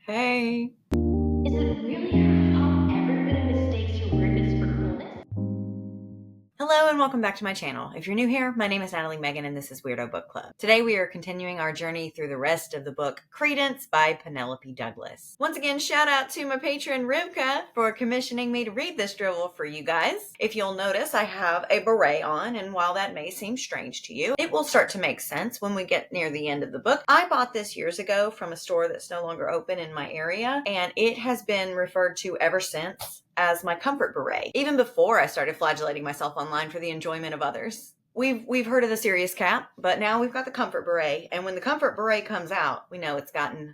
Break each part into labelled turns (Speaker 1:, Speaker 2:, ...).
Speaker 1: Hey.
Speaker 2: Is it really how everybody mistakes your weirdness for coolness?
Speaker 1: Hello and welcome back to my channel. If you're new here, my name is Natalie Megan and this is Weirdo Book Club. Today we are continuing our journey through the rest of the book Credence by Penelope Douglas. Once again, shout out to my patron Rivka for commissioning me to read this drivel for you guys. If you'll notice, I have a beret on, and while that may seem strange to you, it will start to make sense when we get near the end of the book. I bought this years ago from a store that's no longer open in my area, and it has been referred to ever since as my comfort beret, even before I started flagellating myself online for the enjoyment of others. We've heard of the serious cap, but now we've got the comfort beret, and when the comfort beret comes out, we know it's gotten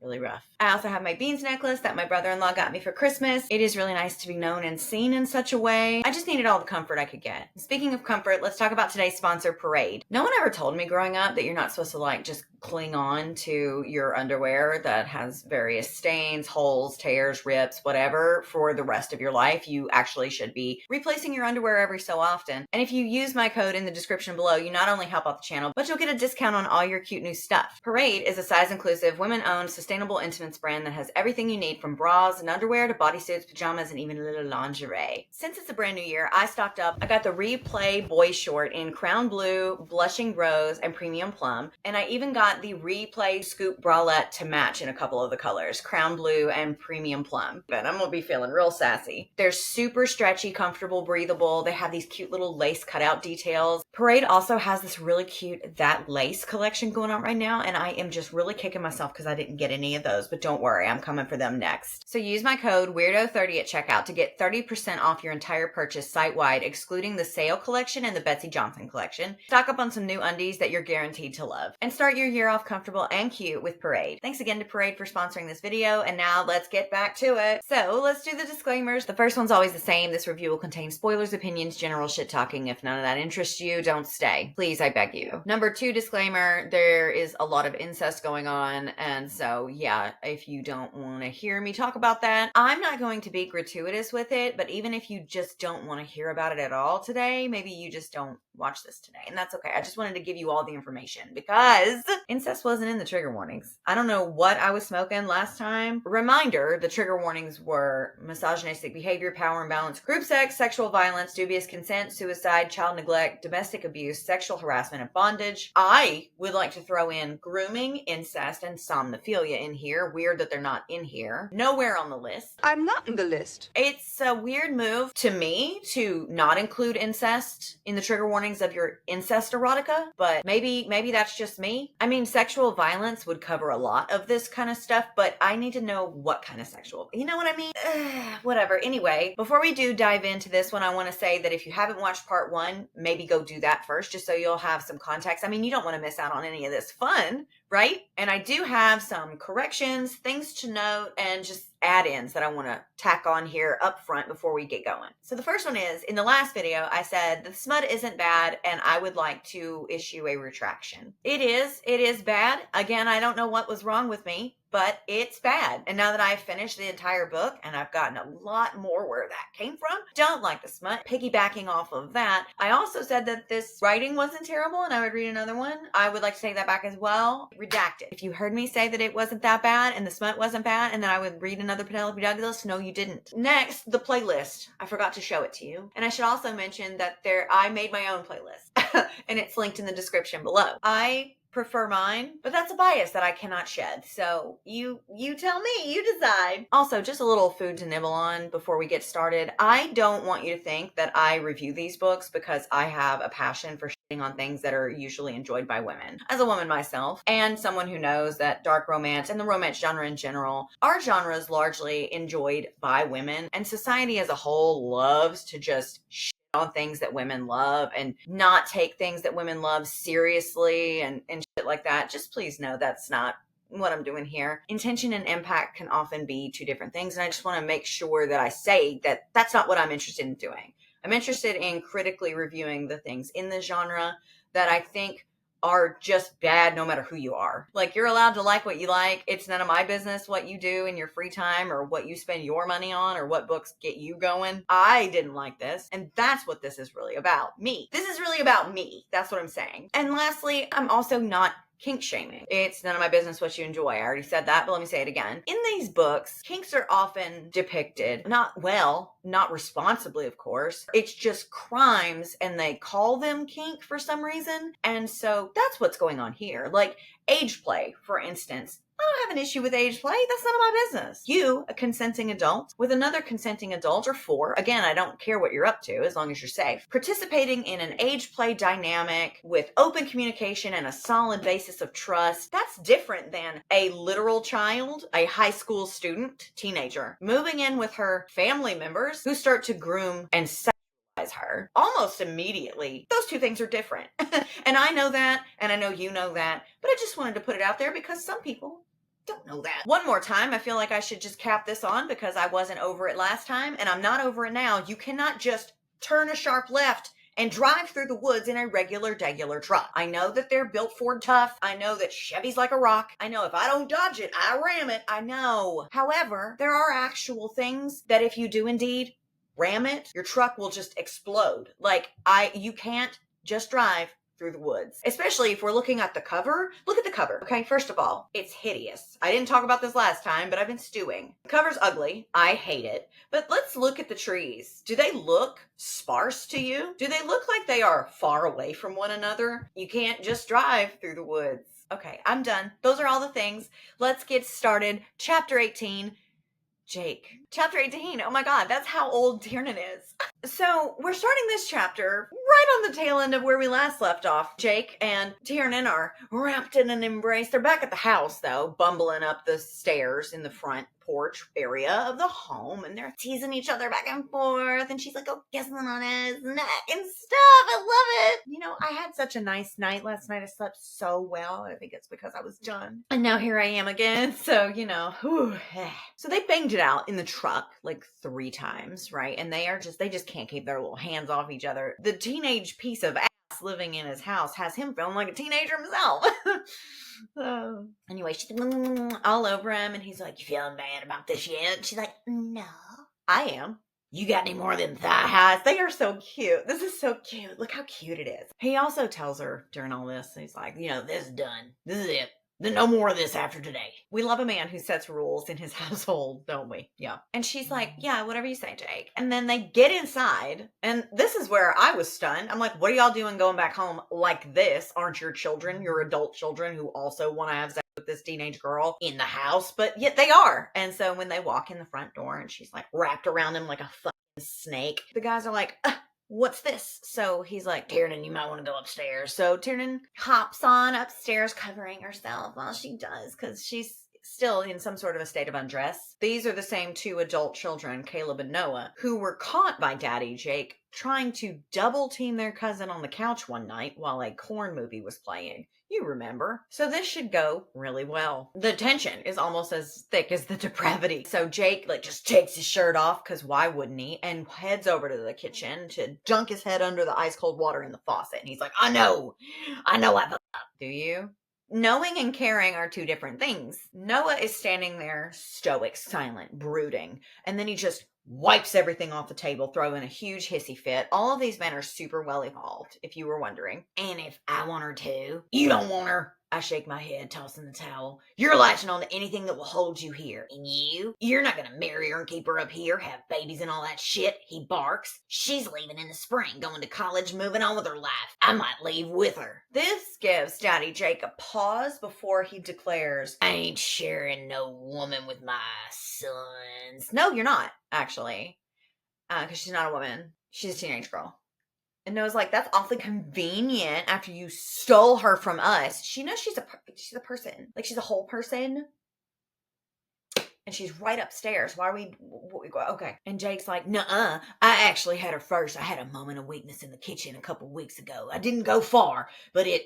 Speaker 1: really rough. I also have my beans necklace that my brother-in-law got me for Christmas. It is really nice to be known and seen in such a way. I just needed all the comfort I could get. Speaking of comfort, let's talk about today's sponsor, Parade. No one ever told me growing up that you're not supposed to just cling on to your underwear that has various stains, holes, tears, rips, whatever for the rest of your life. You actually should be replacing your underwear every so often. And if you use my code in the description below, you not only help out the channel, but you'll get a discount on all your cute new stuff. Parade is a size-inclusive, women-owned, sustainable intimates brand that has everything you need from bras and underwear to bodysuits, pajamas, and even a little lingerie. Since it's a brand new year, I stocked up. I got the Replay boy short in crown blue, blushing rose, and premium plum. And I even got the Replay scoop bralette to match in a couple of the colors, crown blue and premium plum. But I'm gonna be feeling real sassy. They're super stretchy, comfortable, breathable. They have these cute little lace cutout details. Parade also has this really cute That Lace collection going on right now, and I am just really kicking myself because I didn't get any of those, but don't worry, I'm coming for them next. So use my code Weirdo30 at checkout to get 30% off your entire purchase site-wide, excluding the Sale collection and the Betsy Johnson collection. Stock up on some new undies that you're guaranteed to love. And start your year off comfortable and cute with Parade. Thanks again to Parade for sponsoring this video, and now let's get back to it. So let's do the disclaimers. The first one's always the same. This review will contain spoilers, opinions, general shit talking. If none of that interests you, don't stay. Please, I beg you. Number 2 disclaimer, there is a lot of incest going on, and so yeah, if you don't want to hear me talk about that, I'm not going to be gratuitous with it, but even if you just don't want to hear about it at all today, maybe you just don't watch this today, and that's okay. I just wanted to give you all the information because incest wasn't in the trigger warnings. I don't know what I was smoking last time. Reminder, the trigger warnings were misogynistic behavior, power imbalance, group sex, sexual violence, dubious consent, suicide, child neglect, domestic abuse, sexual harassment, and bondage. I would like to throw in grooming, incest, and somnophilia in here. Weird that they're not in here. Nowhere on the list.
Speaker 3: I'm not in the list.
Speaker 1: It's a weird move to me to not include incest in the trigger warnings of your incest erotica, but maybe that's just me. I mean, sexual violence would cover a lot of this kind of stuff, but I need to know what kind of sexual, you know what I mean? Whatever. Anyway, before we do dive into this one, I want to say that if you haven't watched part 1, maybe go do that first, just so you'll have some context. I mean, you don't want to miss out on any of this fun, right? And I do have some corrections, things to note, and just add-ins that I want to tack on here up front before we get going. So the first one is, in the last video, I said the smut isn't bad and I would like to issue a retraction. It is bad. Again, I don't know what was wrong with me, but it's bad. And now that I've finished the entire book and I've gotten a lot more where that came from, don't like the smut. Piggybacking off of that, I also said that this writing wasn't terrible and I would read another one. I would like to take that back as well. Redacted. If you heard me say that it wasn't that bad and the smut wasn't bad and then I would read another Penelope Douglas, no you didn't. Next, the playlist. I forgot to show it to you. And I should also mention that I made my own playlist and it's linked in the description below. I prefer mine, but that's a bias that I cannot shed. So you tell me, you decide. Also, just a little food to nibble on before we get started. I don't want you to think that I review these books because I have a passion for shitting on things that are usually enjoyed by women. As a woman myself, and someone who knows that dark romance and the romance genre in general are genres largely enjoyed by women, and society as a whole loves to just on things that women love and not take things that women love seriously and shit like that. Just please know that's not what I'm doing here. Intention and impact can often be two different things, and I just want to make sure that I say that that's not what I'm interested in doing. I'm interested in critically reviewing the things in the genre that I think are just bad no matter who you are. Like, you're allowed to like what you like. It's none of my business what you do in your free time or what you spend your money on or what books get you going. I didn't like this, and that's what this is really about. Me. This is really about me. That's what I'm saying. And lastly, I'm also not kink shaming. It's none of my business what you enjoy. I already said that, but let me say it again. In these books, kinks are often depicted not well, not responsibly, of course. It's just crimes and they call them kink for some reason. And so that's what's going on here. Like age play, for instance. I don't have an issue with age play. That's none of my business. You, a consenting adult, with another consenting adult or four, again, I don't care what you're up to as long as you're safe, participating in an age play dynamic with open communication and a solid basis of trust, that's different than a literal child, a high school student, teenager, moving in with her family members who start to groom and her almost immediately. Those two things are different. And I know that, and I know you know that, but I just wanted to put it out there because some people don't know that. One more time, I feel like I should just cap this on because I wasn't over it last time, and I'm not over it now. You cannot just turn a sharp left and drive through the woods in a regular truck. I know that they're built Ford tough. I know that Chevy's like a rock. I know if I don't dodge it, I ram it. I know. However, there are actual things that if you do indeed ram it, your truck will just explode. You can't just drive through the woods. Especially if we're looking at the cover. Look at the cover. Okay, first of all, it's hideous. I didn't talk about this last time, but I've been stewing. The cover's ugly. I hate it. But let's look at the trees. Do they look sparse to you? Do they look like they are far away from one another? You can't just drive through the woods. Okay, I'm done. Those are all the things. Let's get started. Chapter 18. Jake. Chapter 18. Oh my God, that's how old Tiernan is. So we're starting this chapter right on the tail end of where we last left off. Jake and Tiernan are wrapped in an embrace. They're back at the house though, bumbling up the stairs in the front porch area of the home, and they're teasing each other back and forth, and she's like, oh, kissing on his neck and stuff. I love it. You know, I had such a nice night last night. I slept so well. I think it's because I was done. And now here I am again. So, you know, whew. So they banged it out in the truck like 3 times, right? And they just can't keep their little hands off each other. The teenage piece of ass living in his house has him feeling like a teenager himself. Anyway, she's all over him, and he's like, you feeling bad about this yet? She's like, no. I am. You got any more of them thigh highs? They are so cute. This is so cute. Look how cute it is. He also tells her during all this, he's like, you know, this is done. This is it. Then no more of this after today. We love a man who sets rules in his household, don't we? Yeah. And she's like, yeah, whatever you say, Jake. And then they get inside, and this is where I was stunned. I'm like, what are y'all doing going back home like this? Aren't your children, your adult children, who also want to have sex with this teenage girl in the house? But yet they are. And so when they walk in the front door, and she's like wrapped around him like a fucking snake, the guys are like, what's this? So he's like, Tiernan, you might want to go upstairs. So Tiernan hops on upstairs, covering herself while she does, because she's still in some sort of a state of undress. These are the same 2 adult children, Caleb and Noah, who were caught by Daddy Jake trying to double team their cousin on the couch one night while a corn movie was playing. You remember. So this should go really well. The tension is almost as thick as the depravity. So Jake just takes his shirt off, because why wouldn't he? And heads over to the kitchen to dunk his head under the ice cold water in the faucet. And he's like, I know I fucked up. Do you? Knowing and caring are 2 different things. Noah is standing there, stoic, silent, brooding. And then he just wipes everything off the table, throwing a huge hissy fit. All of these men are super well evolved, if you were wondering. And if I want her to, you don't want her. I shake my head, tossing the towel. You're latching on to anything that will hold you here. And you're not gonna marry her and keep her up here, have babies and all that shit. He barks. She's leaving in the spring, going to college, moving on with her life. I might leave with her. This gives Daddy Jake a pause before he declares, I ain't sharing no woman with my sons. No, you're not, actually. Because she's not a woman. She's a teenage girl. And Noah's like, that's awfully convenient after you stole her from us. She knows she's a person. Like, she's a whole person. And she's right upstairs. Why are we okay. And Jake's like, nuh-uh. I actually had her first. I had a moment of weakness in the kitchen a couple weeks ago. I didn't go far, but it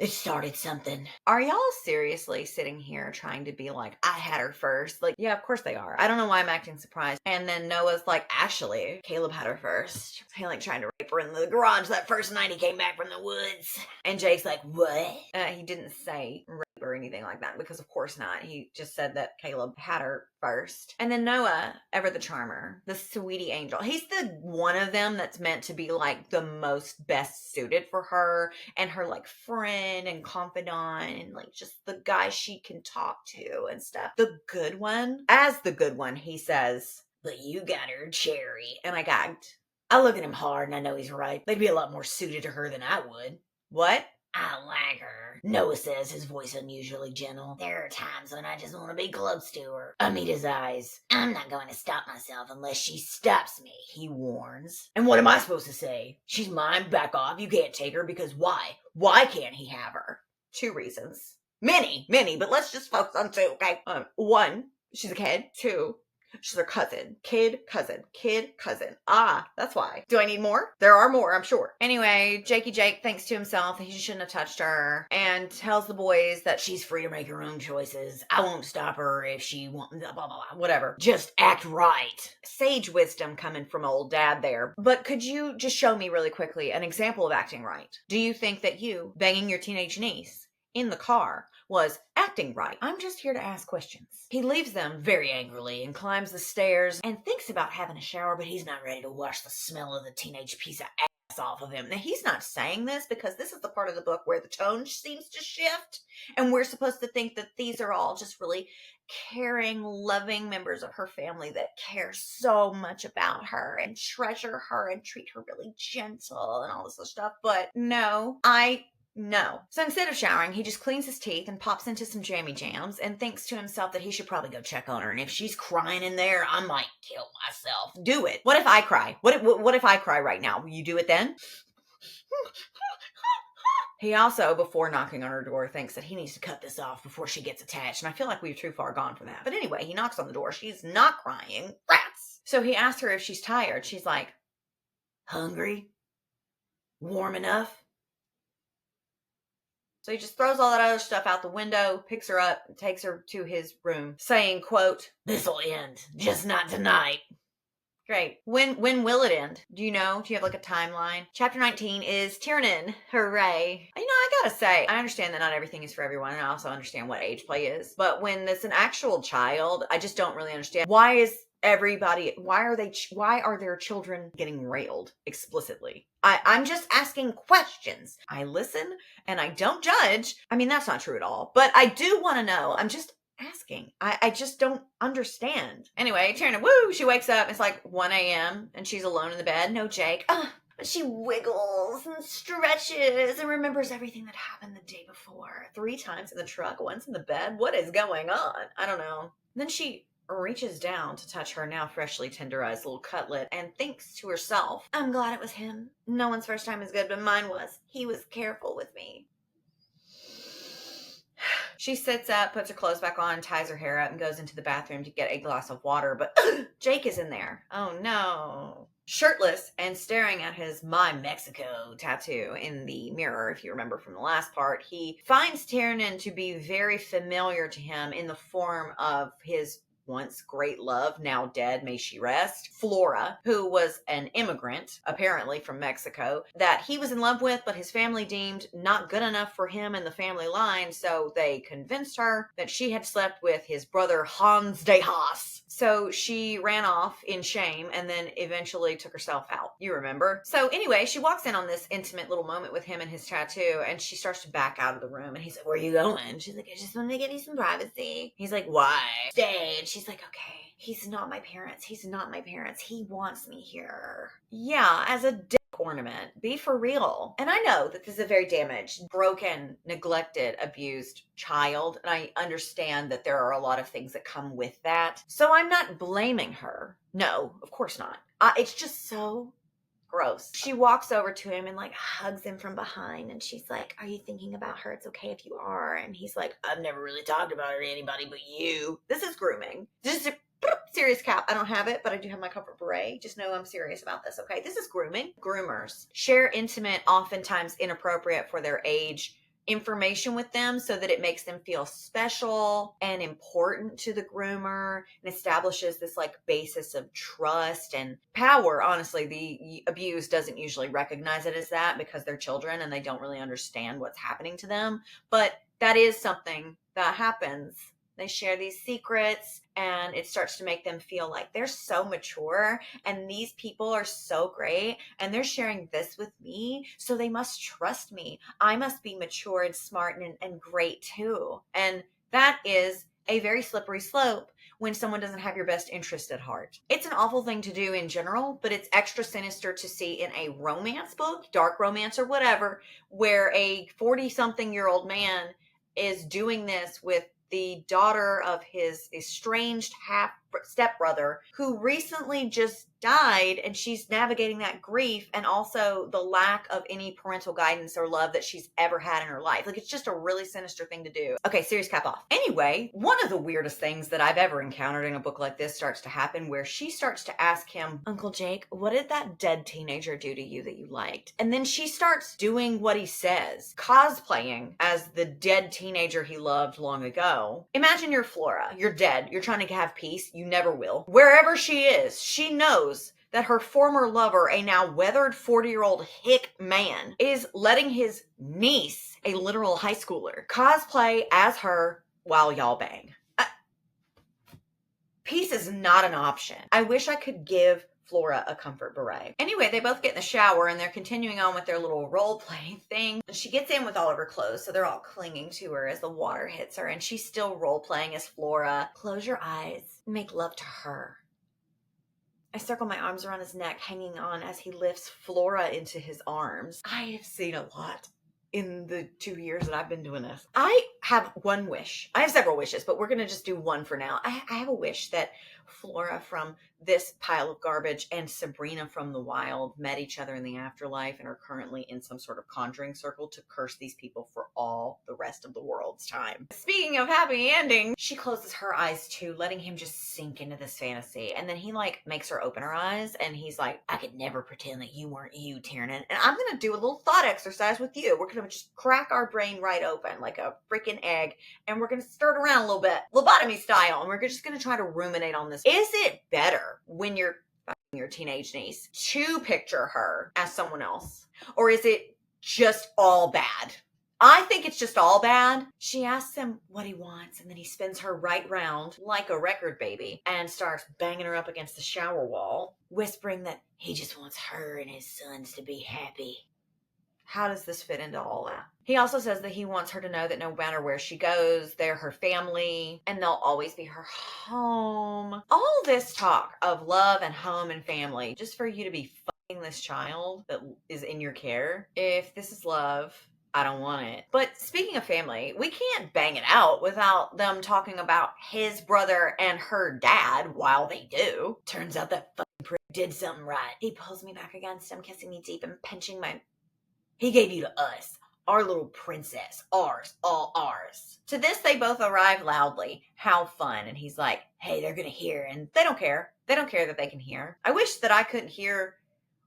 Speaker 1: started something. Are y'all seriously sitting here trying to be like, I had her first? Like, yeah, of course they are. I don't know why I'm acting surprised. And then Noah's like, actually, Caleb had her first. He tried to rape her in the garage that first night he came back from the woods. And Jake's like, what? He didn't say rape or anything like that, because of course not. He just said that Caleb had her first. And then Noah, ever the charmer, the sweetie angel. He's the one of them that's meant to be like the most best suited for her and her like friend and confidant and like just the guy she can talk to and stuff. The good one, as the good one, he says, "But you got her, Cherry." And I gagged. I look at him hard and I know he's right. They'd be a lot more suited to her than I would. What? I like her, Noah says, his voice unusually gentle. There are times when I just want to be close to her. I meet his eyes. I'm not going to stop myself unless she stops me, he warns. And what am I supposed to say? She's mine, back off, you can't take her, because why? Why can't he have her? 2 reasons. Many, but let's just focus on 2, okay? 1, she's a kid. 2, she's her cousin. Kid, cousin. Ah, that's why. Do I need more? There are more, I'm sure. Anyway, Jake thinks to himself that he shouldn't have touched her and tells the boys that she's free to make her own choices. I won't stop her if she wants, blah, blah, blah, whatever. Just act right. Sage wisdom coming from old dad there. But could you just show me really quickly an example of acting right? Do you think that you banging your teenage niece in the car was acting right? I'm just here to ask questions. He leaves them very angrily and climbs the stairs and thinks about having a shower, but he's not ready to wash the smell of the teenage piece of ass off of him. Now, he's not saying this because this is the part of the book where the tone seems to shift, and we're supposed to think that these are all just really caring, loving members of her family that care so much about her and treasure her and treat her really gentle and all this other stuff. But no. So instead of showering, he just cleans his teeth and pops into some jammy jams and thinks to himself that he should probably go check on her. And if she's crying in there, I might kill myself. Do it. What if I cry? What if I cry right now? Will you do it then? He also, before knocking on her door, thinks that he needs to cut this off before she gets attached. And I feel like we've too far gone for that. But anyway, he knocks on the door. She's not crying. Rats. So he asks her if she's tired. She's like, hungry? Warm enough? So he just throws all that other stuff out the window, picks her up, and takes her to his room, saying, quote, "This'll end, just not tonight." Great. When will it end? Do you know? Do you have like a timeline? Chapter 19 is Tiernan. Hooray. You know, I gotta say, I understand that not everything is for everyone, and I also understand what age play is. But when it's an actual child, I just don't really understand. Why are their children getting railed explicitly? I'm just asking questions. I listen and I don't judge. I mean, that's not true at all, but I do want to know. I'm just asking. I just don't understand. Anyway, Tiernan, woo, she wakes up. It's like 1 a.m. and she's alone in the bed. No Jake. But she wiggles and stretches and remembers everything that happened the day before. 3 times in the truck, once in the bed. What is going on? I don't know. Then she reaches down to touch her now freshly tenderized little cutlet and thinks to herself, I'm glad it was him. No one's first time is good, but mine was. He was careful with me. She sits up, puts her clothes back on, ties her hair up, and goes into the bathroom to get a glass of water, but Jake is in there. Oh no. Shirtless and staring at his My Mexico tattoo in the mirror, if you remember from the last part, he finds Tiernan to be very familiar to him in the form of his once great love, now dead, may she rest, Flora, who was an immigrant, apparently from Mexico, that he was in love with, but his family deemed not good enough for him in the family line, so they convinced her that she had slept with his brother Hans de Haas. So she ran off in shame and then eventually took herself out. You remember? So anyway, she walks in on this intimate little moment with him and his tattoo, and she starts to back out of the room, and he's like, where are you going? She's like, I just want to give you some privacy. He's like, why? Stay. And she's like, okay, he's not my parents. He wants me here. Yeah, as a dick ornament. Be for real. And I know that this is a very damaged, broken, neglected, abused child, and I understand that there are a lot of things that come with that. So I'm not blaming her. No, of course not. It's just so gross. She walks over to him and like hugs him from behind, and she's like, are you thinking about her? It's okay if you are. And he's like, I've never really talked about her to anybody but you. This is grooming. This is a serious cap. I don't have it, but I do have my comfort beret. Just know I'm serious about this, okay? This is grooming. Groomers share intimate, oftentimes inappropriate for their age, information with them so that it makes them feel special and important to the groomer and establishes this like basis of trust and power. Honestly, the abused doesn't usually recognize it as that because they're children and they don't really understand what's happening to them. But that is something that happens. They share these secrets and it starts to make them feel like they're so mature and these people are so great and they're sharing this with me, so they must trust me. I must be mature and smart and great too. And that is a very slippery slope when someone doesn't have your best interest at heart. It's an awful thing to do in general, but it's extra sinister to see in a romance book, dark romance or whatever, where a 40-something-year-old man is doing this with the daughter of his estranged half stepbrother who recently just died, and she's navigating that grief and also the lack of any parental guidance or love that she's ever had in her life. Like, it's just a really sinister thing to do. Okay, serious cap off. Anyway, one of the weirdest things that I've ever encountered in a book like this starts to happen where she starts to ask him, Uncle Jake, what did that dead teenager do to you that you liked? And then she starts doing what he says, cosplaying as the dead teenager he loved long ago. Imagine you're Flora. You're dead. You're trying to have peace. You never will. Wherever she is, she knows that her former lover, a now weathered 40-year-old hick man, is letting his niece, a literal high schooler, cosplay as her while y'all bang. Peace is not an option. I wish I could give Flora a comfort beret. Anyway, they both get in the shower and they're continuing on with their little role-playing thing. She gets in with all of her clothes, so they're all clinging to her as the water hits her, and she's still role-playing as Flora. Close your eyes. Make love to her. I circle my arms around his neck, hanging on as he lifts Flora into his arms. I have seen a lot in the 2 years that I've been doing this. I have one wish. I have several wishes, but we're going to just do one for now. I have a wish that Flora from this pile of garbage and Sabrina from the wild met each other in the afterlife and are currently in some sort of conjuring circle to curse these people for all the rest of the world's time. Speaking of happy ending, she closes her eyes too, letting him just sink into this fantasy. And then he like makes her open her eyes and he's like, I could never pretend that you weren't you, Tiernan. And I'm going to do a little thought exercise with you. We're going to just crack our brain right open like a freaking egg. And we're going to stir it around a little bit, lobotomy style. And we're just going to try to ruminate on this. Is it better when you're fucking your teenage niece to picture her as someone else? Or is it just all bad? I think it's just all bad. She asks him what he wants, and then he spins her right round like a record baby and starts banging her up against the shower wall, whispering that he just wants her and his sons to be happy. How does this fit into all that? He also says that he wants her to know that no matter where she goes, they're her family and they'll always be her home. All this talk of love and home and family just for you to be fucking this child that is in your care. If this is love, I don't want it. But speaking of family, we can't bang it out without them talking about his brother and her dad while they do. Turns out that fucking prick did something right. He pulls me back against him, kissing me deep and pinching my... He gave you to us. Our little princess. Ours. All ours. To this, they both arrive loudly. How fun. And he's like, hey, they're going to hear. And they don't care. They don't care that they can hear. I wish that I couldn't hear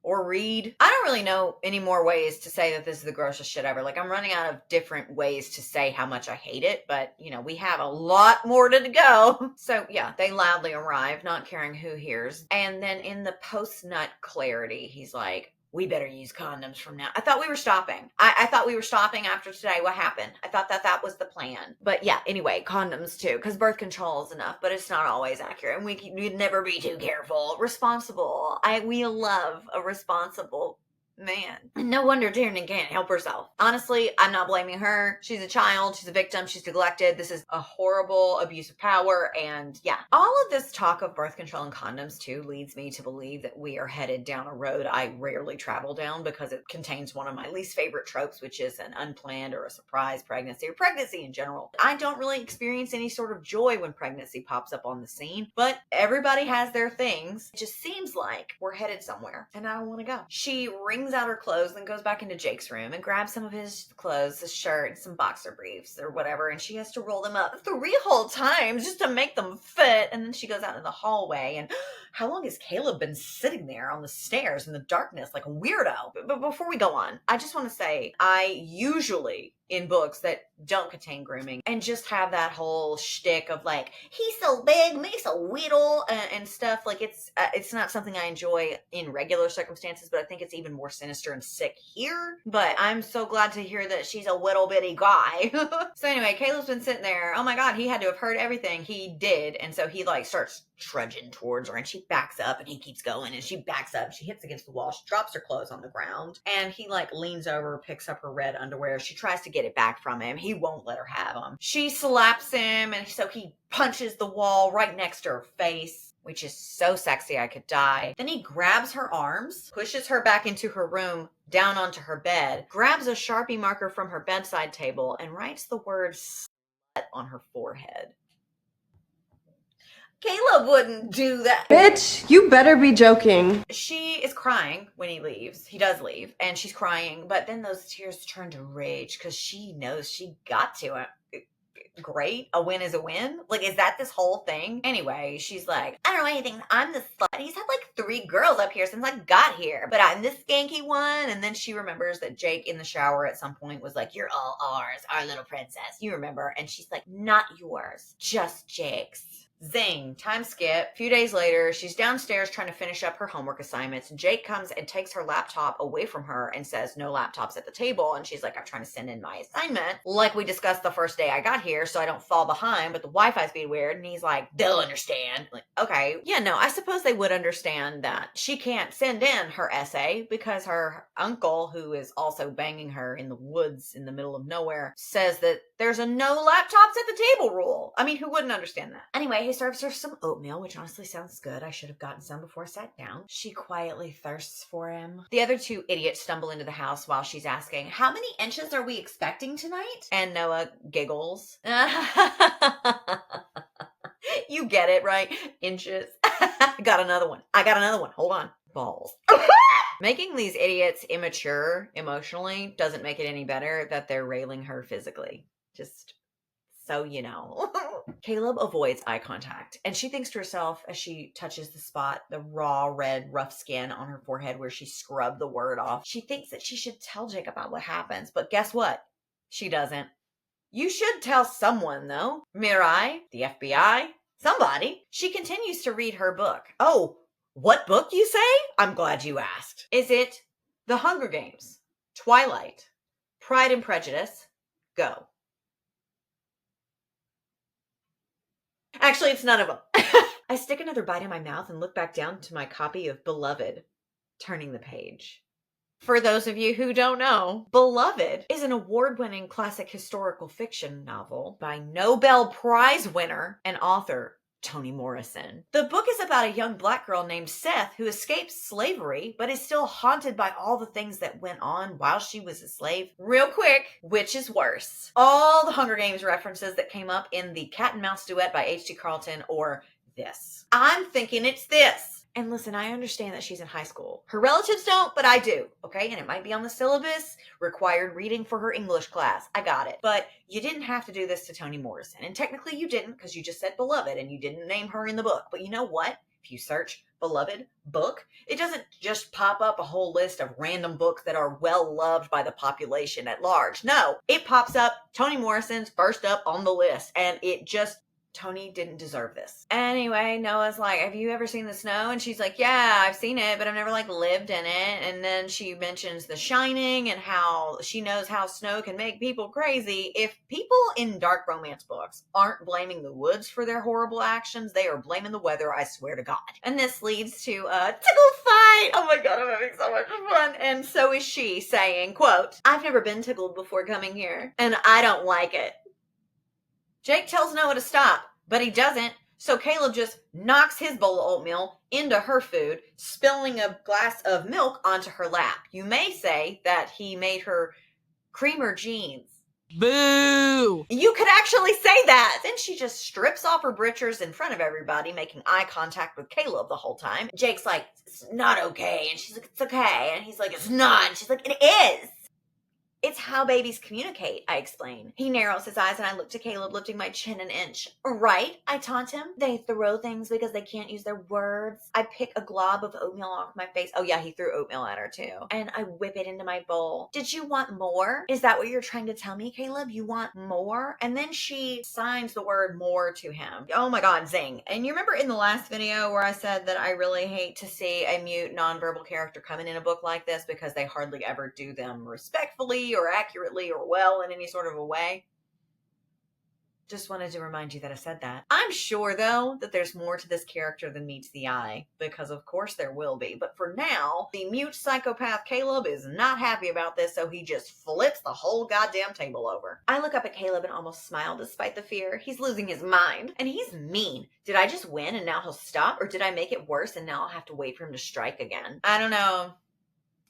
Speaker 1: or read. I don't really know any more ways to say that this is the grossest shit ever. Like, I'm running out of different ways to say how much I hate it. But, you know, we have a lot more to go. So, yeah, they loudly arrive, not caring who hears. And then in the post-nut clarity, he's like, we better use condoms from now. I thought we were stopping. I thought we were stopping after today. What happened? I thought that was the plan. But yeah, anyway, condoms too, because birth control is enough, but it's not always accurate. And we'd never be too careful. Responsible. We love a responsible man. No wonder Tiernan can't help herself. Honestly, I'm not blaming her. She's a child. She's a victim. She's neglected. This is a horrible abuse of power. And yeah, all of this talk of birth control and condoms too leads me to believe that we are headed down a road I rarely travel down because it contains one of my least favorite tropes, which is an unplanned or a surprise pregnancy or pregnancy in general. I don't really experience any sort of joy when pregnancy pops up on the scene, but everybody has their things. It just seems like we're headed somewhere and I don't want to go. She wrings out her clothes, then goes back into Jake's room and grabs some of his clothes, his shirt, and some boxer briefs or whatever, and she has to roll them up 3 whole times just to make them fit. And then she goes out in the hallway and how long has Caleb been sitting there on the stairs in the darkness like a weirdo? But before we go on, I just want to say I usually, in books that don't contain grooming and just have that whole shtick of like, he's so big, me so little, and stuff, like it's not something I enjoy in regular circumstances, but I think it's even more sinister and sick here. But I'm so glad to hear that she's a little bitty guy. So anyway, Caleb's been sitting there. Oh my God, he had to have heard everything. He did. And so he like starts trudging towards her, and she backs up, and he keeps going, and she backs up. She hits against the wall. She drops her clothes on the ground, and he like leans over, picks up her red underwear. She tries to get it back from him. He won't let her have them. She slaps him, and so he punches the wall right next to her face, which is so sexy I could die. Then he grabs her arms, pushes her back into her room, down onto her bed, grabs a Sharpie marker from her bedside table, and writes the word slut on her forehead. Caleb wouldn't do that.
Speaker 3: Bitch, you better be joking.
Speaker 1: She is crying when he leaves. He does leave, and she's crying, but then those tears turn to rage because she knows she got to it. Great. A win is a win. Like, is that this whole thing? Anyway, she's like, I don't know anything. I'm the slut. He's had like 3 girls up here since I got here, but I'm the skanky one. And then she remembers that Jake in the shower at some point was like, you're all ours, our little princess. You remember? And she's like, not yours, just Jake's. Zing. Time skip. A few days later, she's downstairs trying to finish up her homework assignments. Jake comes and takes her laptop away from her and says, no laptops at the table. And she's like, I'm trying to send in my assignment, like we discussed the first day I got here, so I don't fall behind, but the Wi-Fi's being weird. And he's like, they'll understand. Like, okay. Yeah, no, I suppose they would understand that she can't send in her essay because her uncle, who is also banging her in the woods in the middle of nowhere, says that there's a no laptops at the table rule. I mean, who wouldn't understand that? Anyway, he serves her some oatmeal, which honestly sounds good. I should have gotten some before I sat down. She quietly thirsts for him. The other 2 idiots stumble into the house while she's asking, how many inches are we expecting tonight? And Noah giggles. You get it, right? Inches. I got another one. Hold on. Balls. Making these idiots immature emotionally doesn't make it any better that they're railing her physically. Just so you know. Caleb avoids eye contact, and she thinks to herself as she touches the spot, the raw, red, rough skin on her forehead where she scrubbed the word off. She thinks that she should tell Jake about what happens, but guess what? She doesn't. You should tell someone, though. Mirai, the FBI, somebody. She continues to read her book. Oh, what book, you say? I'm glad you asked. Is it The Hunger Games, Twilight, Pride and Prejudice? Go. Actually, it's none of them. I stick another bite in my mouth and look back down to my copy of Beloved, turning the page. For those of you who don't know, Beloved is an award-winning classic historical fiction novel by Nobel Prize winner and author Toni Morrison. The book is about a young Black girl named Seth who escapes slavery, but is still haunted by all the things that went on while she was a slave. Real quick, which is worse? All the Hunger Games references that came up in the Cat and Mouse duet by H.G. Carlton, or this. I'm thinking it's this. And listen, I understand that she's in high school. Her relatives don't, but I do, okay? And it might be on the syllabus, required reading for her English class. I got it. But you didn't have to do this to Toni Morrison. And technically you didn't, because you just said Beloved and you didn't name her in the book. But you know what? If you search Beloved book, it doesn't just pop up a whole list of random books that are well loved by the population at large. No, it pops up Toni Morrison's first up on the list. And it just... Toni didn't deserve this. Anyway, Noah's like, have you ever seen the snow? And she's like, yeah, I've seen it, but I've never like lived in it. And then she mentions The Shining and how she knows how snow can make people crazy. If people in dark romance books aren't blaming the woods for their horrible actions, they are blaming the weather, I swear to God. And this leads to a tickle fight. Oh my God, I'm having so much fun. And so is she saying, quote, I've never been tickled before coming here, and I don't like it. Jake tells Noah to stop, but he doesn't, so Caleb just knocks his bowl of oatmeal into her food, spilling a glass of milk onto her lap. You may say that he made her cream her jeans.
Speaker 3: Boo!
Speaker 1: You could actually say that! Then she just strips off her britchers in front of everybody, making eye contact with Caleb the whole time. Jake's like, it's not okay, and she's like, it's okay, and he's like, it's not, and she's like, it is! It's how babies communicate, I explain. He narrows his eyes and I look to Caleb, lifting my chin an inch. Right, I taunt him. They throw things because they can't use their words. I pick a glob of oatmeal off my face. Oh yeah, he threw oatmeal at her too. And I whip it into my bowl. Did you want more? Is that what you're trying to tell me, Caleb? You want more? And then she signs the word more to him. Oh my God, zing. And you remember in the last video where I said that I really hate to see a mute nonverbal character coming in a book like this because they hardly ever do them respectfully or accurately or well in any sort of a way? Just wanted to remind you that I said that. I'm sure, though, that there's more to this character than meets the eye, because of course there will be. But for now, the mute psychopath Caleb is not happy about this, so he just flips the whole goddamn table over. I look up at Caleb and almost smile despite the fear. He's losing his mind, and he's mean. Did I just win and now he'll stop, or did I make it worse and now I'll have to wait for him to strike again? I don't know.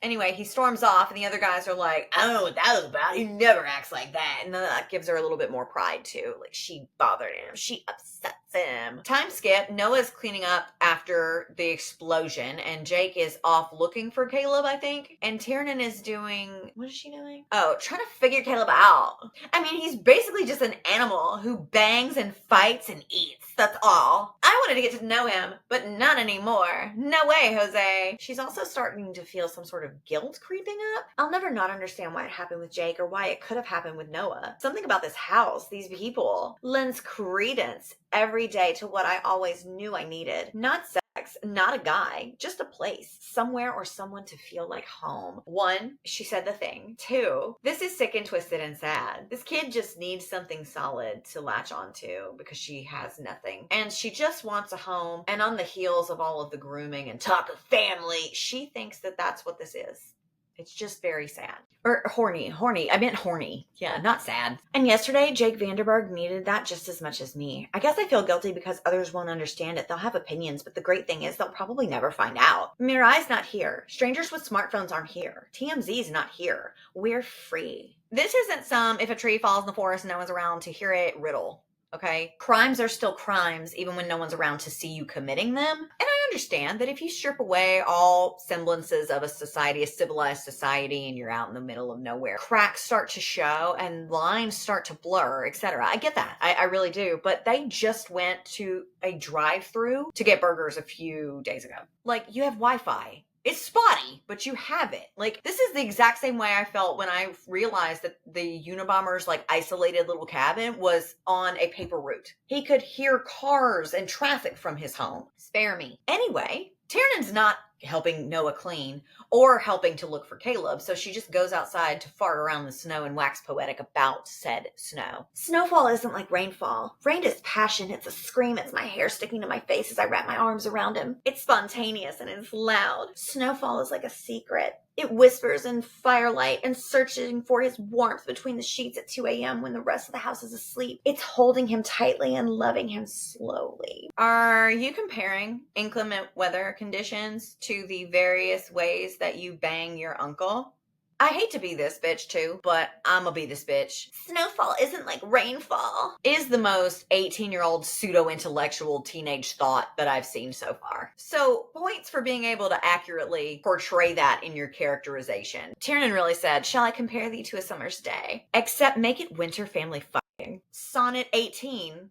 Speaker 1: Anyway, he storms off, and the other guys are like, I don't know what that was about. He never acts like that. And then that gives her a little bit more pride, too. Like, she bothered him. She upsets him. Time skip. Noah's cleaning up after the explosion, and Jake is off looking for Caleb, I think. And Tiernan is doing... What is she doing? Oh, trying to figure Caleb out. I mean, he's basically just an animal who bangs and fights and eats. That's all. I wanted to get to know him, but not anymore. No way, Jose. She's also starting to feel some sort of guilt creeping up. I'll never not understand why it happened with Jake or why it could have happened with Noah. Something about this house, these people, lends credence every day to what I always knew I needed. Not sex, not a guy, just a place, somewhere or someone to feel like home. 1, she said the thing. 2, this is sick and twisted and sad. This kid just needs something solid to latch onto because she has nothing. And she just wants a home. And on the heels of all of the grooming and talk of family, she thinks that that's what this is. It's just very sad. Or horny. I meant horny. Yeah, not sad. And yesterday, Jake Vanderberg needed that just as much as me. I guess I feel guilty because others won't understand it. They'll have opinions, but the great thing is they'll probably never find out. Mirai's not here. Strangers with smartphones aren't here. TMZ's not here. We're free. This isn't some if a tree falls in the forest and no one's around to hear it riddle. Okay? Crimes are still crimes even when no one's around to see you committing them. And I understand that if you strip away all semblances of a society, a civilized society, and you're out in the middle of nowhere, cracks start to show and lines start to blur, etc. I get that. I really do. But they just went to a drive-thru to get burgers a few days ago. Like, you have Wi-Fi. It's spotty, but you have it. Like, this is the exact same way I felt when I realized that the Unabomber's, like, isolated little cabin was on a paper route. He could hear cars and traffic from his home. Spare me. Anyway, Tiernan's not helping Noah clean or helping to look for Caleb, so she just goes outside to fart around the snow and wax poetic about said snow. Snowfall isn't like rainfall. Rain is passion. It's a scream. It's my hair sticking to my face as I wrap my arms around him. It's spontaneous and it's loud. Snowfall is like a secret. It whispers in firelight and searching for his warmth between the sheets at 2 a.m. when the rest of the house is asleep. It's holding him tightly and loving him slowly. Are you comparing inclement weather conditions to the various ways that you bang your uncle? I hate to be this bitch too, but I'ma be this bitch. Snowfall isn't like rainfall is the most 18-year-old pseudo-intellectual teenage thought that I've seen so far. So points for being able to accurately portray that in your characterization. Tiernan really said, shall I compare thee to a summer's day? Except make it winter family fucking. Sonnet 18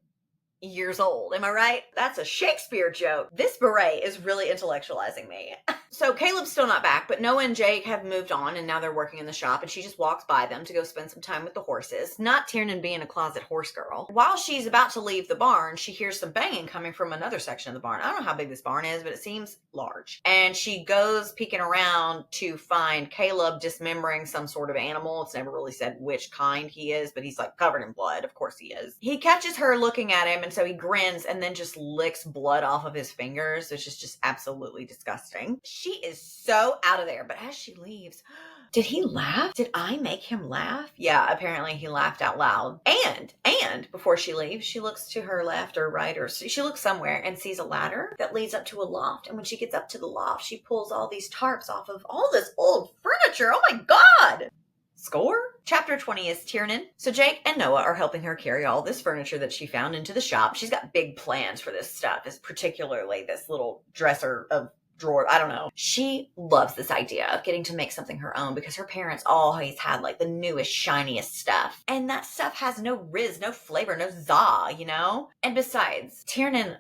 Speaker 1: years old. Am I right? That's a Shakespeare joke. This beret is really intellectualizing me. So Caleb's still not back, but Noah and Jake have moved on and now they're working in the shop and she just walks by them to go spend some time with the horses. Not Tiernan being a closet horse girl. While she's about to leave the barn, she hears some banging coming from another section of the barn. I don't know how big this barn is, but it seems large. And she goes peeking around to find Caleb dismembering some sort of animal. It's never really said which kind he is, but he's like covered in blood. Of course he is. He catches her looking at him and so he grins and then just licks blood off of his fingers, which is just absolutely disgusting. She is so out of there, but as she leaves, did he laugh? Did I make him laugh? Yeah, apparently he laughed out loud. And before she leaves, she looks to her left or right, or she looks somewhere and sees a ladder that leads up to a loft. And when she gets up to the loft, she pulls all these tarps off of all this old furniture. Oh my God! Score? Chapter 20 is Tiernan. So Jake and Noah are helping her carry all this furniture that she found into the shop. She's got big plans for this stuff, particularly this little dresser of drawer. I don't know. She loves this idea of getting to make something her own because her parents always had like the newest, shiniest stuff. And that stuff has no rizz, no flavor, no za, you know? And besides, Tiernan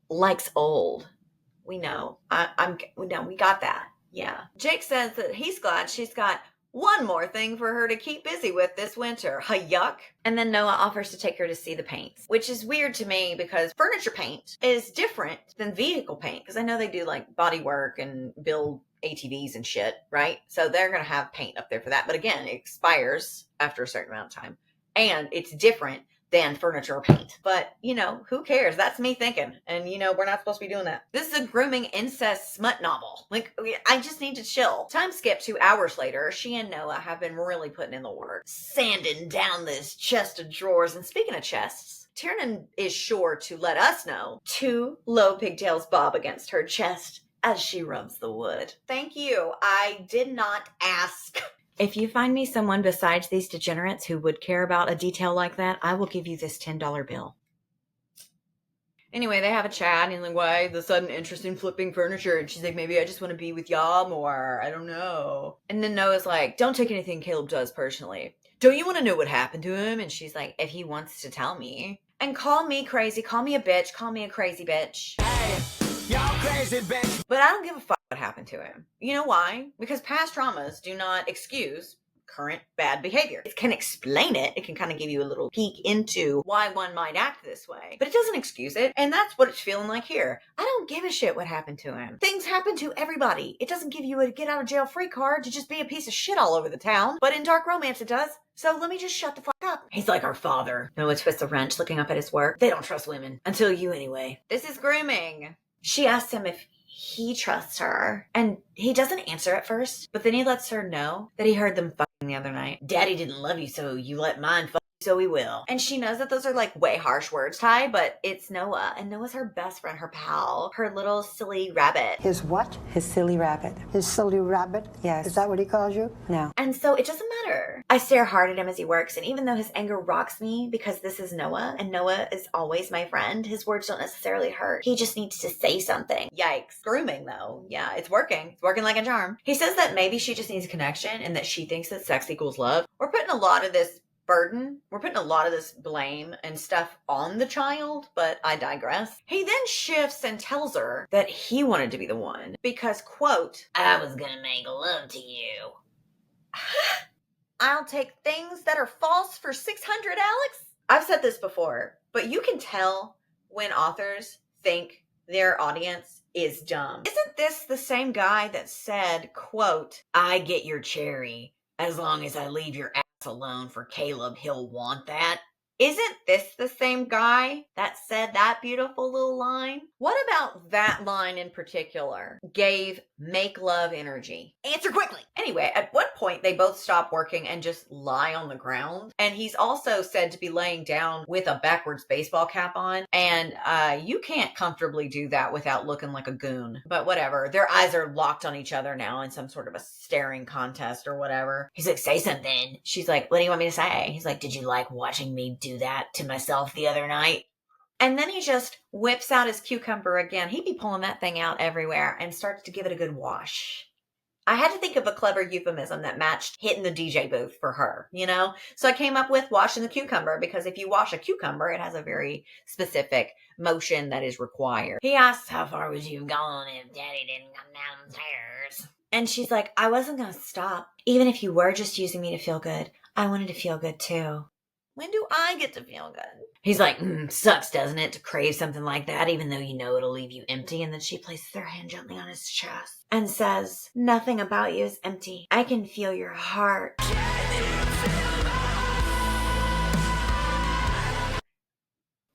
Speaker 1: likes old. We know. We got that. Yeah. Jake says that he's glad she's got one more thing for her to keep busy with this winter. Yuck. And then Noah offers to take her to see the paints, which is weird to me because furniture paint is different than vehicle paint. Because I know they do like body work and build ATVs and shit, right? So they're going to have paint up there for that. But again, it expires after a certain amount of time. And it's different than furniture or paint. But, you know, who cares? That's me thinking. And, you know, we're not supposed to be doing that. This is a grooming incest smut novel. Like, I just need to chill. Time skip 2 hours later, she and Noah have been really putting in the work, sanding down this chest of drawers. And speaking of chests, Tiernan is sure to let us know 2 low pigtails bob against her chest as she rubs the wood. Thank you. I did not ask. If you find me someone besides these degenerates who would care about a detail like that, I will give you this $10 bill. Anyway, they have a chat, and he's like, why the sudden interest in flipping furniture? And she's like, maybe I just want to be with y'all more. I don't know. And then Noah's like, don't take anything Caleb does personally. Don't you want to know what happened to him? And she's like, if he wants to tell me. And call me crazy, call me a bitch, call me a crazy bitch. Hey, y'all crazy bitch. But I don't give a fuck what happened to him. You know why? Because past traumas do not excuse current bad behavior. It can explain it. It can kind of give you a little peek into why one might act this way, but it doesn't excuse it. And that's what it's feeling like here. I don't give a shit what happened to him. Things happen to everybody. It doesn't give you a get out of jail free card to just be a piece of shit all over the town. But in dark romance it does. So let me just shut the fuck up. He's like our father. Noah twists a wrench looking up at his work. They don't trust women. Until you anyway. This is grooming. She asks him if he trusts her, and he doesn't answer at first, but then he lets her know that he heard them fucking the other night. Daddy didn't love you, so you let mine fuck you, so he will. And she knows that those are like way harsh words, Ty, but it's Noah, and Noah's her best friend, her pal, her little silly rabbit.
Speaker 4: His what?
Speaker 5: His silly rabbit.
Speaker 4: His silly rabbit?
Speaker 5: Yes.
Speaker 4: Is that what he calls you?
Speaker 5: No.
Speaker 1: And so it doesn't matter. I stare hard at him as he works, and even though his anger rocks me because this is Noah, and Noah is always my friend, his words don't necessarily hurt. He just needs to say something. Yikes. Grooming, though. Yeah, it's working. It's working like a charm. He says that maybe she just needs a connection and that she thinks that sex equals love. We're putting a lot of this burden. We're putting a lot of this blame and stuff on the child, but I digress. He then shifts and tells her that he wanted to be the one because, quote, I was gonna make love to you. I'll take things that are false for $600, Alex. I've said this before, but you can tell when authors think their audience is dumb. Isn't this the same guy that said, quote, I get your cherry as long as I leave your ass alone for Caleb, he'll want that? Isn't this the same guy that said that beautiful little line? What about that line in particular gave make love energy? Answer quickly. Anyway, at one point they both stop working and just lie on the ground. And he's also said to be laying down with a backwards baseball cap on. And you can't comfortably do that without looking like a goon. But whatever. Their eyes are locked on each other now in some sort of a staring contest or whatever. He's like, say something. She's like, what do you want me to say? He's like, did you like watching me do that to myself the other night? And then he just whips out his cucumber again. He'd be pulling that thing out everywhere and starts to give it a good wash. I had to think of a clever euphemism that matched hitting the DJ booth for her, you know? So I came up with washing the cucumber because if you wash a cucumber, it has a very specific motion that is required. He asks, how far would you have gone if Daddy didn't come downstairs? And she's like, I wasn't going to stop. Even if you were just using me to feel good, I wanted to feel good too. When do I get to feel good? He's like, sucks, doesn't it, to crave something like that, even though you know it'll leave you empty. And then she places her hand gently on his chest and says, nothing about you is empty. I can feel your heart.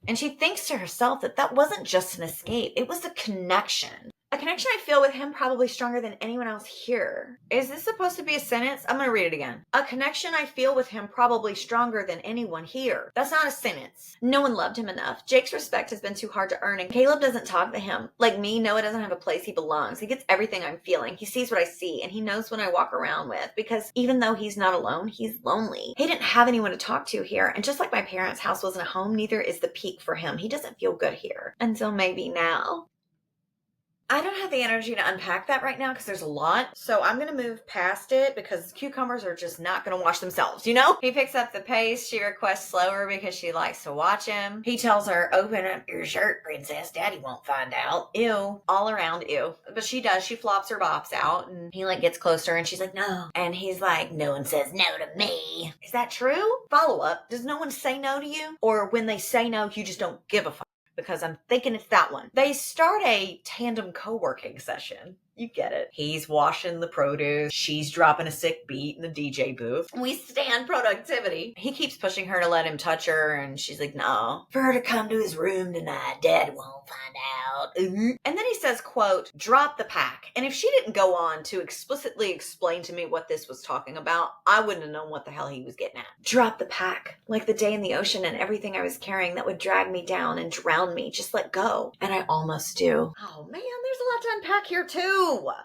Speaker 1: And she thinks to herself that that wasn't just an escape. It was a connection. A connection I feel with him probably stronger than anyone else here. Is this supposed to be a sentence? I'm going to read it again. A connection I feel with him probably stronger than anyone here. That's not a sentence. No one loved him enough. Jake's respect has been too hard to earn, and Caleb doesn't talk to him. Like me, Noah doesn't have a place he belongs. He gets everything I'm feeling. He sees what I see, and he knows when I walk around with, because even though he's not alone, he's lonely. He didn't have anyone to talk to here, and just like my parents' house wasn't a home, neither is the peak for him. He doesn't feel good here. Until maybe now. I don't have the energy to unpack that right now because there's a lot. So I'm going to move past it because cucumbers are just not going to wash themselves, you know? He picks up the pace. She requests slower because she likes to watch him. He tells her, open up your shirt, princess. Daddy won't find out. Ew. All around ew. But she does. She flops her bops out and he gets closer and she's like, no. And he's like, no one says no to me. Is that true? Follow up. Does no one say no to you? Or when they say no, you just don't give a fuck? Because I'm thinking it's that one. They start a tandem co-working session. You get it. He's washing the produce. She's dropping a sick beat in the DJ booth. We stand productivity. He keeps pushing her to let him touch her, and she's like, no. For her to come to his room tonight, Dad won't find out. And then he says, quote, drop the pack. And if she didn't go on to explicitly explain to me what this was talking about, I wouldn't have known what the hell he was getting at. Drop the pack. Like the day in the ocean and everything I was carrying that would drag me down and drown me. Just let go. And I almost do. Oh man, there's a lot to unpack here too.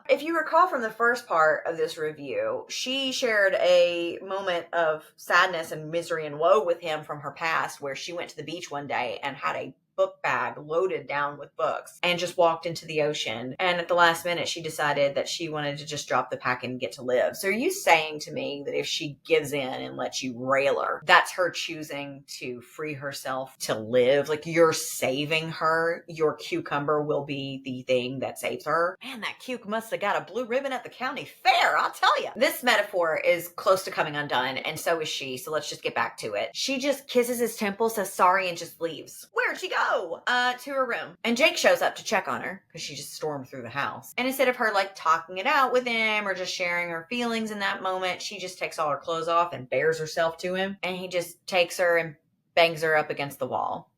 Speaker 1: If you recall from the first part of this review, she shared a moment of sadness and misery and woe with him from her past where she went to the beach one day and had a book bag loaded down with books and just walked into the ocean. And at the last minute, she decided that she wanted to just drop the pack and get to live. So are you saying to me that if she gives in and lets you rail her, that's her choosing to free herself to live? Like you're saving her, your cucumber will be the thing that saves her? Man, that cuke must have got a blue ribbon at the county fair, I'll tell you. This metaphor is close to coming undone, and so is she, so let's just get back to it. She just kisses his temple, says sorry, and just leaves. Where'd she go? To her room. And Jake shows up to check on her because she just stormed through the house. And instead of her talking it out with him or just sharing her feelings in that moment, she just takes all her clothes off and bares herself to him. And he just takes her and bangs her up against the wall.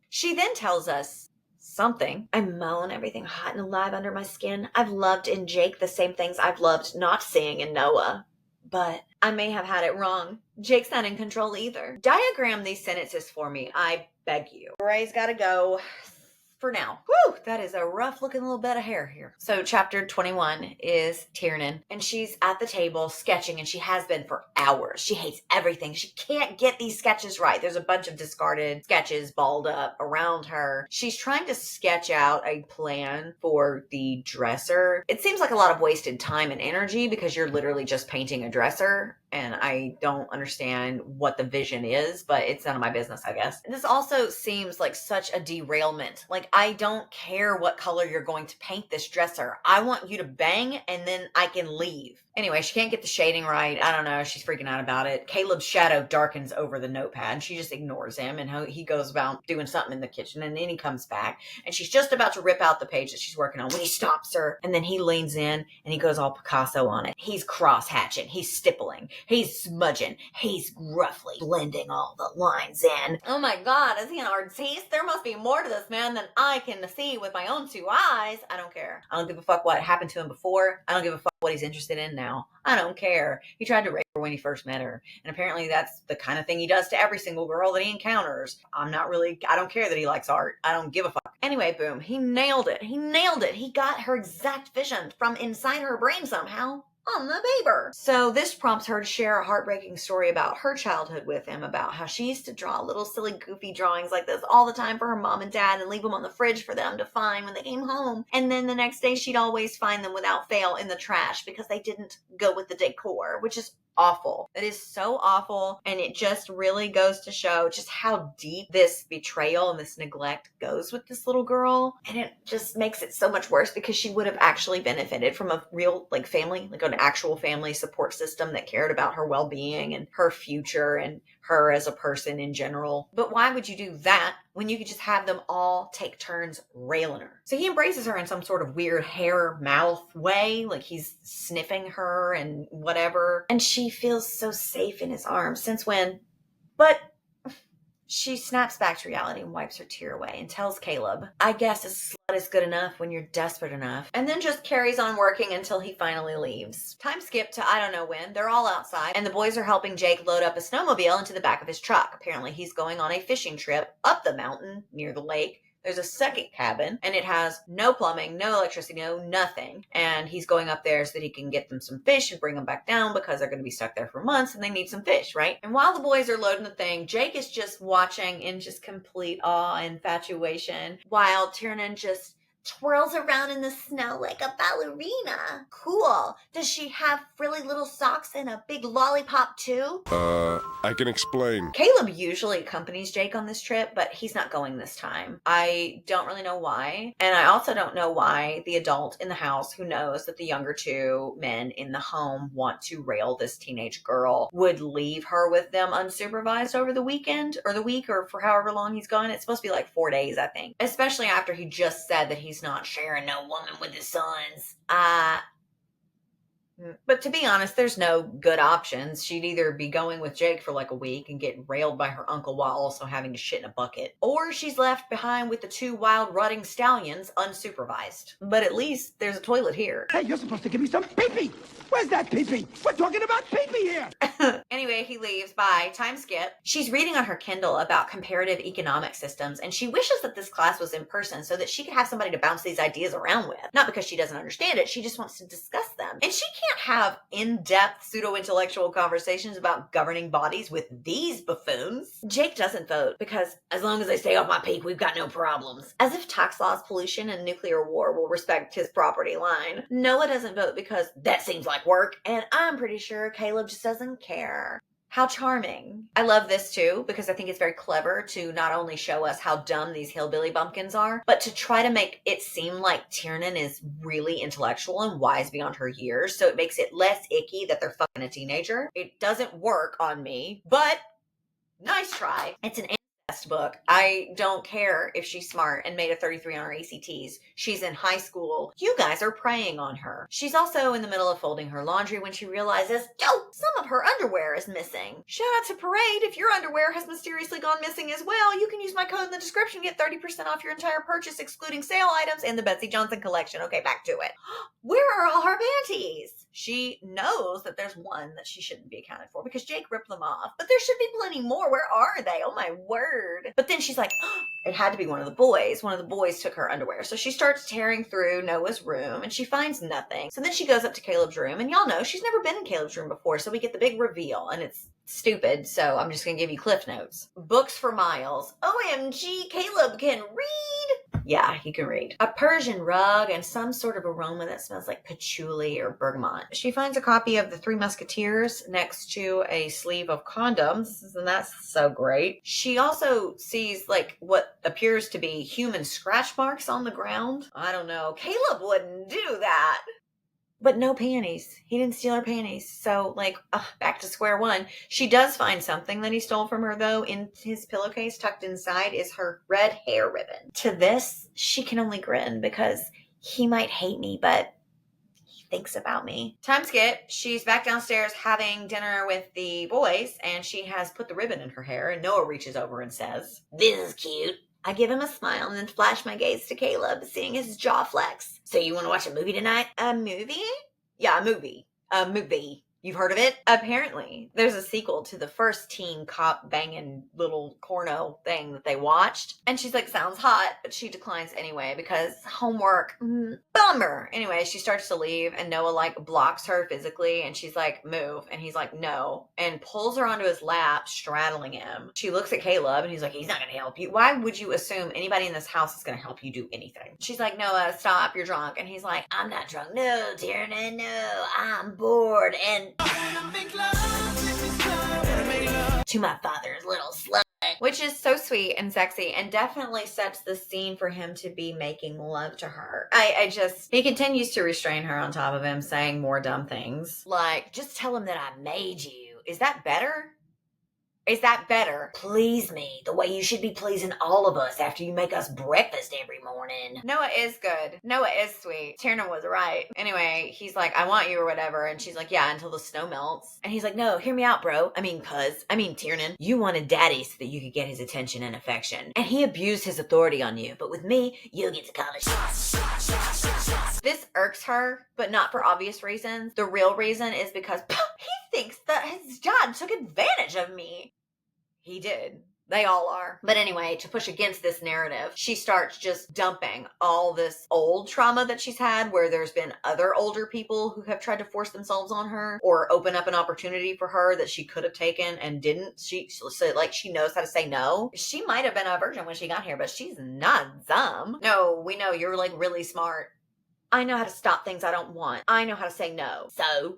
Speaker 1: She then tells us something. I moan everything hot and alive under my skin. I've loved in Jake the same things I've loved not seeing in Noah. But I may have had it wrong. Jake's not in control either. Diagram these sentences for me, I beg you. Ray's gotta go for now. Whew, that is a rough looking little bed of hair here. So chapter 21 is Tiernan, and she's at the table sketching, and she has been for hours. She hates everything. She can't get these sketches right. There's a bunch of discarded sketches balled up around her. She's trying to sketch out a plan for the dresser. It seems like a lot of wasted time and energy because you're literally just painting a dresser. And I don't understand what the vision is, but it's none of my business, I guess. This also seems like such a derailment. I don't care what color you're going to paint this dresser. I want you to bang and then I can leave. Anyway, she can't get the shading right. I don't know. She's freaking out about it. Caleb's shadow darkens over the notepad and she just ignores him, and he goes about doing something in the kitchen, and then he comes back and she's just about to rip out the page that she's working on when he stops her, and then he leans in and he goes all Picasso on it. He's cross-hatching. He's stippling. He's smudging. He's roughly blending all the lines in. Oh my God, is he an artiste? There must be more to this man than I can see with my own two eyes. I don't care. I don't give a fuck what happened to him before. I don't give a fuck what he's interested in now. I don't care. He tried to rape her when he first met her. And apparently that's the kind of thing he does to every single girl that he encounters. I don't care that he likes art. I don't give a fuck. Anyway, boom. He nailed it. He got her exact vision from inside her brain somehow. On the paper. So this prompts her to share a heartbreaking story about her childhood with him, about how she used to draw little silly goofy drawings like this all the time for her mom and dad and leave them on the fridge for them to find when they came home. And then the next day she'd always find them without fail in the trash because they didn't go with the decor, which is awful. It is so awful, and it just really goes to show just how deep this betrayal and this neglect goes with this little girl. And it just makes it so much worse because she would have actually benefited from a real family, an actual family support system that cared about her well-being and her future and her as a person in general. But why would you do that when you could just have them all take turns railing her? So he embraces her in some sort of weird hair mouth way, like he's sniffing her and whatever. And she feels so safe in his arms. Since when? But she snaps back to reality and wipes her tear away and tells Caleb, I guess a slut is good enough when you're desperate enough. And then just carries on working until he finally leaves. Time skip to I don't know when. They're all outside and the boys are helping Jake load up a snowmobile into the back of his truck. Apparently he's going on a fishing trip up the mountain near the lake. There's a second cabin and it has no plumbing, no electricity, no nothing. And he's going up there so that he can get them some fish and bring them back down because they're going to be stuck there for months and they need some fish, right? And while the boys are loading the thing, Jake is just watching in just complete awe and infatuation while Tiernan just twirls around in the snow like a ballerina. Cool. Does she have frilly little socks and a big lollipop too?
Speaker 5: I can explain.
Speaker 1: Caleb usually accompanies Jake on this trip, but he's not going this time. I don't really know why. And I also don't know why the adult in the house who knows that the younger two men in the home want to rail this teenage girl would leave her with them unsupervised over the weekend or the week or for however long he's gone. It's supposed to be like 4 days, I think. Especially after he just said that he's not sharing no woman with his sons. But to be honest, there's no good options. She'd either be going with Jake for like a week and get railed by her uncle while also having to shit in a bucket, or she's left behind with the 2 wild rutting stallions unsupervised. But at least there's a toilet here.
Speaker 6: Hey, you're supposed to give me some pee-pee. Where's that pee-pee? We're talking about pee-pee here.
Speaker 1: Anyway, he leaves. Bye. Time skip. She's reading on her Kindle about comparative economic systems, and she wishes that this class was in person so that she could have somebody to bounce these ideas around with. Not because she doesn't understand it, she just wants to discuss them. And she can't have in-depth pseudo-intellectual conversations about governing bodies with these buffoons. Jake doesn't vote because as long as they stay off my peak, we've got no problems. As if tax laws, pollution, and nuclear war will respect his property line. Noah doesn't vote because that seems like work, and I'm pretty sure Caleb just doesn't care. How charming. I love this too because I think it's very clever to not only show us how dumb these hillbilly bumpkins are, but to try to make it seem like Tiernan is really intellectual and wise beyond her years, so it makes it less icky that they're fucking a teenager. It doesn't work on me, but nice try. It's an book. I don't care if she's smart and made a 33 on her ACTs. She's in high school. You guys are preying on her. She's also in the middle of folding her laundry when she realizes, some of her underwear is missing. Shout out to Parade. If your underwear has mysteriously gone missing as well, you can use my code in the description to get 30% off your entire purchase, excluding sale items and the Betsy Johnson collection. Okay, back to it. Where are all her panties? She knows that there's one that she shouldn't be accounted for because Jake ripped them off, but there should be plenty more. Where are they? Oh my word. But then she's like, it had to be one of the boys. One of the boys took her underwear. So she starts tearing through Noah's room and she finds nothing. So then she goes up to Caleb's room, and y'all know she's never been in Caleb's room before. So we get the big reveal, and it's stupid. So I'm just going to give you cliff notes. Books for miles. OMG, Caleb can read. Yeah, he can read. A Persian rug and some sort of aroma that smells like patchouli or bergamot. She finds a copy of The Three Musketeers next to a sleeve of condoms, and that's so great. She also sees like what appears to be human scratch marks on the ground. I don't know. Caleb wouldn't do that. But no panties. He didn't steal her panties. So, back to square one. She does find something that he stole from her, though. In his pillowcase, tucked inside, is her red hair ribbon. To this, she can only grin because he might hate me, but he thinks about me. Time skip. She's back downstairs having dinner with the boys, and she has put the ribbon in her hair, and Noah reaches over and says, "This is cute." I give him a smile and then flash my gaze to Caleb, seeing his jaw flex. So you want to watch a movie tonight? A movie? Yeah, a movie. A movie. You've heard of it? Apparently, there's a sequel to the first teen cop banging little corno thing that they watched. And she's like, sounds hot, but she declines anyway because homework. Bummer. Anyway, she starts to leave and Noah blocks her physically and she's like, move. And he's like, no. And pulls her onto his lap, straddling him. She looks at Caleb and he's like, he's not going to help you. Why would you assume anybody in this house is going to help you do anything? She's like, Noah, stop, you're drunk. And he's like, I'm not drunk. No, Tiernan, no, I'm bored. And to my father's little slut. Which is so sweet and sexy and definitely sets the scene for him to be making love to her. He continues to restrain her on top of him, saying more dumb things. Like, just tell him that I made you. Is that better? Is that better? Please me the way you should be pleasing all of us after you make us breakfast every morning. Noah is good. Noah is sweet. Tiernan was right. Anyway, he's like, I want you or whatever. And she's like, yeah, until the snow melts. And he's like, no, hear me out, bro. Tiernan, you wanted daddy so that you could get his attention and affection. And he abused his authority on you. But with me, you'll get to call it shots. This irks her, but not for obvious reasons. The real reason is because he thinks that his dad took advantage of me. He did. They all are. But anyway, to push against this narrative, she starts just dumping all this old trauma that she's had, where there's been other older people who have tried to force themselves on her or open up an opportunity for her that she could have taken and didn't. She knows how to say no. She might have been a virgin when she got here, but she's not dumb. No, we know you're like really smart. I know how to stop things I don't want. I know how to say no.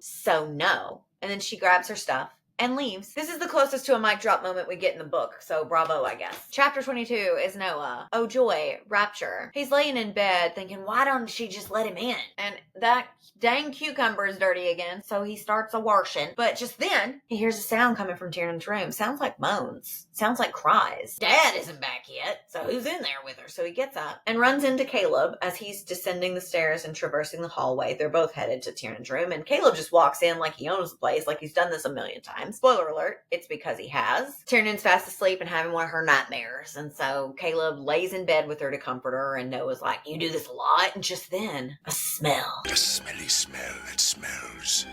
Speaker 1: So no. And then she grabs her stuff and leaves. This is the closest to a mic drop moment we get in the book, so bravo, I guess. Chapter 22 is Noah. Oh joy, rapture. He's laying in bed thinking, why don't she just let him in? And that dang cucumber is dirty again, so he starts a washing. But just then, he hears a sound coming from Tiernan's room. Sounds like moans. Sounds like cries. Dad isn't back yet, so who's in there with her? So he gets up and runs into Caleb as he's descending the stairs and traversing the hallway. They're both headed to Tiernan's room, and Caleb just walks in like he owns the place, like he's done this a million times. Spoiler alert, it's because he has. Tiernan's fast asleep and having one of her nightmares, and so Caleb lays in bed with her to comfort her, and Noah's like, you do this a lot? And just then, a smell.
Speaker 5: A smelly smell that smells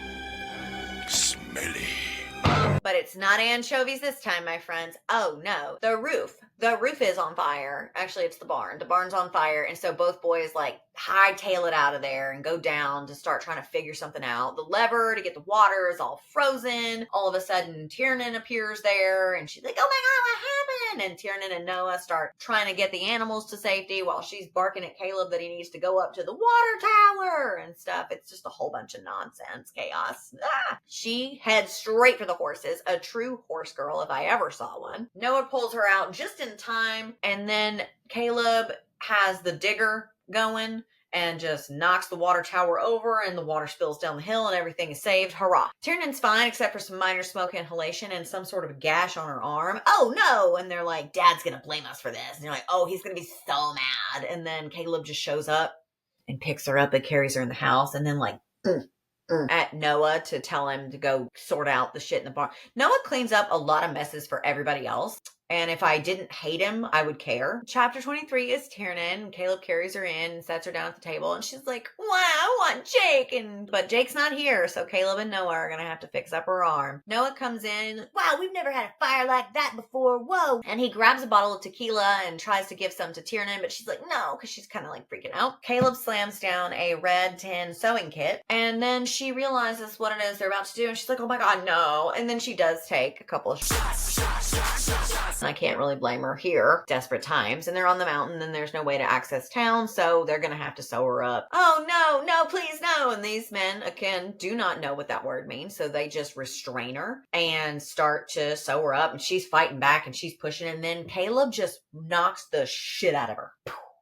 Speaker 5: smelly.
Speaker 1: But it's not anchovies this time, my friends. Oh no, the roof. The roof is on fire. Actually, it's the barn. The barn's on fire, and so both boys like hightail it out of there and go down to start trying to figure something out. The lever to get the water is all frozen. All of a sudden, Tiernan appears there, and she's like, oh my god, what happened? And Tiernan and Noah start trying to get the animals to safety while she's barking at Caleb that he needs to go up to the water tower and stuff. It's just a whole bunch of nonsense, chaos. She heads straight for the horses, a true horse girl if I ever saw one. Noah pulls her out just in time, and then Caleb has the digger going and just knocks the water tower over, and the water spills down the hill and everything is saved. Hurrah. Tiernan's fine except for some minor smoke inhalation and some sort of a gash on her arm. Oh no. And they're like, Dad's gonna blame us for this. And you're like, oh, he's gonna be so mad. And then Caleb just shows up and picks her up and carries her in the house, and then like at Noah to tell him to go sort out the shit in the barn. Noah cleans up a lot of messes for everybody else. And if I didn't hate him, I would care. Chapter 23 is Tiernan. Caleb carries her in and sets her down at the table. And she's like, wow, I want Jake. But Jake's not here. So Caleb and Noah are going to have to fix up her arm. Noah comes in. Wow, we've never had a fire like that before. Whoa. And he grabs a bottle of tequila and tries to give some to Tiernan. But she's like, no, because she's kind of like freaking out. Caleb slams down a red tin sewing kit. And then she realizes what it is they're about to do. And she's like, oh my God, no. And then she does take a couple of shots. I can't really blame her here. Desperate times. And they're on the mountain and there's no way to access town. So they're going to have to sew her up. Oh, no, please, no. And these men, again, do not know what that word means. So they just restrain her and start to sew her up. And she's fighting back and she's pushing. And then Caleb just knocks the shit out of her.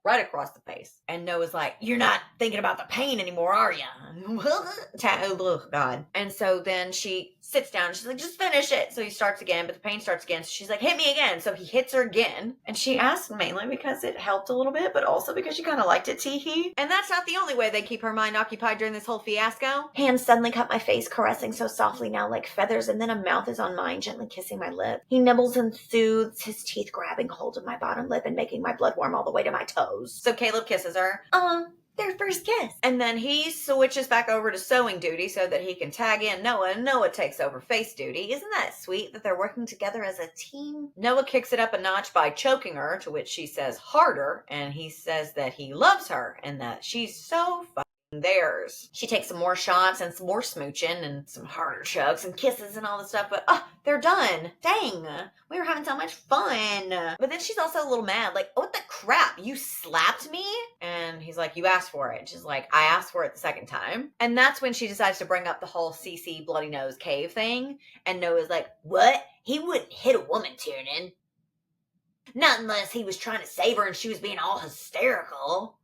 Speaker 1: Right across the face. And Noah's like, you're not thinking about the pain anymore, are you? Oh, God. And so then she sits down. She's like, just finish it. So he starts again, but the pain starts again. So she's like, hit me again. So he hits her again. And she asked mainly because it helped a little bit, but also because she kind of liked it, tee-hee. And that's not the only way they keep her mind occupied during this whole fiasco. Hands suddenly cut my face, caressing so softly now like feathers, and then a mouth is on mine, gently kissing my lip. He nibbles and soothes, his teeth grabbing hold of my bottom lip and making my blood warm all the way to my toes. So Caleb kisses her. Their first kiss. And then he switches back over to sewing duty so that he can tag in Noah, and Noah takes over face duty. Isn't that sweet that they're working together as a team? Noah kicks it up a notch by choking her, to which she says harder, and he says that he loves her and that she's so theirs. She takes some more shots and some more smooching and some harder chugs and kisses and all this stuff, but they're done. Dang, we were having so much fun. But then she's also a little mad, like, what the crap, you slapped me? And he's like, you asked for it. She's like, I asked for it the second time. And that's when she decides to bring up the whole CC Bloody Nose cave thing, and Noah's like, what? He wouldn't hit a woman, Tiernan. Not unless he was trying to save her and she was being all hysterical.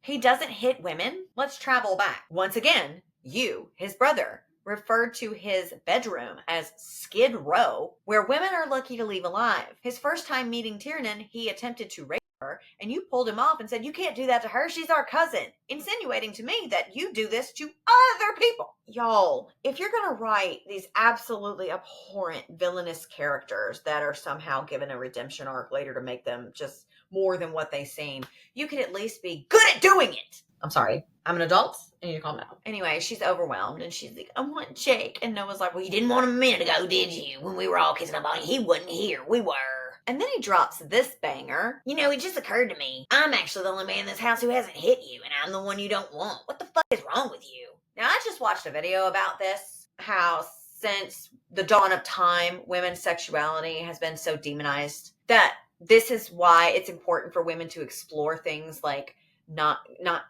Speaker 1: He doesn't hit women. Let's travel back. Once again, you, his brother, referred to his bedroom as Skid Row, where women are lucky to leave alive. His first time meeting Tiernan, he attempted to rape her, and you pulled him off and said, you can't do that to her, she's our cousin, insinuating to me that you do this to other people. Y'all, if you're gonna write these absolutely abhorrent villainous characters that are somehow given a redemption arc later to make them just more than what they seem. You could at least be good at doing it. I'm sorry. I'm an adult. I need to calm down. Anyway, she's overwhelmed and she's like, I want Jake. And Noah's like, well, you didn't want him a minute ago, did you? When we were all kissing up on you, he wasn't here. We were. And then he drops this banger. You know, it just occurred to me, I'm actually the only man in this house who hasn't hit you, and I'm the one you don't want. What the fuck is wrong with you? Now, I just watched a video about this, how since the dawn of time, women's sexuality has been so demonized that this is why it's important for women to explore things like not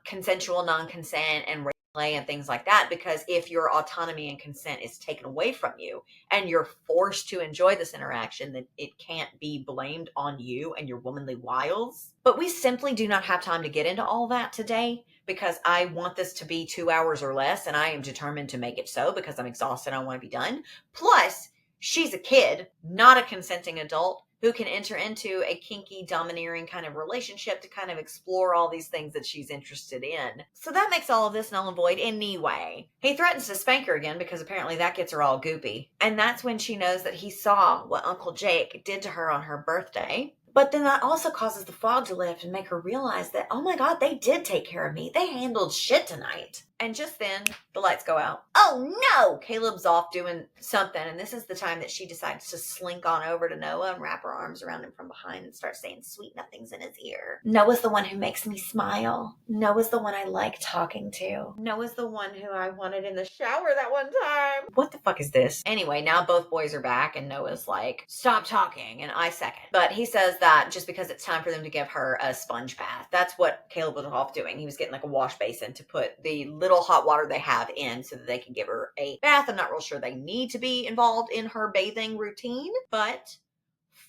Speaker 1: consensual non-consent and play and things like that, because if your autonomy and consent is taken away from you and you're forced to enjoy this interaction, then it can't be blamed on you and your womanly wiles. But we simply do not have time to get into all that today, because I want this to be 2 hours or less, and I am determined to make it so because I'm exhausted. I want to be done. Plus, she's a kid, not a consenting adult, who can enter into a kinky, domineering kind of relationship to kind of explore all these things that she's interested in. So that makes all of this null and void anyway. He threatens to spank her again because apparently that gets her all goopy. And that's when she knows that he saw what Uncle Jake did to her on her birthday. But then that also causes the fog to lift and make her realize that, oh my God, they did take care of me. They handled shit tonight. And just then, the lights go out. Oh no! Caleb's off doing something, and this is the time that she decides to slink on over to Noah and wrap her arms around him from behind and start saying sweet nothings in his ear. Noah's the one who makes me smile. Noah's the one I like talking to. Noah's the one who I wanted in the shower that one time. What the fuck is this? Anyway, now both boys are back, and Noah's like, stop talking, and I second. But he says that just because it's time for them to give her a sponge bath. That's what Caleb was off doing. He was getting like a wash basin to put the little hot water they have in so that they can give her a bath. I'm not real sure they need to be involved in her bathing routine, but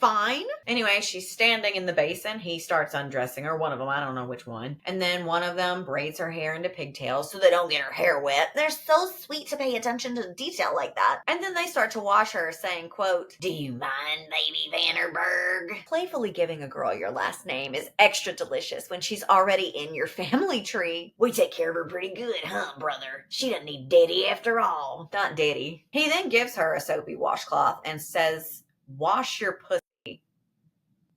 Speaker 1: fine. Anyway, she's standing in the basin. He starts undressing her, one of them, I don't know which one. And then one of them braids her hair into pigtails so they don't get her hair wet. They're so sweet to pay attention to detail like that. And then they start to wash her, saying, quote, do you mind, baby Vanderberg? Playfully giving a girl your last name is extra delicious when she's already in your family tree. We take care of her pretty good, huh, brother? She doesn't need daddy after all. Not daddy. He then gives her a soapy washcloth and says, wash your pussy.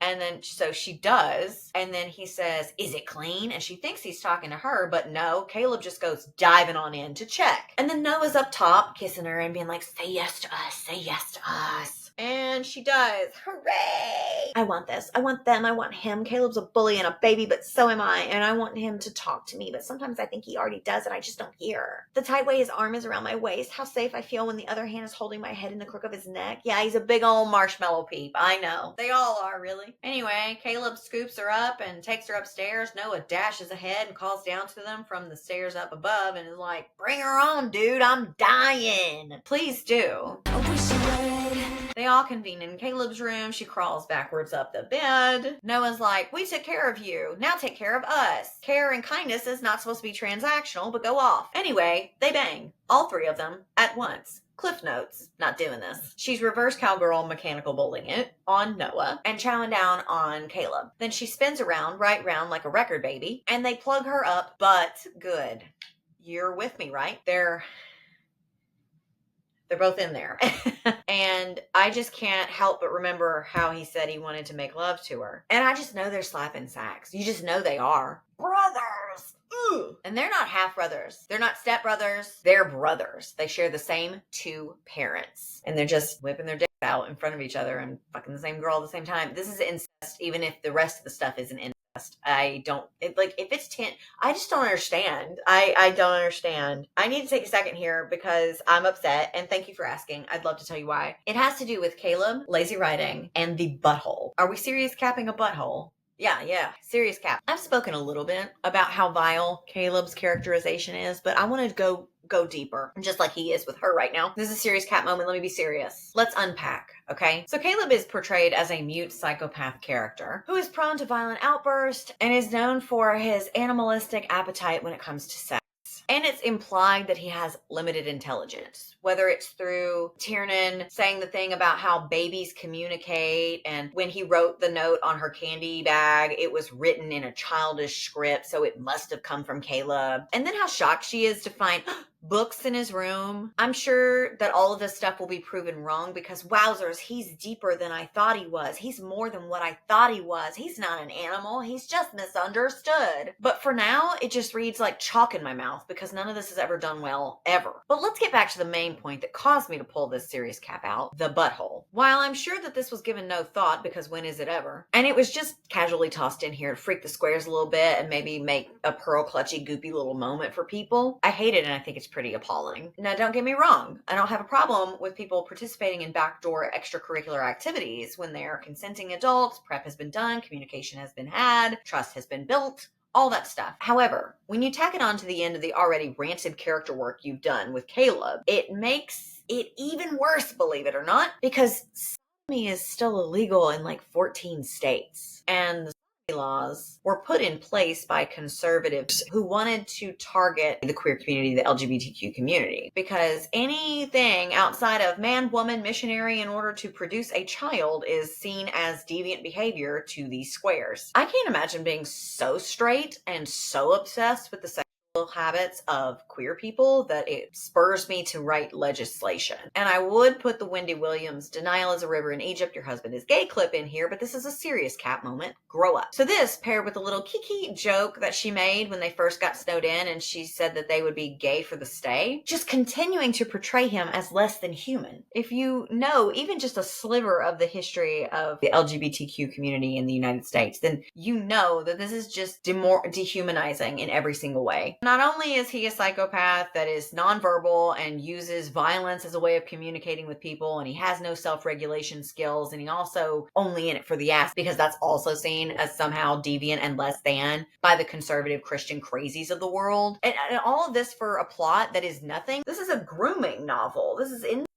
Speaker 1: And then, so she does. And then he says, is it clean? And she thinks he's talking to her, but no, Caleb just goes diving on in to check. And then Noah's up top kissing her and being like, say yes to us, say yes to us. And she does. Hooray! I want this. I want them. I want him. Caleb's a bully and a baby, but so am I. And I want him to talk to me, but sometimes I think he already does and I just don't hear. The tight way his arm is around my waist. How safe I feel when the other hand is holding my head in the crook of his neck. Yeah, he's a big old marshmallow peep. I know. They all are, really. Anyway, Caleb scoops her up and takes her upstairs. Noah dashes ahead and calls down to them from the stairs up above and is like, bring her on, dude. I'm dying. Please do. I wish you would. They all convene in Caleb's room. She crawls backwards up the bed. Noah's like, we took care of you. Now take care of us. Care and kindness is not supposed to be transactional, but go off. Anyway, they bang. All three of them at once. Cliff notes, not doing this. She's reverse cowgirl mechanical bowling it on Noah and chowing down on Caleb. Then she spins around, right round like a record baby, and they plug her up, but good. You're with me, right? They're both in there. And I just can't help but remember how he said he wanted to make love to her. And I just know they're slapping sacks. You just know they are. Brothers! Ooh. And they're not half brothers. They're not step brothers. They're brothers. They share the same two parents. And they're just whipping their dicks out in front of each other and fucking the same girl at the same time. This is incest, even if the rest of the stuff isn't incest. I don't, if it's 10, I just don't understand. I don't understand. I need to take a second here because I'm upset, and thank you for asking. I'd love to tell you why. It has to do with Caleb, lazy writing, and the butthole. Are we serious capping a butthole? Yeah, serious cap. I've spoken a little bit about how vile Caleb's characterization is, but I want to go deeper, just like he is with her right now. This is a serious cap moment. Let me be serious. Let's unpack, okay? So Caleb is portrayed as a mute psychopath character who is prone to violent outbursts and is known for his animalistic appetite when it comes to sex. And it's implied that he has limited intelligence, whether it's through Tiernan saying the thing about how babies communicate, and when he wrote the note on her candy bag, it was written in a childish script, so it must have come from Caleb. And then how shocked she is to find books in his room. I'm sure that all of this stuff will be proven wrong because wowzers, he's deeper than I thought he was. He's more than what I thought he was. He's not an animal. He's just misunderstood. But for now, it just reads like chalk in my mouth because none of this is ever done well, ever. But let's get back to the main point that caused me to pull this series cap out, the butthole. While I'm sure that this was given no thought because when is it ever? And it was just casually tossed in here to freak the squares a little bit and maybe make a pearl clutchy goopy little moment for people. I hate it and I think it's pretty appalling. Now don't get me wrong, I don't have a problem with people participating in backdoor extracurricular activities when they are consenting adults, prep has been done, communication has been had, trust has been built, all that stuff. However, when you tack it on to the end of the already rancid character work you've done with Caleb, it makes it even worse, believe it or not, because sodomy is still illegal in like 14 states. And the laws were put in place by conservatives who wanted to target the queer community, the LGBTQ community, because anything outside of man, woman, missionary in order to produce a child is seen as deviant behavior to these squares. I can't imagine being so straight and so obsessed with the sexual habits of queer people that it spurs me to write legislation. And I would put the Wendy Williams "Denial is a River in Egypt, Your Husband is Gay" clip in here, but this is a serious cap moment. Grow up. So this paired with a little kiki joke that she made when they first got snowed in and she said that they would be gay for the stay, just continuing to portray him as less than human. If you know even just a sliver of the history of the LGBTQ community in the United States, then you know that this is just dehumanizing in every single way. Not only is he a psychopath that is nonverbal and uses violence as a way of communicating with people, and he has no self-regulation skills, and he also only in it for the ass because that's also seen as somehow deviant and less than by the conservative Christian crazies of the world. And all of this for a plot that is nothing. This is a grooming novel. This is incest.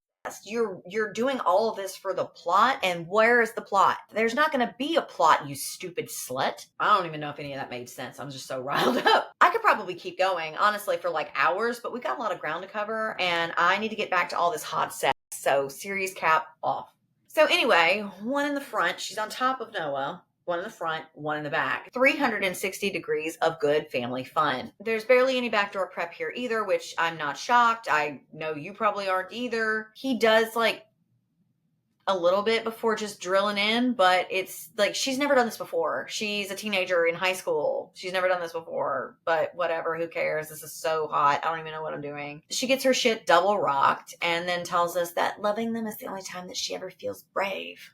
Speaker 1: You're doing all of this for the plot, and where is the plot? There's not going to be a plot, you stupid slut. I don't even know if any of that made sense. I'm just so riled up. I could probably keep going, honestly, for like hours, but we got a lot of ground to cover, and I need to get back to all this hot sex. So series cap off. So anyway, one in the front, she's on top of Noah. One in the front, one in the back. 360 degrees of good family fun. There's barely any backdoor prep here either, which I'm not shocked. I know you probably aren't either. He does like a little bit before just drilling in, but it's like she's never done this before. She's a teenager in high school. She's never done this before, but whatever, who cares? This is so hot. I don't even know what I'm doing. She gets her shit double rocked and then tells us that loving them is the only time that she ever feels brave.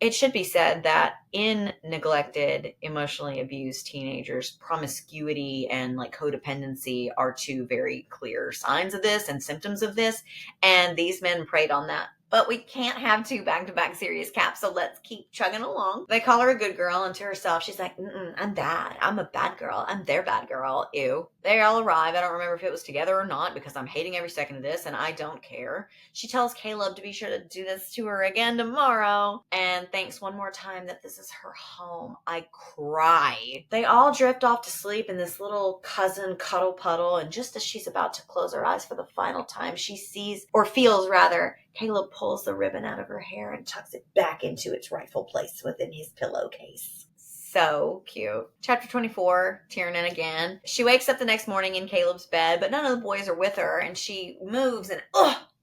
Speaker 1: It should be said that in neglected, emotionally abused teenagers, promiscuity and like codependency are two very clear signs of this and symptoms of this. And these men preyed on that. But we can't have two back-to-back serious caps, so let's keep chugging along. They call her a good girl, and to herself, she's like, I'm bad. I'm a bad girl. I'm their bad girl. Ew. They all arrive. I don't remember if it was together or not, because I'm hating every second of this, and I don't care. She tells Caleb to be sure to do this to her again tomorrow, and thanks one more time that this is her home. I cry. They all drift off to sleep in this little cousin cuddle puddle, and just as she's about to close her eyes for the final time, she sees, or feels rather, Caleb pulls the ribbon out of her hair and tucks it back into its rightful place within his pillowcase. So cute. Chapter 24, Tiernan again. She wakes up the next morning in Caleb's bed, but none of the boys are with her, and she moves and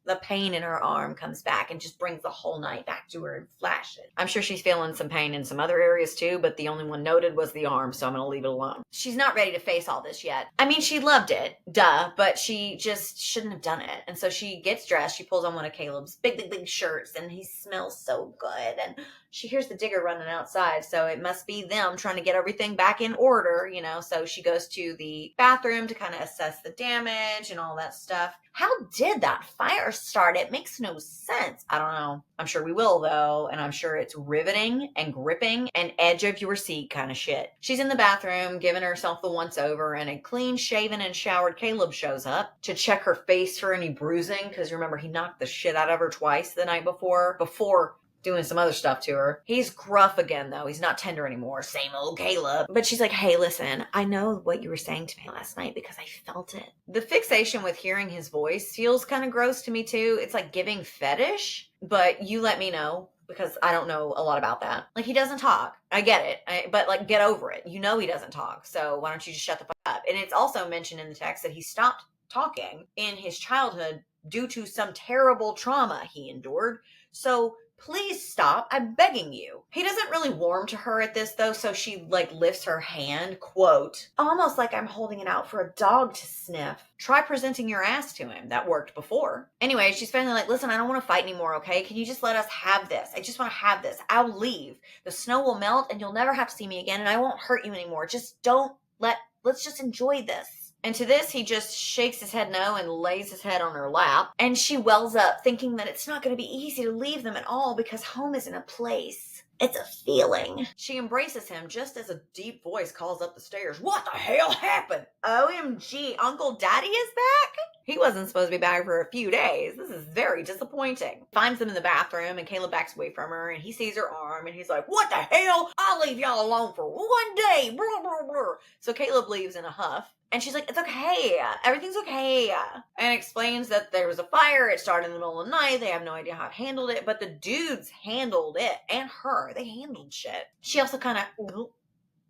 Speaker 1: the pain in her arm comes back and just brings the whole night back to her and flashes. I'm sure she's feeling some pain in some other areas too, but the only one noted was the arm, so I'm going to leave it alone. She's not ready to face all this yet. I mean, she loved it, duh, but she just shouldn't have done it. And so she gets dressed, she pulls on one of Caleb's big shirts, and he smells so good, and she hears the digger running outside, so it must be them trying to get everything back in order, you know, so she goes to the bathroom to kind of assess the damage and all that stuff. How did that fire start? It makes no sense. I don't know. I'm sure we will, though, and I'm sure it's riveting and gripping and edge of your seat kind of shit. She's in the bathroom, giving herself the once-over, and a clean-shaven and showered Caleb shows up to check her face for any bruising, because remember, he knocked the shit out of her twice the night before doing some other stuff to her. He's gruff again, though. He's not tender anymore. Same old Caleb. But she's like, hey, listen, I know what you were saying to me last night because I felt it. The fixation with hearing his voice feels kind of gross to me, too. It's like giving fetish, but you let me know because I don't know a lot about that. Like, he doesn't talk. I get it. But, like, get over it. You know he doesn't talk. So why don't you just shut the fuck up? And it's also mentioned in the text that he stopped talking in his childhood due to some terrible trauma he endured. So please stop. I'm begging you. He doesn't really warm to her at this though, so she like lifts her hand, quote, almost like I'm holding it out for a dog to sniff. Try presenting your ass to him. That worked before. Anyway, she's finally like, listen, I don't want to fight anymore, okay? Can you just let us have this? I just want to have this. I'll leave. The snow will melt and you'll never have to see me again and I won't hurt you anymore. Just let's just enjoy this. And to this, he just shakes his head no and lays his head on her lap. And she wells up thinking that it's not going to be easy to leave them at all because home isn't a place. It's a feeling. She embraces him just as a deep voice calls up the stairs. What the hell happened? OMG, Uncle Daddy is back? He wasn't supposed to be back for a few days. This is very disappointing. Finds them in the bathroom and Caleb backs away from her and he sees her arm and he's like, what the hell? I'll leave y'all alone for one day. Blah, blah, blah. So Caleb leaves in a huff. And she's like, it's okay. Everything's okay. And explains that there was a fire. It started in the middle of the night. They have no idea how it handled it. But the dudes handled it. And her. They handled shit. She also kind of...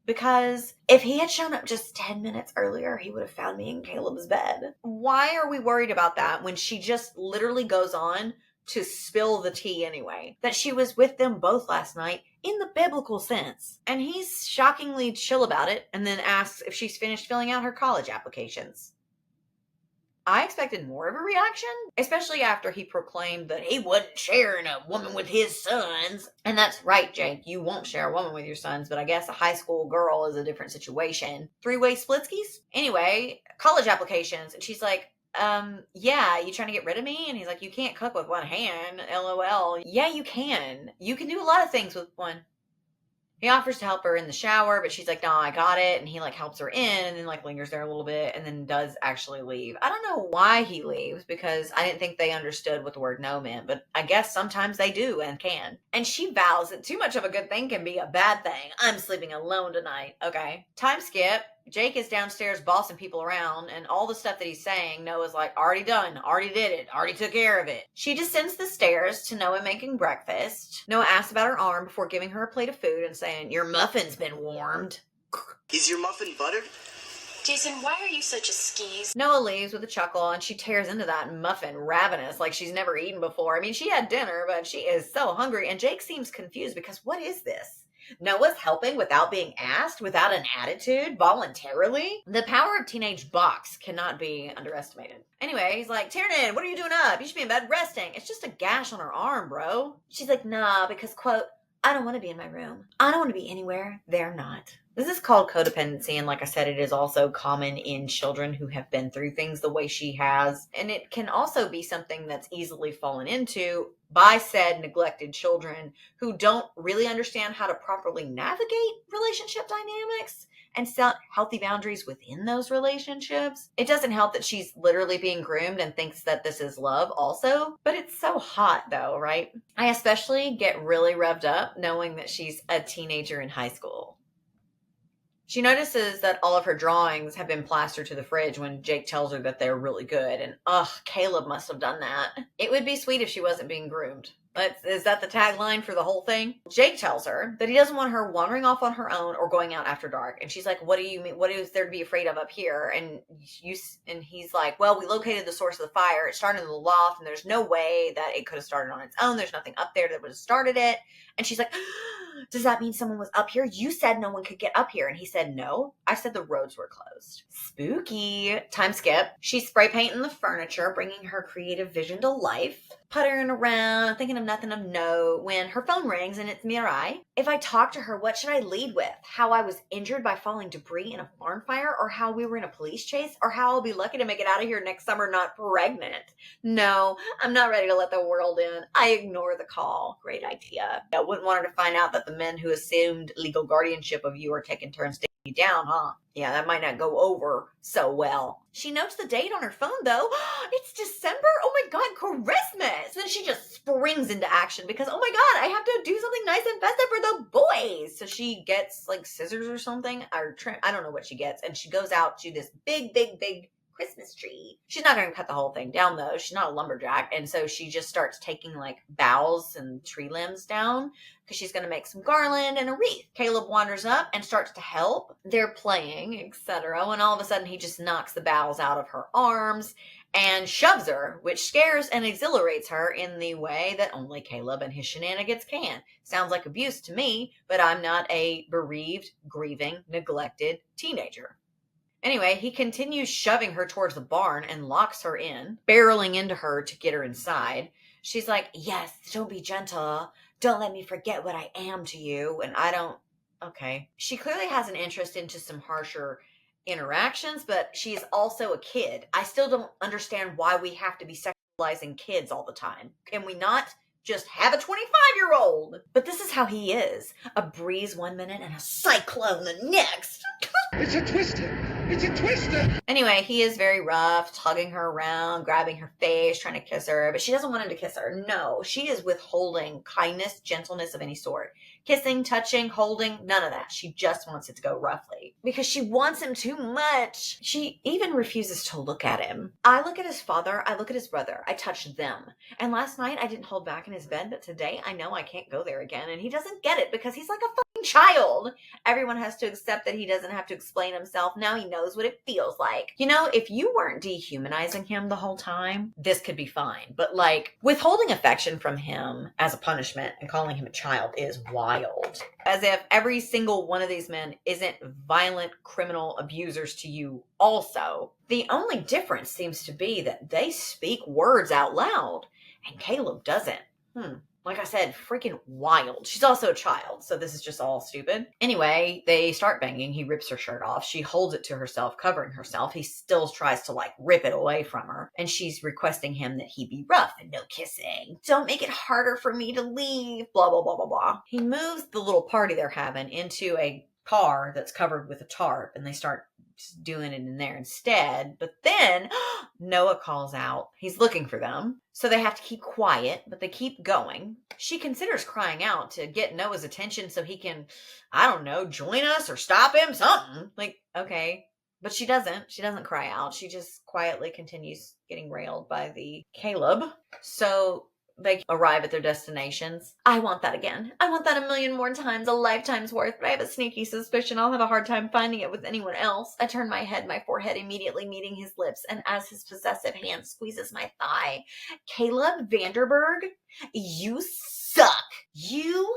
Speaker 1: Because if he had shown up just 10 minutes earlier, he would have found me in Caleb's bed. Why are we worried about that when she just literally goes on to spill the tea anyway? That she was with them both last night in the biblical sense. And he's shockingly chill about it and then asks if she's finished filling out her college applications. I expected more of a reaction, especially after he proclaimed that he wasn't sharing a woman with his sons. And that's right, Jake, you won't share a woman with your sons, but I guess a high school girl is a different situation. Three-way splitskis? Anyway, college applications. And she's like, yeah, you trying to get rid of me? And he's like, you can't cook with one hand, LOL. Yeah, you can. You can do a lot of things with one. He offers to help her in the shower, but she's like, no, I got it. And he like helps her in and then like lingers there a little bit and then does actually leave. I don't know why he leaves because I didn't think they understood what the word no meant, but I guess sometimes they do and can. And she vows that too much of a good thing can be a bad thing. I'm sleeping alone tonight. Okay. Time skip. Jake is downstairs bossing people around and all the stuff that he's saying, Noah's like, already done, already did it, already took care of it. She descends the stairs to Noah making breakfast. Noah asks about her arm before giving her a plate of food and saying, your muffin's been warmed.
Speaker 7: Is your muffin buttered?
Speaker 8: Jason, why are you such a skis?
Speaker 1: Noah leaves with a chuckle and she tears into that muffin ravenous like she's never eaten before. I mean, she had dinner, but she is so hungry and Jake seems confused because what is this? Noah's helping without being asked, without an attitude, voluntarily. The power of teenage box cannot be underestimated. Anyway, he's like, Tiernan, what are you doing up? You should be in bed resting. It's just a gash on her arm, bro. She's like, nah, because, quote, I don't want to be in my room. I don't want to be anywhere they're not. This is called codependency, and like I said, it is also common in children who have been through things the way she has. And it can also be something that's easily fallen into by said neglected children who don't really understand how to properly navigate relationship dynamics and set healthy boundaries within those relationships. It doesn't help that she's literally being groomed and thinks that this is love also, but it's so hot though, right? I especially get really revved up knowing that she's a teenager in high school. She notices that all of her drawings have been plastered to the fridge when Jake tells her that they're really good. And, Caleb must have done that. It would be sweet if she wasn't being groomed. But is that the tagline for the whole thing? Jake tells her that he doesn't want her wandering off on her own or going out after dark. And she's like, what do you mean? What is there to be afraid of up here? And he's like, well, we located the source of the fire. It started in the loft and there's no way that it could have started on its own. There's nothing up there that would have started it. And she's like, does that mean someone was up here? You said no one could get up here. And he said, no, I said the roads were closed. Spooky. Time skip. She's spray painting the furniture, bringing her creative vision to life. Puttering around, thinking of nothing of note, when her phone rings and it's Mirai. If I talk to her, what should I lead with? How I was injured by falling debris in a barn fire? Or how we were in a police chase? Or how I'll be lucky to make it out of here next summer not pregnant? No, I'm not ready to let the world in. I ignore the call. Great idea. I wouldn't want her to find out that the men who assumed legal guardianship of you are taking turns taking you down, huh? Yeah, that might not go over so well. She notes the date on her phone, though. It's December? Oh my God, Christmas! Then she just springs into action because, oh my God, I have to do something nice and festive for the boys. So she gets like scissors or something, or trim. I don't know what she gets. And she goes out to this big Christmas tree. She's not going to cut the whole thing down though. She's not a lumberjack. And so she just starts taking like boughs and tree limbs down because she's going to make some garland and a wreath. Caleb wanders up and starts to help. They're playing, etc. When all of a sudden he just knocks the boughs out of her arms and shoves her, which scares and exhilarates her in the way that only Caleb and his shenanigans can. Sounds like abuse to me, but I'm not a bereaved, grieving, neglected teenager. Anyway, he continues shoving her towards the barn and locks her in, barreling into her to get her inside. She's like, yes, don't be gentle. Don't let me forget what I am to you. And I don't, okay. She clearly has an interest into some harsher interactions, but she's also a kid. I still don't understand why we have to be sexualizing kids all the time. Can we not just have a 25-year-old? But this is how he is. A breeze one minute and a cyclone the next.
Speaker 6: It's a twister. It's a twister.
Speaker 1: Anyway, he is very rough, tugging her around, grabbing her face, trying to kiss her, but she doesn't want him to kiss her. No, she is withholding kindness, gentleness of any sort. Kissing, touching, holding, none of that. She just wants it to go roughly because she wants him too much. She even refuses to look at him. I look at his father. I look at his brother. I touch them. And last night I didn't hold back in his bed, but today I know I can't go there again. And he doesn't get it because he's like a fucking child. Everyone has to accept that he doesn't have to explain himself. Now he knows what it feels like. You know, if you weren't dehumanizing him the whole time, this could be fine. But like withholding affection from him as a punishment and calling him a child is wild. As if every single one of these men isn't violent criminal abusers to you also. The only difference seems to be that they speak words out loud and Caleb doesn't. Like I said, freaking wild. She's also a child, so this is just all stupid. Anyway, they start banging. He rips her shirt off. She holds it to herself, covering herself. He still tries to like rip it away from her. And she's requesting him that he be rough and no kissing. Don't make it harder for me to leave. Blah, blah, blah, blah, blah. He moves the little party they're having into a car that's covered with a tarp, and they start just doing it in there instead. But then Noah calls out. He's looking for them. So they have to keep quiet, but they keep going. She considers crying out to get Noah's attention so he can, I don't know, join us or stop him, something. Like, okay. But she doesn't. She doesn't cry out. She just quietly continues getting railed by the Caleb. So they arrive at their destinations. I want that again. I want that a million more times, a lifetime's worth, but I have a sneaky suspicion I'll have a hard time finding it with anyone else. I turn my head, my forehead immediately meeting his lips, and as his possessive hand squeezes my thigh, Caleb Vanderberg, you suck. You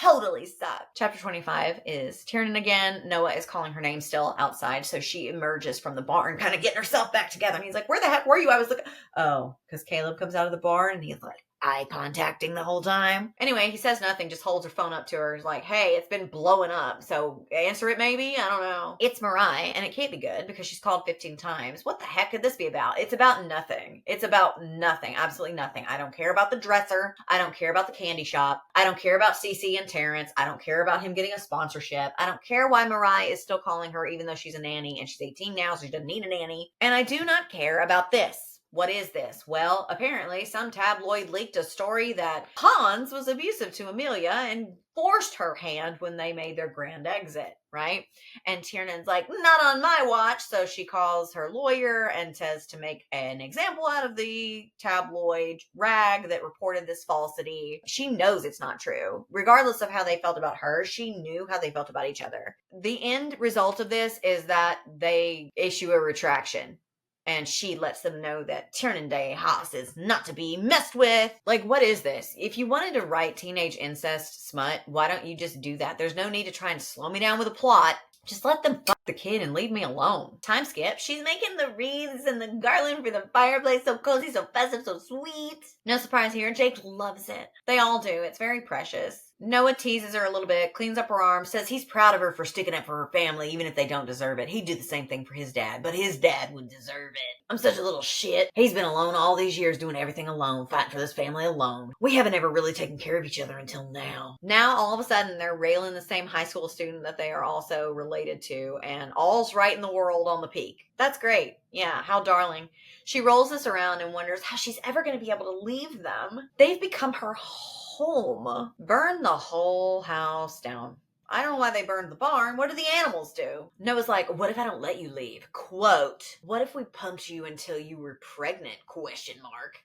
Speaker 1: totally suck. Chapter 25 is Tiernan again. Noah is calling her name still outside, so she emerges from the barn, kind of getting herself back together. And he's like, where the heck were you? I was looking. Oh, because Caleb comes out of the barn and he's like, eye contacting the whole time. Anyway, he says nothing, just holds her phone up to her. He's like, hey, it's been blowing up, so answer it maybe? I don't know. It's Mariah, and it can't be good because she's called 15 times. What the heck could this be about? It's about nothing. It's about nothing. Absolutely nothing. I don't care about the dresser. I don't care about the candy shop. I don't care about Cece and Terrence. I don't care about him getting a sponsorship. I don't care why Mariah is still calling her even though she's a nanny, and she's 18 now, so she doesn't need a nanny. And I do not care about this. What is this? Well, apparently some tabloid leaked a story that Hans was abusive to Amelia and forced her hand when they made their grand exit, right? And Tiernan's like, not on my watch. So she calls her lawyer and says to make an example out of the tabloid rag that reported this falsity. She knows it's not true. Regardless of how they felt about her, she knew how they felt about each other. The end result of this is that they issue a retraction. And she lets them know that Tiernan de Haas is not to be messed with. Like, what is this? If you wanted to write teenage incest smut, why don't you just do that? There's no need to try and slow me down with a plot. Just let them fuck the kid and leave me alone. Time skip. She's making the wreaths and the garland for the fireplace. So cozy, so festive, so sweet. No surprise here. Jake loves it. They all do. It's very precious. Noah teases her a little bit, cleans up her arm, says he's proud of her for sticking up for her family, even if they don't deserve it. He'd do the same thing for his dad, but his dad would deserve it. I'm such a little shit. He's been alone all these years doing everything alone, fighting for this family alone. We haven't ever really taken care of each other until now. Now, all of a sudden, they're railing the same high school student that they are also related to, and all's right in the world on the peak. That's great. Yeah, how darling. She rolls this around and wonders how she's ever going to be able to leave them. They've become her home. Burn the whole house down. I don't know why they burned the barn. What do the animals do? Noah's like, what if I don't let you leave? Quote, what if we pumped you until you were pregnant? Question mark.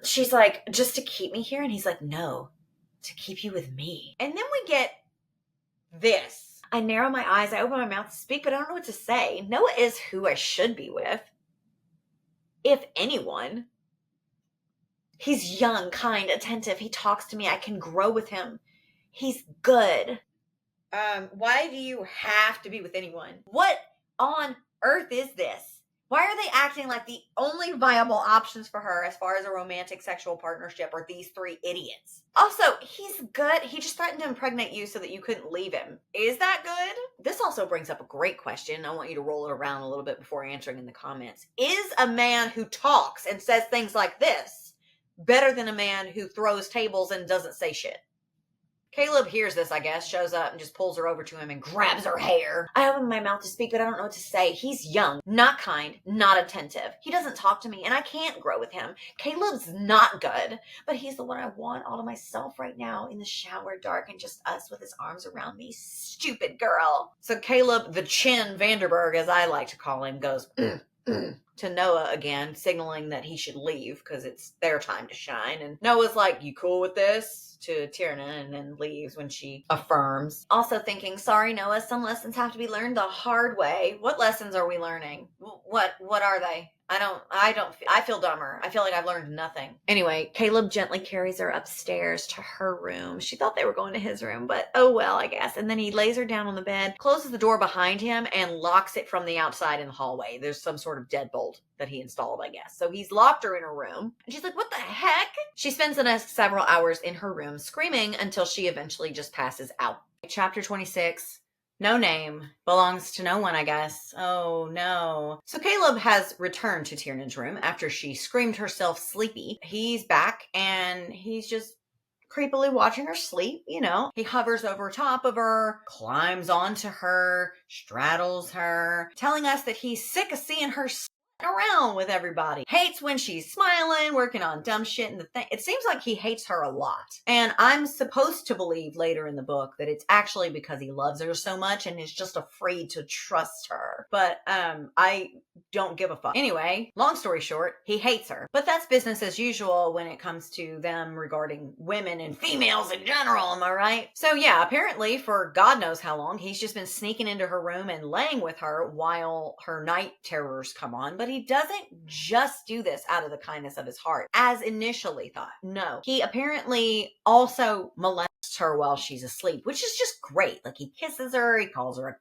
Speaker 1: She's like, just to keep me here? And he's like, no, to keep you with me. And then we get this. I narrow my eyes, I open my mouth to speak, but I don't know what to say. Noah is who I should be with. If anyone. He's young, kind, attentive. He talks to me. I can grow with him. He's good. Why do you have to be with anyone? What on earth is this? Why are they acting like the only viable options for her as far as a romantic sexual partnership are these three idiots? Also, he's good. He just threatened to impregnate you so that you couldn't leave him. Is that good? This also brings up a great question. I want you to roll it around a little bit before answering in the comments. Is a man who talks and says things like this better than a man who throws tables and doesn't say shit? Caleb hears this, I guess, shows up and just pulls her over to him and grabs her hair. I open my mouth to speak, but I don't know what to say. He's young, not kind, not attentive. He doesn't talk to me, and I can't grow with him. Caleb's not good, but he's the one I want all to myself right now in the shower, dark, and just us with his arms around me. Stupid girl. So Caleb, the Chin Vanderberg, as I like to call him, goes to Noah again, signaling that he should leave because it's their time to shine. And Noah's like, you cool with this? To Tierna, and then leaves when she affirms. Also thinking, sorry Noah, some lessons have to be learned the hard way. What lessons are we learning? What are they? I feel dumber. I feel like I've learned nothing. Anyway, Caleb gently carries her upstairs to her room. She thought they were going to his room, but oh well, I guess. And then he lays her down on the bed, closes the door behind him, and locks it from the outside in the hallway. There's some sort of deadbolt that he installed, I guess. So he's locked her in her room. And she's like, what the heck? She spends the next several hours in her room screaming until she eventually just passes out. Chapter 26. No name. Belongs to no one, I guess. Oh, no. So Caleb has returned to Tiernan's room after she screamed herself sleepy. He's back and he's just creepily watching her sleep, you know. He hovers over top of her, climbs onto her, straddles her, telling us that he's sick of seeing her around with everybody. Hates when she's smiling, working on dumb shit and the thing. It seems like he hates her a lot. And I'm supposed to believe later in the book that it's actually because he loves her so much and is just afraid to trust her. But I don't give a fuck. Anyway, long story short, he hates her. But that's business as usual when it comes to them regarding women and females in general, am I right? So yeah, apparently for God knows how long, he's just been sneaking into her room and laying with her while her night terrors come on. But he doesn't just do this out of the kindness of his heart, as initially thought. No, he apparently also molests her while she's asleep, which is just great. Like, he kisses her, he calls her a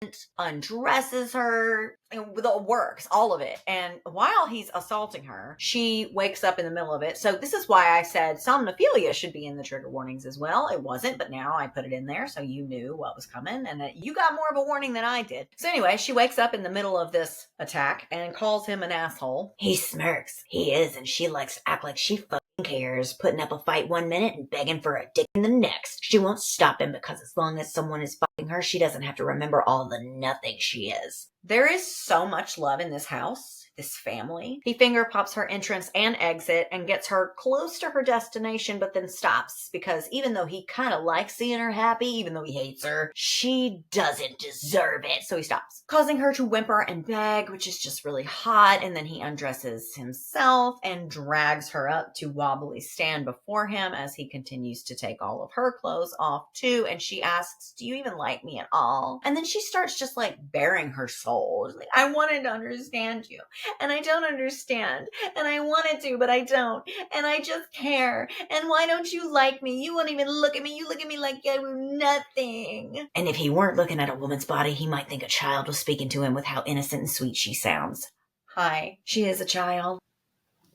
Speaker 1: cunt, undresses her, the works, all of it. And while he's assaulting her, she wakes up in the middle of it. So this is why I said somnophilia should be in the trigger warnings as well. It wasn't, but now I put it in there so you knew what was coming and that you got more of a warning than I did. So anyway, she wakes up in the middle of this attack and calls him an asshole. He smirks. He is, and she likes to act like she fucking cares, putting up a fight one minute and begging for a dick in the next. She won't stop him because as long as someone is fucking her, she doesn't have to remember all the nothing she is. There is so much love in this house, this family. He finger pops her entrance and exit and gets her close to her destination, but then stops because even though he kind of likes seeing her happy, even though he hates her, she doesn't deserve it. So he stops, causing her to whimper and beg, which is just really hot. And then he undresses himself and drags her up to wobbly stand before him as he continues to take all of her clothes off too. And she asks, do you even like me at all? And then she starts just like bearing her soul. Like, I wanted to understand you. And I don't understand. And I wanted to, but I don't. And I just care. And why don't you like me? You won't even look at me. You look at me like you're nothing. And if he weren't looking at a woman's body, he might think a child was speaking to him with how innocent and sweet she sounds. Hi, she is a child.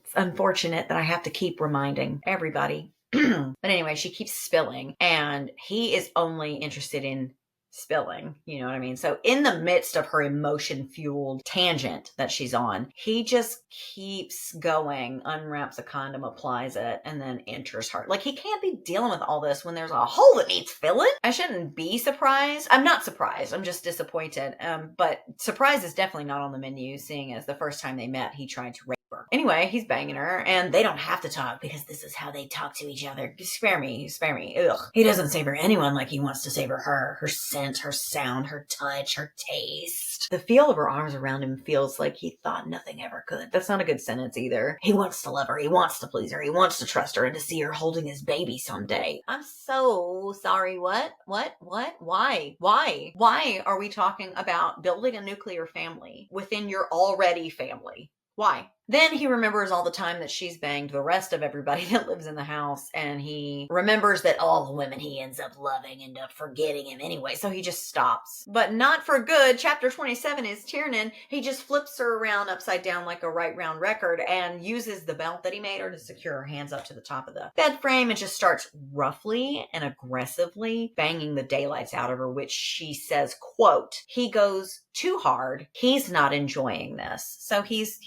Speaker 1: It's unfortunate that I have to keep reminding everybody. But anyway, she keeps spilling. And he is only interested in spilling, you know what I mean? So in the midst of her emotion-fueled tangent that she's on, he just keeps going, unwraps a condom, applies it, and then enters her. Like, he can't be dealing with all this when there's a hole that needs filling. I shouldn't be surprised. I'm not surprised. I'm just disappointed. But surprise is definitely not on the menu, seeing as the first time they met, he tried to rape her. her. Anyway, he's banging her, and they don't have to talk because this is how they talk to each other. Spare me, spare me. Ugh. He doesn't savor anyone like he wants to savor her. Her scent, her sound, her touch, her taste. The feel of her arms around him feels like he thought nothing ever could. That's not a good sentence either. He wants to love her. He wants to please her. He wants to trust her and to see her holding his baby someday. I'm so sorry. What? Why? Why are we talking about building a nuclear family within your already family? Why? Then he remembers all the time that she's banged the rest of everybody that lives in the house, and he remembers that all the women he ends up loving end up forgetting him anyway, so he just stops. But not for good. Chapter 27 is Tiernan. He just flips her around upside down like a right round record and uses the belt that he made her to secure her hands up to the top of the bed frame and just starts roughly and aggressively banging the daylights out of her, which she says, quote, he goes too hard. He's not enjoying this. So he's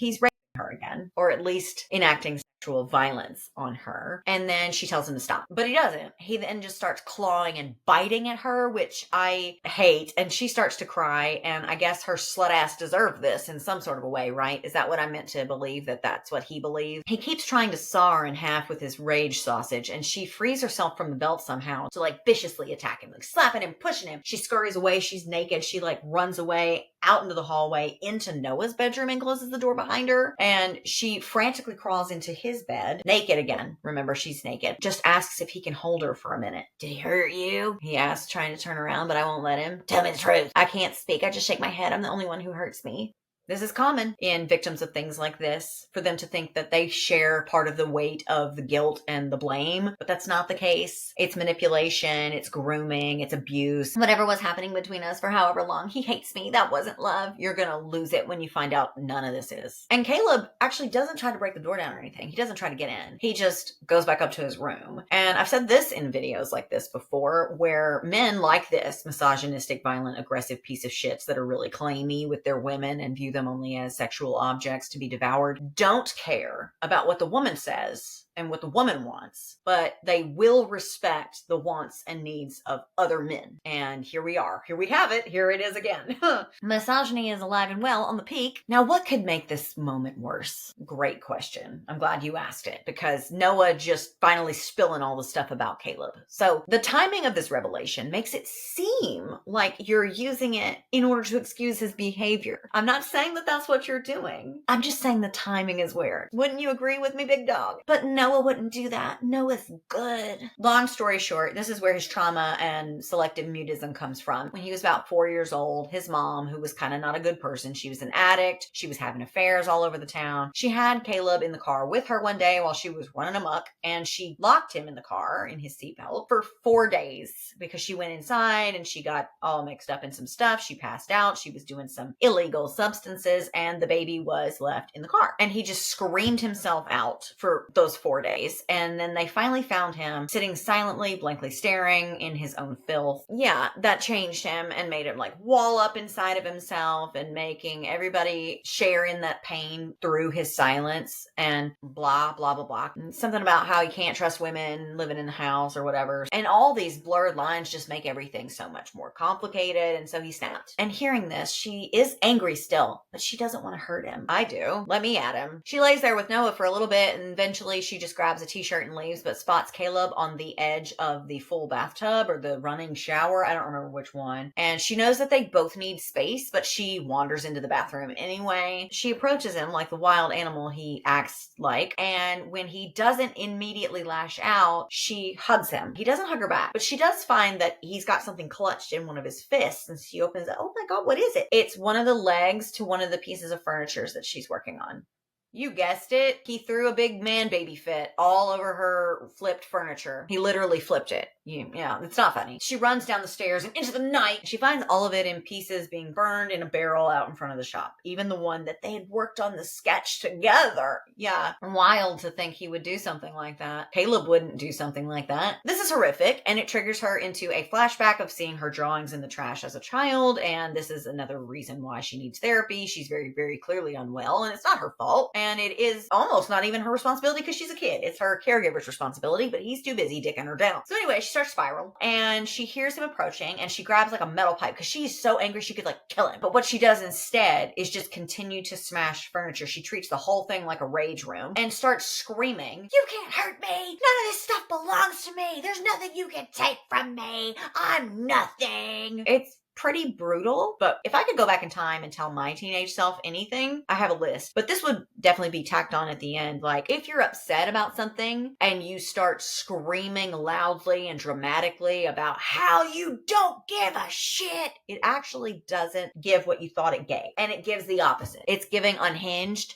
Speaker 1: her again, or at least enacting sexual violence on her. And then she tells him to stop, but he doesn't. He then just starts clawing and biting at her, which I hate. And she starts to cry. And I guess her slut ass deserved this in some sort of a way, right? Is that what I'm meant to believe, that that's what he believed? He keeps trying to saw her in half with his rage sausage, and she frees herself from the belt somehow to like viciously attack him, like slapping him, pushing him. She scurries away. She's naked. She like runs away out into the hallway into Noah's bedroom and closes the door behind her. And she frantically crawls into his bed, naked again. Remember, she's naked. Just asks if he can hold her for a minute. Did he hurt you? He asks, trying to turn around, but I won't let him. Tell me the truth. I can't speak. I just shake my head. I'm the only one who hurts me. This is common in victims of things like this, for them to think that they share part of the weight of the guilt and the blame, but that's not the case. It's manipulation, it's grooming, it's abuse. Whatever was happening between us for however long, he hates me, that wasn't love. You're gonna lose it when you find out none of this is. And Caleb actually doesn't try to break the door down or anything. He doesn't try to get in. He just goes back up to his room. And I've said this in videos like this before, where men like this misogynistic, violent, aggressive piece of shits that are really claimy with their women and view them only as sexual objects to be devoured, don't care about what the woman says and what the woman wants, but they will respect the wants and needs of other men. And here we are. Here we have it. Here it is again. Misogyny is alive and well on the peak. Now, what could make this moment worse? Great question. I'm glad you asked it, because Noah just finally spilling all the stuff about Caleb. So the timing of this revelation makes it seem like you're using it in order to excuse his behavior. I'm not saying that that's what you're doing. I'm just saying the timing is weird. Wouldn't you agree with me, big dog? But Noah wouldn't do that. Noah's good. Long story short, this is where his trauma and selective mutism comes from. When he was about 4 years old, his mom, who was kind of not a good person, she was an addict, she was having affairs all over the town. She had Caleb in the car with her one day while she was running amok, and she locked him in the car in his seatbelt for 4 days because she went inside and she got all mixed up in some stuff. She passed out. She was doing some illegal substances, and the baby was left in the car. And he just screamed himself out for those 4 days. And then they finally found him sitting silently, blankly staring in his own filth. Yeah, that changed him and made him like wall up inside of himself and making everybody share in that pain through his silence and blah, blah, blah, blah. And something about how he can't trust women living in the house or whatever. And all these blurred lines just make everything so much more complicated. And so he snapped. And hearing this, she is angry still, but she doesn't want to hurt him. I do. Let me at him. She lays there with Noah for a little bit, and eventually she just grabs a t-shirt and leaves, but spots Caleb on the edge of the full bathtub or the running shower. I don't remember which one. And she knows that they both need space, but she wanders into the bathroom anyway. She approaches him like the wild animal he acts like, and when he doesn't immediately lash out, she hugs him. He doesn't hug her back, but she does find that he's got something clutched in one of his fists, and she opens it. Oh my God, what is it? It's one of the legs to one of the pieces of furniture that she's working on. You guessed it. He threw a big man baby fit all over her flipped furniture. He literally flipped it. Yeah, it's not funny. She runs down the stairs and into the night. She finds all of it in pieces being burned in a barrel out in front of the shop. Even the one that they had worked on the sketch together. Yeah, wild to think he would do something like that. Caleb wouldn't do something like that. This is horrific, and it triggers her into a flashback of seeing her drawings in the trash as a child, and this is another reason why she needs therapy. She's very, very clearly unwell, and it's not her fault. and it is almost not even her responsibility because she's a kid. It's her caregiver's responsibility, but he's too busy dicking her down. So anyway, she starts to spiral, and she hears him approaching, and she grabs like a metal pipe because she's so angry she could like kill him. But what she does instead is just continue to smash furniture. She treats the whole thing like a rage room and starts screaming, "You can't hurt me! None of this stuff belongs to me! There's nothing you can take from me! I'm nothing!" It's pretty brutal, but if I could go back in time and tell my teenage self anything, I have a list. But this would definitely be tacked on at the end. Like, if you're upset about something and you start screaming loudly and dramatically about how you don't give a shit, it actually doesn't give what you thought it gave. And it gives the opposite. It's giving unhinged.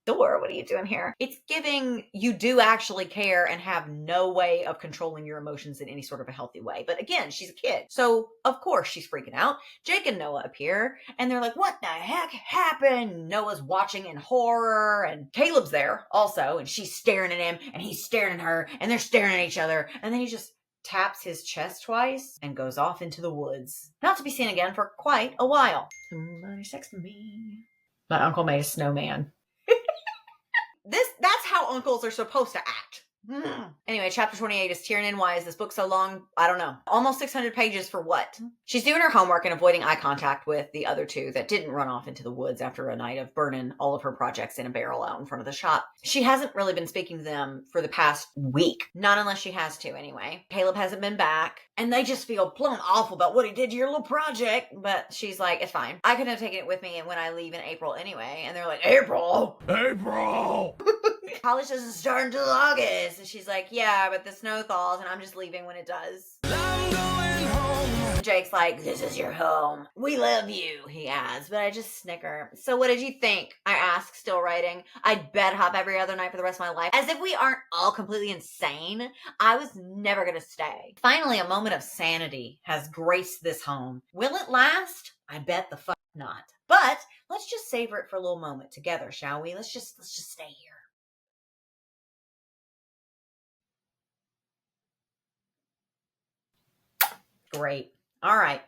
Speaker 1: Door, what are you doing here? It's giving you do actually care and have no way of controlling your emotions in any sort of a healthy way. But again, she's a kid, so of course she's freaking out. Jake and Noah appear, and they're like, "What the heck happened?" Noah's watching in horror, and Caleb's there also, and she's staring at him, and he's staring at her, and they're staring at each other, and then he just taps his chest twice and goes off into the woods, not to be seen again for quite a while. Somebody texted me. My uncle made a snowman. That's how uncles are supposed to act. Anyway, chapter 28 is Tiernan. Why is this book so long? I don't know. Almost 600 pages for what? She's doing her homework and avoiding eye contact with the other two that didn't run off into the woods after a night of burning all of her projects in a barrel out in front of the shop. She hasn't really been speaking to them for the past week. Not unless she has to, anyway. Caleb hasn't been back, and they just feel plumb awful about what he did to your little project. But she's like, "It's fine. I could have taken it with me when I leave in April anyway." And they're like, "April?
Speaker 5: April!
Speaker 1: College doesn't start until August." And she's like, "Yeah, but the snow thaws and I'm just leaving when it does." I'm going home. Jake's like, "This is your home. We love you," he adds, but I just snicker. "So what did you think?" I ask, still writing. "I'd bed hop every other night for the rest of my life." As if we aren't all completely insane. I was never gonna stay. Finally, a moment of sanity has graced this home. Will it last? I bet the fuck not. But let's just savor it for a little moment together, shall we? Let's just stay here. Great. All right.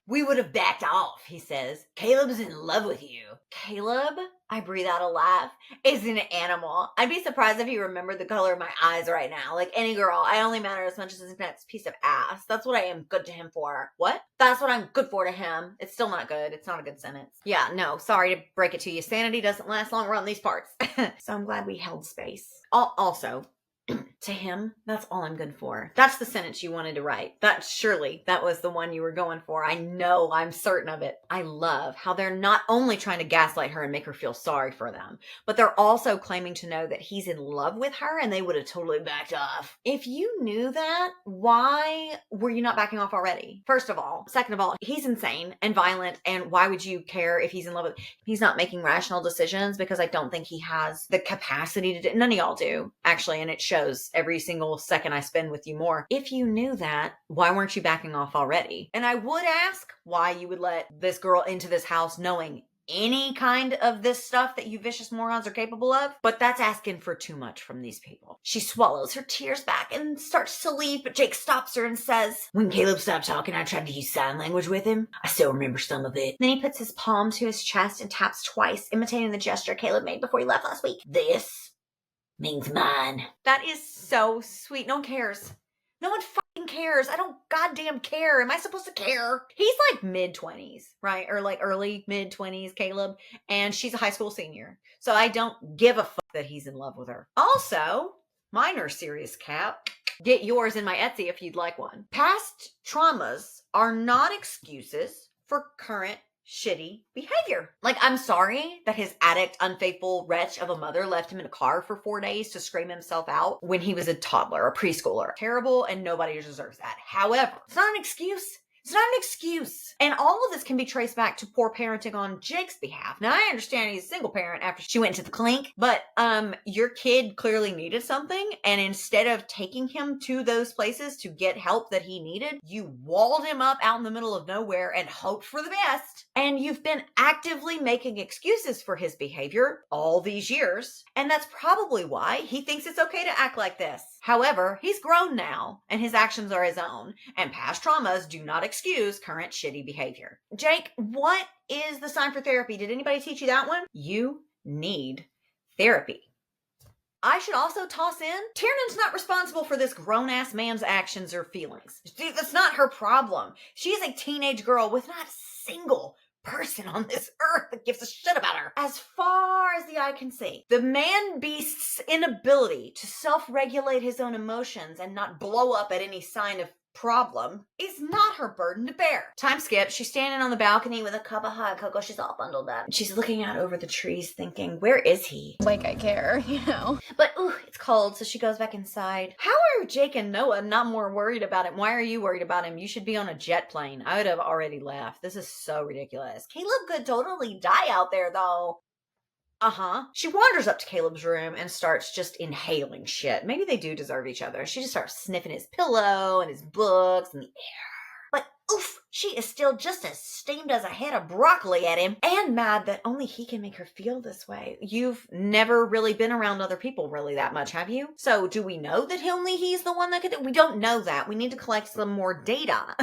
Speaker 1: "We would have backed off," he says. "Caleb's in love with you." Caleb? I breathe out a laugh. Is an animal. I'd be surprised if he remembered the color of my eyes right now. Like any girl, I only matter as much as his next piece of ass. That's what I am good to him for. What? That's what I'm good for to him. It's still not good. It's not a good sentence. Yeah, no, sorry to break it to you. Sanity doesn't last long around these parts. So I'm glad we held space. Also, to him, that's all I'm good for. That's the sentence you wanted to write. That was the one you were going for. I know, I'm certain of it. I love how they're not only trying to gaslight her and make her feel sorry for them, but they're also claiming to know that he's in love with her and they would have totally backed off. If you knew that, why were you not backing off already? First of all. Second of all, he's insane and violent, and why would you care if he's in love with... He's not making rational decisions, because I don't think he has the capacity to do... None of y'all do, actually, and it shows every single second I spend with you more. If you knew that, why weren't you backing off already? And I would ask why you would let this girl into this house knowing any kind of this stuff that you vicious morons are capable of, but that's asking for too much from these people. She swallows her tears back and starts to leave, but Jake stops her and says, "When Caleb stopped talking, I tried to use sign language with him. I still remember some of it." Then he puts his palm to his chest and taps twice, imitating the gesture Caleb made before he left last week. "This means mine." That is so sweet. No one cares. No one fucking cares. I don't goddamn care. Am I supposed to care? He's like mid-20s, right? Or like early mid-20s, Caleb. And she's a high school senior. So I don't give a fuck that he's in love with her. Also, minor serious cap. Get yours in my Etsy if you'd like one. Past traumas are not excuses for current shitty behavior. Like, I'm sorry that his addict, unfaithful wretch of a mother left him in a car for 4 days to scream himself out when he was a toddler, a preschooler. Terrible, and nobody deserves that. However, it's not an excuse. It's not an excuse. And all of this can be traced back to poor parenting on Jake's behalf. Now, I understand he's a single parent after she went to the clink, but your kid clearly needed something, and instead of taking him to those places to get help that he needed, you walled him up out in the middle of nowhere and hoped for the best. And you've been actively making excuses for his behavior all these years, and that's probably why he thinks it's okay to act like this. However, he's grown now, and his actions are his own, and past traumas do not excuse current shitty behavior. Jake, what is the sign for therapy? Did anybody teach you that one? You need therapy. I should also toss in, Tiernan's not responsible for this grown-ass man's actions or feelings. That's not her problem. She is a teenage girl with not a single person on this earth that gives a shit about her. As far as the eye can see, the man-beast's inability to self-regulate his own emotions and not blow up at any sign of problem is not her burden to bear. Time skip, she's standing on the balcony with a cup of hot cocoa. She's all bundled up. She's looking out over the trees thinking, where is he?
Speaker 9: Like I care, you know?
Speaker 1: But ooh, it's cold, so she goes back inside. How are Jake and Noah not more worried about him? Why are you worried about him? You should be on a jet plane. I would have already left. This is so ridiculous. Caleb could totally die out there though. She wanders up to Caleb's room and starts just inhaling shit. Maybe they do deserve each other. She just starts sniffing his pillow and his books and the air. But oof, she is still just as steamed as a head of broccoli at him and mad that only he can make her feel this way. You've never really been around other people really that much, have you? So do we know that only he's the one that could? We don't know that. We need to collect some more data.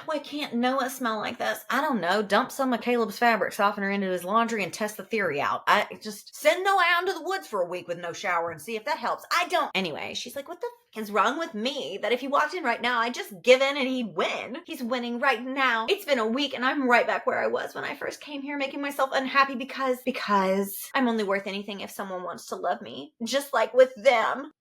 Speaker 1: Why can't Noah smell like this? I don't know. Dump some of Caleb's fabric softener into his laundry and test the theory out. I just send Noah out into the woods for a week with no shower and see if that helps. I don't. Anyway, she's like, what the f is wrong with me? That if he walked in right now, I'd just give in and he'd win. He's winning right now. It's been a week and I'm right back where I was when I first came here, making myself unhappy because I'm only worth anything if someone wants to love me. Just like with them.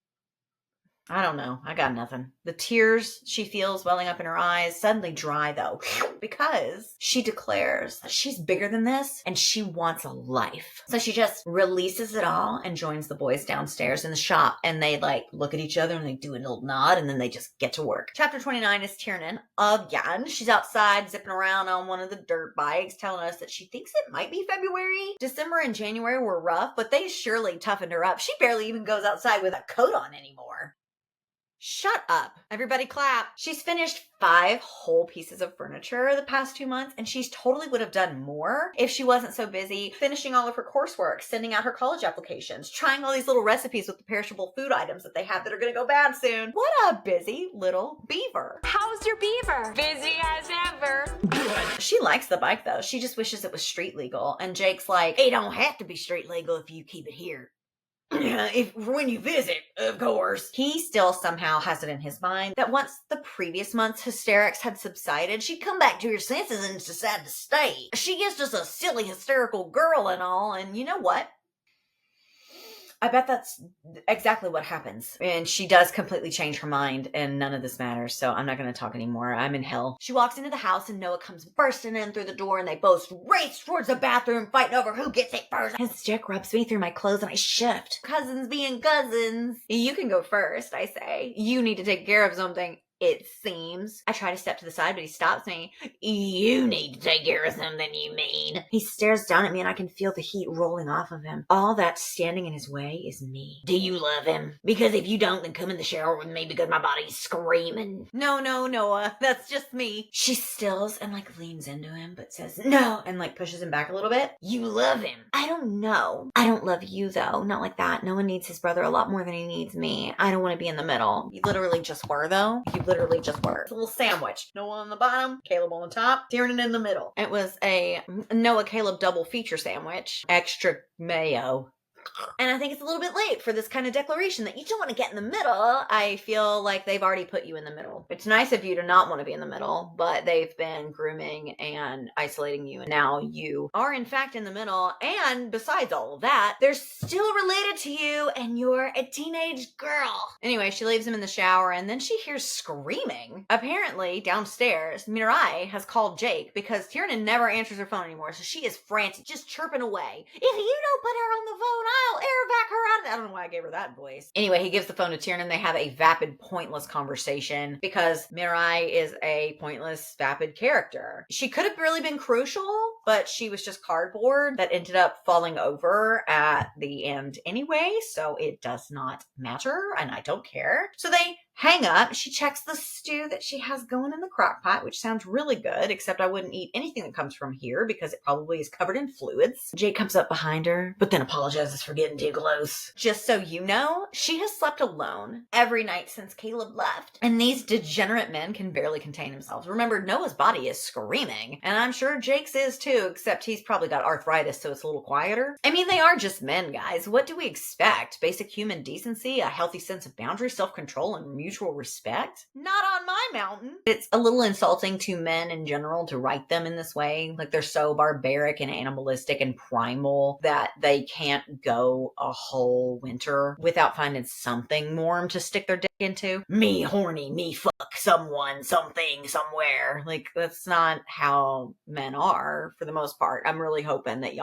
Speaker 1: I don't know. I got nothing. The tears she feels welling up in her eyes suddenly dry though, because she declares that she's bigger than this and she wants a life. So she just releases it all and joins the boys downstairs in the shop, and they like look at each other and they do a little nod and then they just get to work. Chapter 29 is Tiernan again. She's outside zipping around on one of the dirt bikes, telling us that she thinks it might be February. December and January were rough, but they surely toughened her up. She barely even goes outside with a coat on anymore. Shut up. Everybody clap. She's finished 5 whole pieces of furniture the past 2 months, and she's totally would have done more if she wasn't so busy finishing all of her coursework, sending out her college applications, trying all these little recipes with the perishable food items that they have that are going to go bad soon. What a busy little beaver.
Speaker 8: How's your beaver? Busy as ever.
Speaker 1: She likes the bike though. She just wishes it was street legal. And Jake's like, it don't have to be street legal if you keep it here. If when you visit, of course. He still somehow has it in his mind that once the previous month's hysterics had subsided, she'd come back to her senses and decide to stay. She is just a silly, hysterical girl and all, and you know what? I bet that's exactly what happens. And she does completely change her mind, and none of this matters, so I'm not going to talk anymore. I'm in hell. She walks into the house, and Noah comes bursting in through the door, and they both race towards the bathroom, fighting over who gets it first. His dick rubs me through my clothes, and I shift. Cousins being cousins. You can go first, I say. You need to take care of something. It seems. I try to step to the side, but he stops me. You need to take care of something, you mean. He stares down at me and I can feel the heat rolling off of him. All that's standing in his way is me. Do you love him? Because if you don't, then come in the shower with me because my body's screaming. No, Noah. That's just me. She stills and like leans into him, but says no and like pushes him back a little bit. You love him. I don't know. I don't love you though. Not like that. Noah needs his brother a lot more than he needs me. I don't want to be in the middle. You literally just were though. You literally just were. It's a little sandwich. Noah on the bottom, Caleb on the top, Tiernan in the middle. It was a Noah Caleb double feature sandwich. Extra mayo. And I think it's a little bit late for this kind of declaration that you don't want to get in the middle. I feel like they've already put you in the middle. It's nice of you to not want to be in the middle, but they've been grooming and isolating you. And now you are in fact in the middle. And besides all of that, they're still related to you and you're a teenage girl. Anyway, she leaves him in the shower and then she hears screaming. Apparently downstairs, Mirai has called Jake because Tiernan never answers her phone anymore. So she is frantic, just chirping away. If you don't put her on the phone, I'll airvac her out. I don't know why I gave her that voice. Anyway, he gives the phone to Tiernan. They have a vapid, pointless conversation because Mirai is a pointless, vapid character. She could have really been crucial, but she was just cardboard that ended up falling over at the end anyway, so it does not matter, and I don't care. So they hang up. She checks the stew that she has going in the crock pot, which sounds really good, except I wouldn't eat anything that comes from here because it probably is covered in fluids. Jake comes up behind her, but then apologizes for getting too close. Just so you know, she has slept alone every night since Caleb left. And these degenerate men can barely contain themselves. Remember, Noah's body is screaming, and I'm sure Jake's is too, except he's probably got arthritis, so it's a little quieter. I mean, they are just men, guys. What do we expect? Basic human decency, a healthy sense of boundary, self-control, and mutual respect? Not on my mountain. It's a little insulting to men in general to write them in this way. Like, they're so barbaric and animalistic and primal that they can't go a whole winter without finding something warm to stick their dick into. Me horny, me fuck someone, something, somewhere. Like, that's not how men are for the most part. I'm really hoping that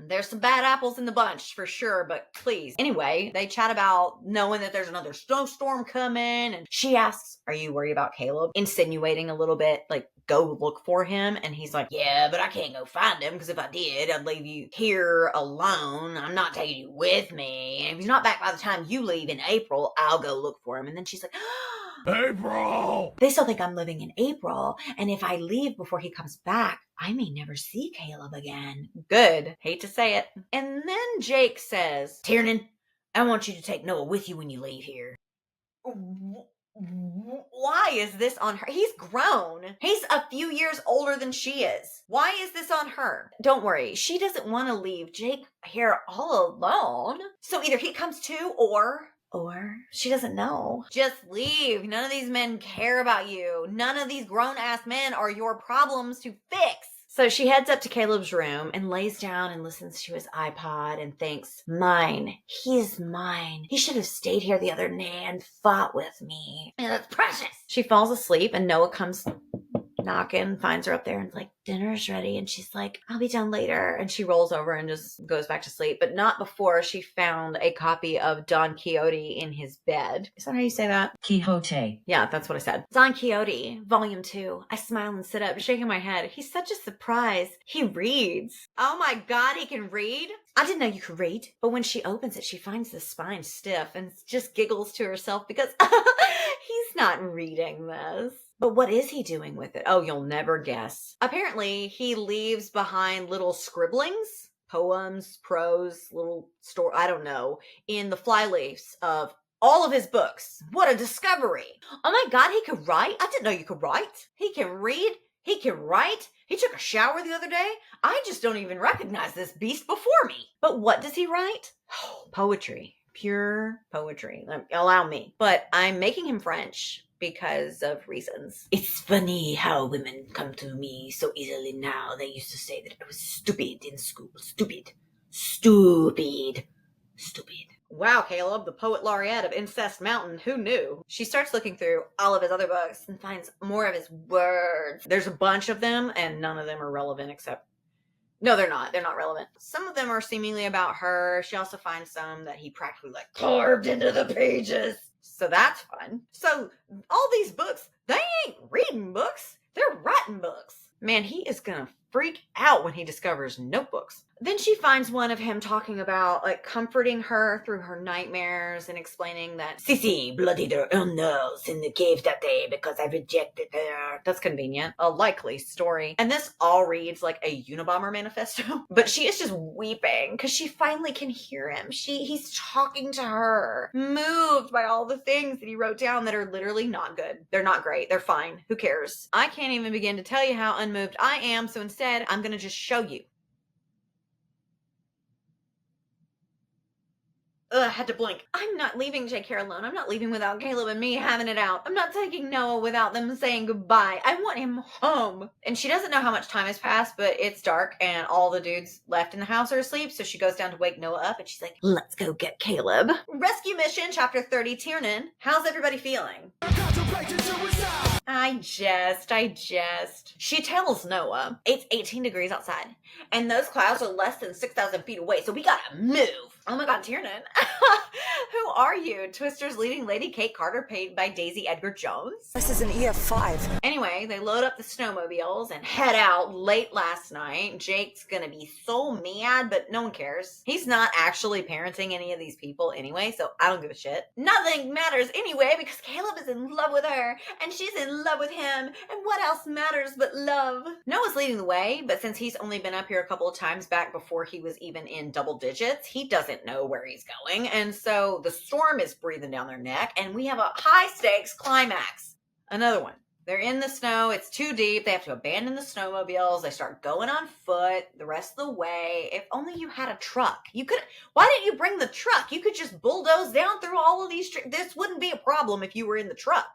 Speaker 1: there's some bad apples in the bunch for sure, but please. Anyway, they chat about knowing that there's another snowstorm coming, and she asks, are you worried about Caleb? Insinuating a little bit, like, go look for him. And he's like, yeah, but I can't go find him, because if I did, I'd leave you here alone. I'm not taking you with me. And if he's not back by the time you leave in April, I'll go look for him. And then she's like,
Speaker 5: April!
Speaker 1: they still think I'm living in April, and if I leave before he comes back, I may never see Caleb again. Good. Hate to say it. And then Jake says, Tiernan, I want you to take Noah with you when you leave here. Why is this on her? He's grown. He's a few years older than she is. Why is this on her? Don't worry. She doesn't want to leave Jake here all alone. So either he comes too, or she doesn't know. Just leave. None of these men care about you. None of these grown-ass men are your problems to fix. So she heads up to Caleb's room and lays down and listens to his iPod and thinks, mine. He's mine. He should have stayed here the other day and fought with me. And that's precious. She falls asleep and Noah comes knocking, finds her up there and like, dinner's ready. And she's like, I'll be done later. And she rolls over and just goes back to sleep, but not before she found a copy of Don Quixote in his bed. Is that how you say that?
Speaker 9: Quixote.
Speaker 1: Yeah, that's what I said. Don Quixote, Volume 2. I smile and sit up, shaking my head. He's such a surprise. He reads. Oh my God, he can read? I didn't know you could read. But when she opens it, she finds the spine stiff and just giggles to herself because he's not reading this. But what is he doing with it? Oh, you'll never guess. Apparently, he leaves behind little scribblings, poems, prose, little story, I don't know, in the flyleaves of all of his books. What a discovery. Oh my God, he could write? I didn't know you could write. He can read. He can write. He took a shower the other day. I just don't even recognize this beast before me. But what does he write? Oh, poetry. Pure poetry. Allow me. But I'm making him French because of reasons. It's funny how women come to me so easily now. They used to say that I was stupid in school. Stupid. Wow, Caleb, the poet laureate of Incest Mountain. Who knew? She starts looking through all of his other books and finds more of his words. There's a bunch of them, and none of them are relevant except... No, they're not. They're not relevant. Some of them are seemingly about her. She also finds some that he practically like carved into the pages. So that's fun. So all these books, they ain't reading books. They're writing books. Man, he is gonna freak out when he discovers notebooks. Then she finds one of him talking about like comforting her through her nightmares and explaining that Sissy bloodied her own nose in the cave that day because I rejected her. That's convenient. A likely story. And this all reads like a Unabomber manifesto. But she is just weeping because she finally can hear him. He's talking to her, moved by all the things that he wrote down that are literally not good. They're not great. They're fine. Who cares? I can't even begin to tell you how unmoved I am. So instead, I'm going to just show you. I had to blink. I'm not leaving Jake here alone. I'm not leaving without Caleb and me having it out. I'm not taking Noah without them saying goodbye. I want him home. And she doesn't know how much time has passed, but it's dark and all the dudes left in the house are asleep. So she goes down to wake Noah up and she's like, let's go get Caleb. Rescue mission, chapter 30, Tiernan. How's everybody feeling? I jest. She tells Noah it's 18 degrees outside and those clouds are less than 6,000 feet away. So we gotta move. Oh my God, Tiernan. Who are you? Twister's leading lady Kate Carter, played by Daisy Edgar Jones.
Speaker 4: This is an EF5.
Speaker 1: Anyway, they load up the snowmobiles and head out late last night. Jake's gonna be so mad, but no one cares. He's not actually parenting any of these people anyway, so I don't give a shit. Nothing matters anyway because Caleb is in love with her and she's in love with him, and what else matters but love? Noah's leading the way, but since he's only been up here a couple of times back before he was even in double digits, he doesn't know where he's going, and so the storm is breathing down their neck, and we have a high stakes climax. Another one. They're in the snow. It's too deep. They have to abandon the snowmobiles. They start going on foot the rest of the way. If only you had a truck. Why didn't you bring the truck? You could just bulldoze down through all of these. This wouldn't be a problem if you were in the truck.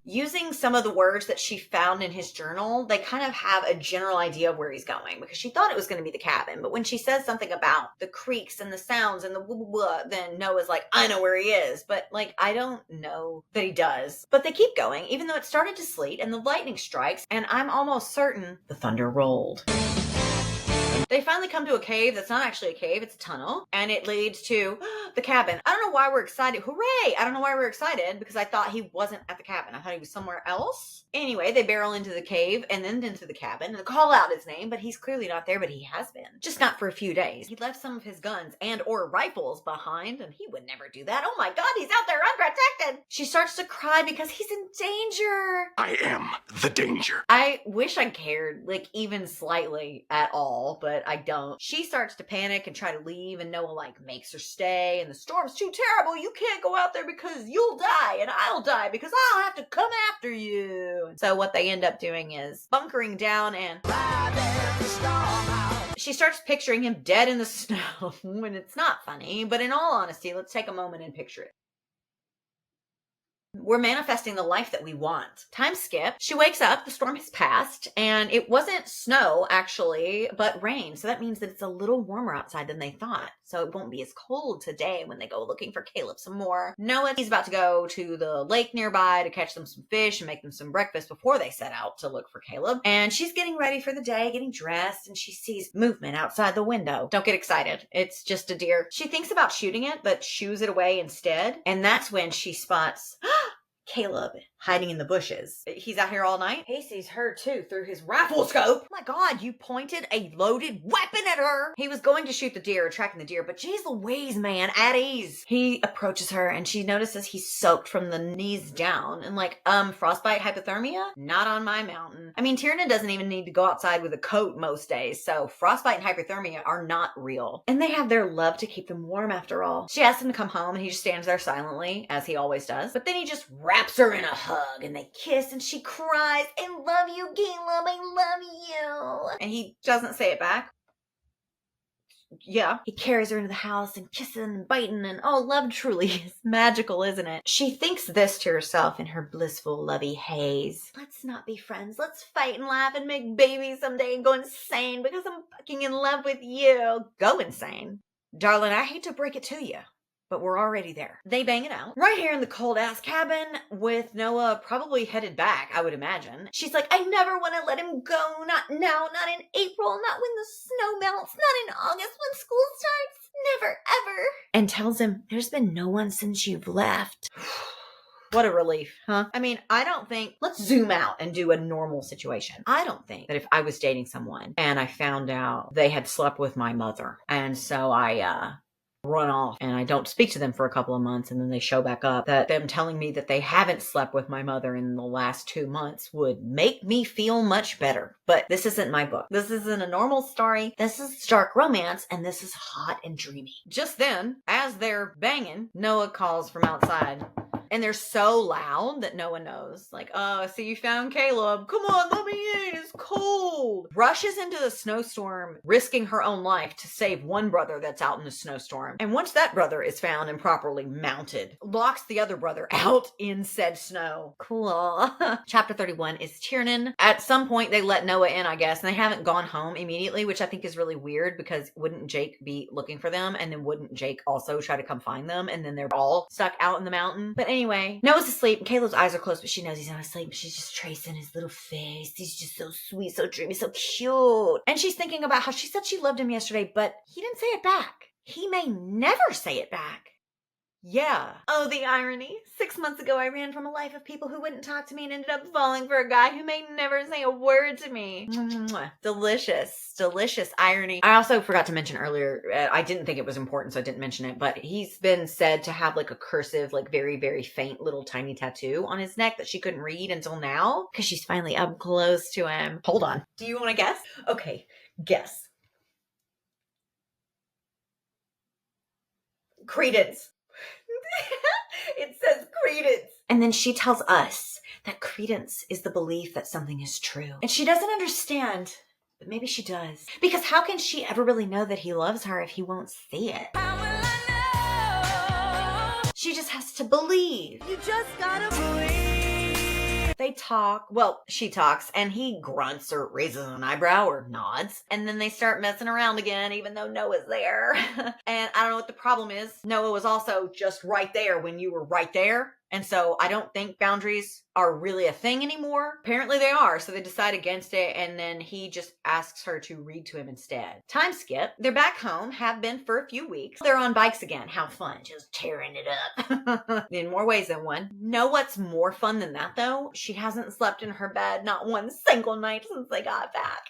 Speaker 1: Using some of the words that she found in his journal, they kind of have a general idea of where he's going because she thought it was going to be the cabin. But when she says something about the creaks and the sounds and the blah, blah, blah, then Noah's like, I know where he is. But I don't know that he does. But they keep going, even though it started to sleet and the lightning strikes, and I'm almost certain the thunder rolled. They finally come to a cave that's not actually a cave, it's a tunnel, and it leads to the cabin. I don't know why we're excited. Hooray! I don't know why we're excited because I thought he wasn't at the cabin. I thought he was somewhere else. Anyway, they barrel into the cave and then into the cabin and call out his name, but he's clearly not there, but he has been. Just not for a few days. He left some of his guns and or rifles behind, and he would never do that. Oh my God, he's out there unprotected. She starts to cry because he's in danger.
Speaker 5: I am the danger.
Speaker 1: I wish I cared, even slightly at all, but I don't. She starts to panic and try to leave, and Noah makes her stay, and the storm's too terrible. You can't go out there because you'll die, and I'll die because I'll have to come after you. And so what they end up doing is bunkering down and she starts picturing him dead in the snow when it's not funny, but in all honesty, let's take a moment and picture it. We're manifesting the life that we want. Time skip. She wakes up, the storm has passed, and it wasn't snow, actually, but rain. So that means that it's a little warmer outside than they thought. So it won't be as cold today when they go looking for Caleb some more. Noah, he's about to go to the lake nearby to catch them some fish and make them some breakfast before they set out to look for Caleb. And she's getting ready for the day, getting dressed, and she sees movement outside the window. Don't get excited. It's just a deer. She thinks about shooting it, but shoos it away instead. And that's when she spots Caleb hiding in the bushes. He's out here all night. He sees her too through his rifle scope. Oh my God, you pointed a loaded weapon at her. He was going to shoot the deer, tracking the deer, but geez Louise, man, at ease. He approaches her and she notices he's soaked from the knees down and frostbite, hypothermia? Not on my mountain. I mean, Tiernan doesn't even need to go outside with a coat most days, so frostbite and hypothermia are not real. And they have their love to keep them warm after all. She asks him to come home and he just stands there silently, as he always does, but then he just wraps her in a hug and they kiss and she cries, I love you, Caleb, I love you. And he doesn't say it back. Yeah. He carries her into the house and kissing and biting and love truly is magical, isn't it? She thinks this to herself in her blissful, lovey haze. Let's not be friends. Let's fight and laugh and make babies someday and go insane because I'm fucking in love with you. Go insane. Darling, I hate to break it to you, but we're already there. They bang it out right here in the cold ass cabin with Noah probably headed back, I would imagine. She's like, I never want to let him go. Not now, not in April, not when the snow melts, not in August when school starts. Never, ever. And tells him, there's been no one since you've left. What a relief, huh? I mean, I don't think, let's zoom out and do a normal situation. I don't think that if I was dating someone and I found out they had slept with my mother, and so I, run off and I don't speak to them for a couple of months and then they show back up, that them telling me that they haven't slept with my mother in the last 2 months would make me feel much better. But this isn't my book. This isn't a normal story. This is dark romance and this is hot and dreamy. Just then, as they're banging, Noah calls from outside. And they're so loud that no one knows. I see you found Caleb. Come on, let me in. It's cold. Rushes into the snowstorm, risking her own life to save one brother that's out in the snowstorm. And once that brother is found and properly mounted, locks the other brother out in said snow. Cool. Chapter 31 is Tiernan. At some point, they let Noah in, I guess, and they haven't gone home immediately, which I think is really weird because wouldn't Jake be looking for them? And then wouldn't Jake also try to come find them? And then they're all stuck out in the mountain. But anyway, Noah's asleep and Caleb's eyes are closed, but she knows he's not asleep. She's just tracing his little face. He's just so sweet, so dreamy, so cute. And she's thinking about how she said she loved him yesterday, but he didn't say it back. He may never say it back. Yeah. Oh, the irony. 6 months ago, I ran from a life of people who wouldn't talk to me and ended up falling for a guy who may never say a word to me. Mwah. Delicious, delicious irony. I also forgot to mention earlier, I didn't think it was important, so I didn't mention it, but he's been said to have like a cursive, like very, very faint little tiny tattoo on his neck that she couldn't read until now because she's finally up close to him. Hold on. Do you want to guess? Okay, guess. Credence. It says Credence. And then she tells us that credence is the belief that something is true. And she doesn't understand, but maybe she does. Because how can she ever really know that he loves her if he won't see it? How will I know? She just has to believe. You just gotta believe. They talk. Well, she talks and he grunts or raises an eyebrow or nods. And then they start messing around again, even though Noah's there. And I don't know what the problem is. Noah was also just right there when you were right there. And so I don't think boundaries are really a thing anymore. Apparently they are. So they decide against it. And then he just asks her to read to him instead. Time skip. They're back home, have been for a few weeks. They're on bikes again. How fun. Just tearing it up. In more ways than one. Know what's more fun than that though? She hasn't slept in her bed not one single night since they got back.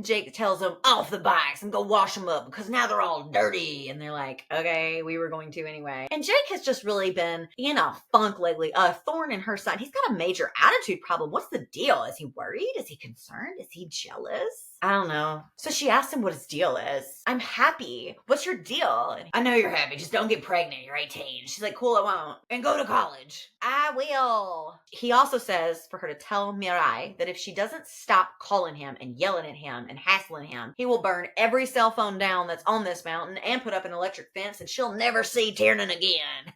Speaker 1: Jake tells them off the bikes and go wash them up because now they're all dirty. And they're like, okay, we were going to anyway. And Jake has just really been in a funk lately, a thorn in her side. He's got a major attitude problem. What's the deal? Is he worried? Is he concerned? Is he jealous? I don't know. So she asked him what his deal is. I'm happy. What's your deal? And I know you're happy. Just don't get pregnant. You're 18. She's like, cool, I won't. And go to college. I will. He also says for her to tell Mirai that if she doesn't stop calling him and yelling at him and hassling him, he will burn every cell phone down that's on this mountain and put up an electric fence and she'll never see Tiernan again.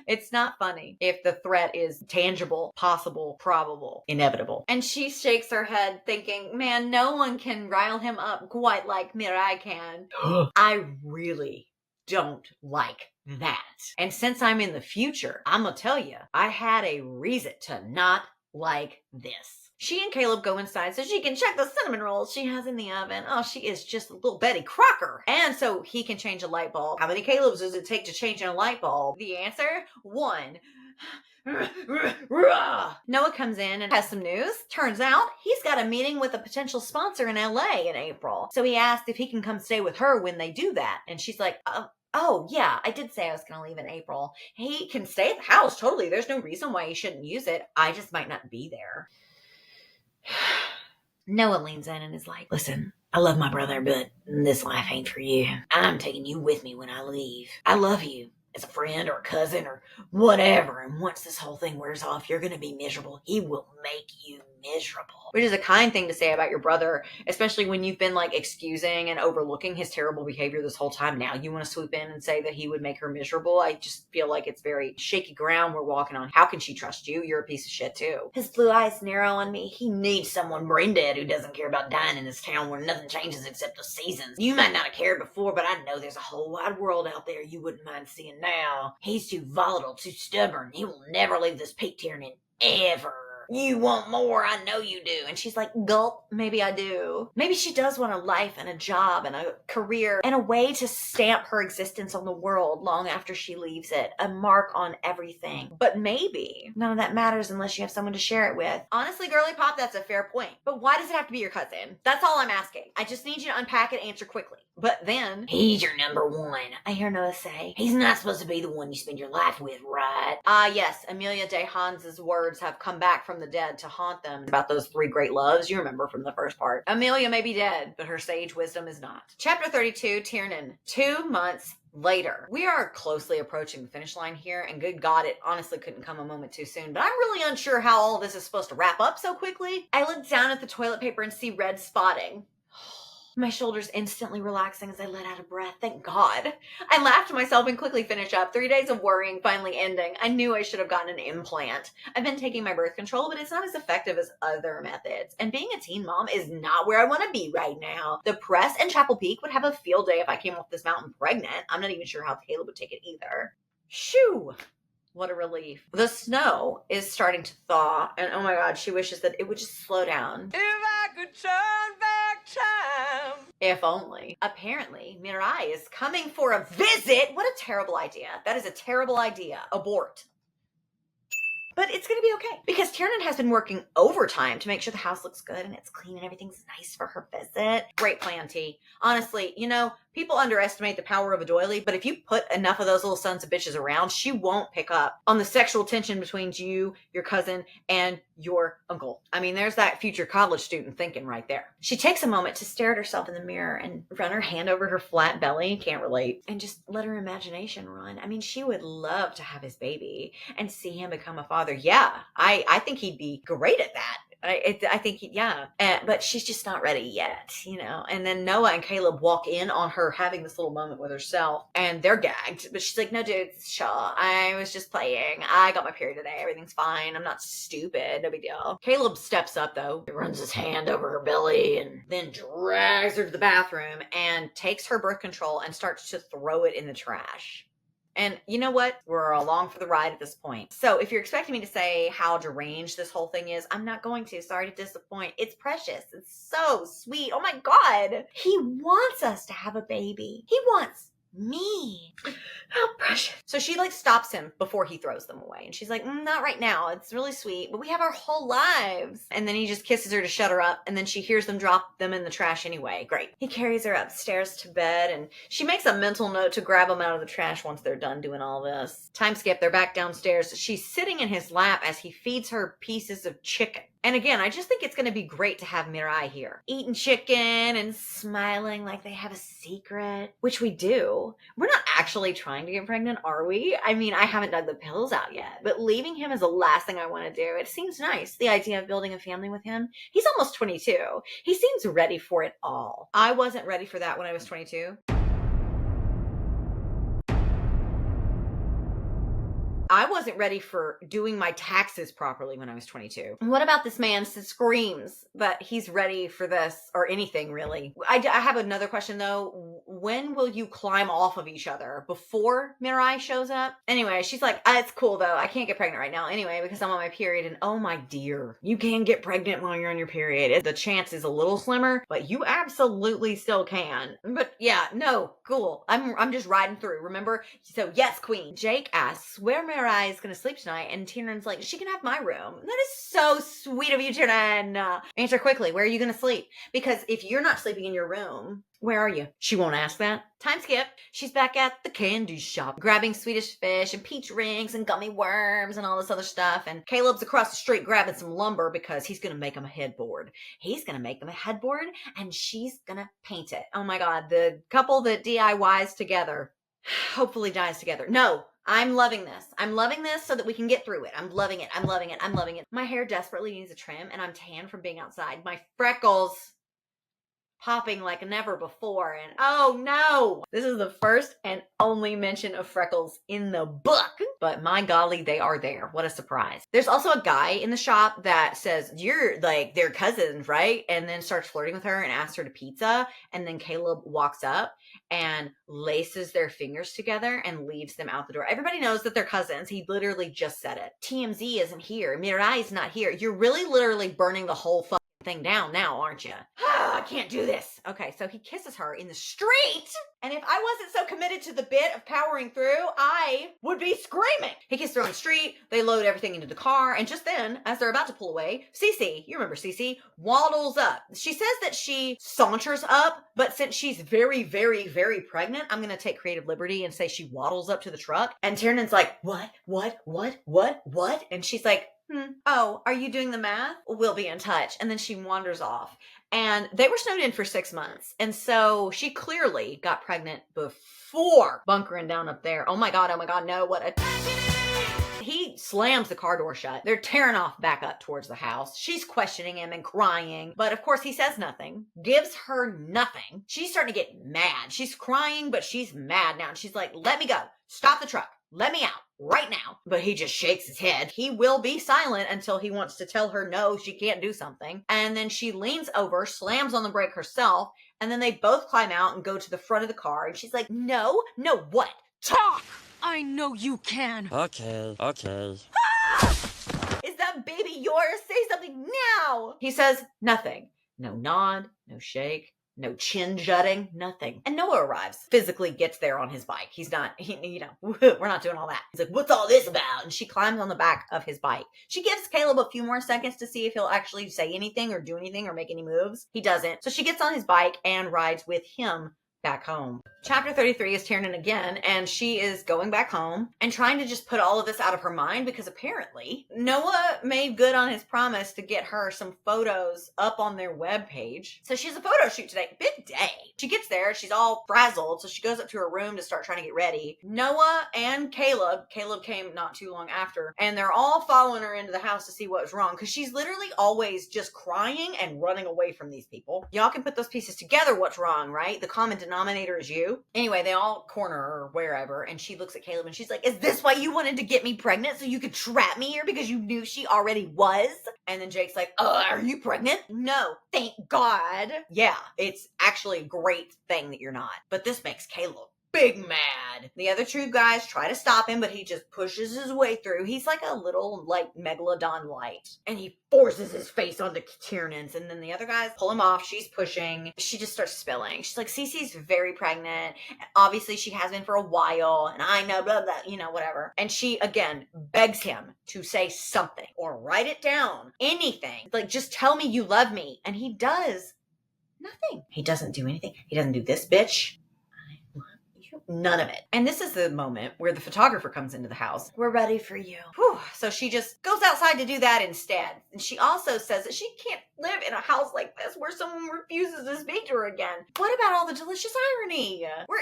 Speaker 1: It's not funny if the threat is tangible, possible, probable, inevitable. And she shakes her head thinking, man, no one can rile him up quite like Mirai can. I really don't like that. And since I'm in the future, I'm gonna tell you, I had a reason to not like this. She and Caleb go inside so she can check the cinnamon rolls she has in the oven. Oh, she is just a little Betty Crocker. And so he can change a light bulb. How many Calebs does it take to change a light bulb? The answer? 1. Noah comes in and has some news. Turns out he's got a meeting with a potential sponsor in LA in April. So he asked if he can come stay with her when they do that. And she's like, oh, yeah, I did say I was going to leave in April. He can stay at the house, totally. There's no reason why he shouldn't use it. I just might not be there. Noah leans in and is like, listen, I love my brother, but this life ain't for you. I'm taking you with me when I leave. I love you as a friend or a cousin or whatever. And once this whole thing wears off, you're going to be miserable. He will make you miserable. Which is a kind thing to say about your brother, especially when you've been like excusing and overlooking his terrible behavior this whole time. Now you want to swoop in and say that he would make her miserable. I just feel like it's very shaky ground we're walking on. How can she trust you? You're a piece of shit too. His blue eyes narrow on me. He needs someone brain dead who doesn't care about dying in this town where nothing changes except the seasons. You might not have cared before, but I know there's a whole wide world out there you wouldn't mind seeing now. He's too volatile, too stubborn. He will never leave this peak Tiernan ever. You want more, I know you do. And she's like, gulp, maybe I do. Maybe she does want a life and a job and a career and a way to stamp her existence on the world long after she leaves it. A mark on everything. But maybe none of that matters unless you have someone to share it with. Honestly, girly pop, that's a fair point. But why does it have to be your cousin? That's all I'm asking. I just need you to unpack it and answer quickly. But then, he's your number one, I hear Noah say. He's not supposed to be the one you spend your life with, right? Yes, Amelia de Hans's words have come back from the dead to haunt them about those 3 great loves you remember from the first part. Amelia may be dead, but her sage wisdom is not. Chapter 32, Tiernan. 2 months later. We are closely approaching the finish line here, and good God, it honestly couldn't come a moment too soon, but I'm really unsure how all this is supposed to wrap up so quickly. I look down at the toilet paper and see red spotting. My shoulders instantly relaxing as I let out a breath. Thank God. I laughed to myself and quickly finish up. 3 days of worrying finally ending. I knew I should have gotten an implant. I've been taking my birth control, but it's not as effective as other methods. And being a teen mom is not where I want to be right now. The press and Chapel Peak would have a field day if I came off this mountain pregnant. I'm not even sure how Caleb would take it either. Shoo! What a relief. The snow is starting to thaw, and oh my God, she wishes that it would just slow down.
Speaker 3: If I could turn back time.
Speaker 1: If only. Apparently, Mirai is coming for a visit. What a terrible idea. That is a terrible idea. Abort. But it's going to be okay because Tiernan has been working overtime to make sure the house looks good and it's clean and everything's nice for her visit. Great plan, T. Honestly, people underestimate the power of a doily, but if you put enough of those little sons of bitches around, she won't pick up on the sexual tension between you, your cousin, and your uncle. I mean, there's that future college student thinking right there. She takes a moment to stare at herself in the mirror and run her hand over her flat belly, can't relate, and just let her imagination run. I mean, she would love to have his baby and see him become a father. Yeah, I think he'd be great at that. I think, but she's just not ready yet, And then Noah and Caleb walk in on her having this little moment with herself, and they're gagged. But she's like, no, dude, Shaw, I was just playing. I got my period today. Everything's fine. I'm not stupid. No big deal. Caleb steps up, though. He runs his hand over her belly and then drags her to the bathroom and takes her birth control and starts to throw it in the trash. And you know what? We're along for the ride at this point. So if you're expecting me to say how deranged this whole thing is, I'm not going to. Sorry to disappoint. It's precious. It's so sweet. Oh my God. He wants us to have a baby. He wants me. How precious. So she stops him before he throws them away. And she's like, not right now. It's really sweet, but we have our whole lives. And then he just kisses her to shut her up. And then she hears them drop them in the trash anyway. Great. He carries her upstairs to bed and she makes a mental note to grab them out of the trash once they're done doing all this. Time skip. They're back downstairs. She's sitting in his lap as he feeds her pieces of chicken. And again, I just think it's going to be great to have Mirai here. Eating chicken and smiling like they have a secret, which we do. We're not actually trying to get pregnant, are we? I mean, I haven't dug the pills out yet, but leaving him is the last thing I want to do. It seems nice, the idea of building a family with him. He's almost 22. He seems ready for it all. I wasn't ready for that when I was 22. I wasn't ready for doing my taxes properly when I was 22. What about this man screams that he's ready for this or anything really? I have another question though. When will you climb off of each other? Before Mirai shows up? Anyway, she's like, it's cool though. I can't get pregnant right now anyway because I'm on my period. And oh my dear, you can get pregnant while you're on your period. The chance is a little slimmer, but you absolutely still can. But yeah, no, cool. I'm just riding through, remember? So yes, queen. Jake asks where Mirai is going to sleep tonight, and Tiernan's like, she can have my room. That is so sweet of you, Tiernan. Answer quickly, where are you going to sleep? Because if you're not sleeping in your room, where are you? She won't ask that. Time skip. She's back at the candy shop, grabbing Swedish fish and peach rings and gummy worms and all this other stuff. And Caleb's across the street grabbing some lumber because he's going to make them a headboard. He's going to make them a headboard, and she's going to paint it. Oh my God, the couple that DIYs together hopefully dies together. No. I'm loving this. I'm loving this so that we can get through it. I'm loving it. I'm loving it. I'm loving it. My hair desperately needs a trim and I'm tan from being outside. My freckles popping like never before. And oh no, this is the first and only mention of freckles in the book. But my golly, they are there. What a surprise. There's also a guy in the shop that says, you're like their cousins, right? And then starts flirting with her and asks her to pizza. And then Caleb walks up and laces their fingers together and leaves them out the door. Everybody knows that they're cousins. He literally just said it. TMZ isn't here. Mirai is not here. You're really literally burning the whole thing down now, aren't you? I can't do this. Okay, so he kisses her in the street. And if I wasn't so committed to the bit of powering through, I would be screaming. He kissed her on the street. They load everything into the car. And just then, as they're about to pull away, Cece, you remember Cece, waddles up. She says that she saunters up, but since she's very, very, very pregnant, I'm going to take creative liberty and say she waddles up to the truck. And Tiernan's like, what? And she's like, oh, are you doing the math? We'll be in touch. And then she wanders off. And they were snowed in for 6 months. And so she clearly got pregnant before bunkering down up there. Oh my God, no, what a... He slams the car door shut. They're tearing off back up towards the house. She's questioning him and crying. But of course he says nothing, gives her nothing. She's starting to get mad. She's crying, but she's mad now. And she's like, let me go. Stop the truck. Let me out right now. But he just shakes his head. He will be silent until he wants to tell her no, she can't do something. And then she leans over, slams on the brake herself. And then they both climb out and go to the front of the car. And she's like, no, what?
Speaker 8: Talk! I know you can.
Speaker 9: Okay.
Speaker 1: Is that baby yours? Say something now. He says nothing. No nod, no shake, No chin jutting, nothing. And Noah arrives, physically gets there on his bike. He's not, we're not doing all that. He's like, what's all this about? And she climbs on the back of his bike. She gives Caleb a few more seconds to see if he'll actually say anything or do anything or make any moves. He doesn't. So she gets on his bike and rides with him back home. Chapter 33 is Tiernan again, and she is going back home and trying to just put all of this out of her mind because apparently Noah made good on his promise to get her some photos up on their webpage. So she has a photo shoot today. Big day. She gets there, she's all frazzled, so she goes up to her room to start trying to get ready. Noah and Caleb came not too long after, and they're all following her into the house to see what's wrong because she's literally always just crying and running away from these people. Y'all can put those pieces together, what's wrong, right? The common denominator is you. Anyway, they all corner her or wherever, and she looks at Caleb and she's like, is this why you wanted to get me pregnant so you could trap me here because you knew she already was? And then Jake's like, are you pregnant? No, thank God. Yeah, it's actually a great thing that you're not. But this makes Caleb big mad. The other two guys try to stop him, but he just pushes his way through. He's like a little, like, megalodon light. And he forces his face onto Tiernan's. And then the other guys pull him off. She's pushing. She just starts spilling. She's like, Cece's very pregnant. Obviously, she has been for a while. And I know, blah, blah, whatever. And she, again, begs him to say something or write it down. Anything. Like, just tell me you love me. And he does nothing. He doesn't do anything. He doesn't do this, bitch. None of it. And this is the moment where the photographer comes into the house. We're ready for you. Whew. So she just goes outside to do that instead. And she also says that she can't live in a house like this where someone refuses to speak to her again. What about all the delicious irony? We're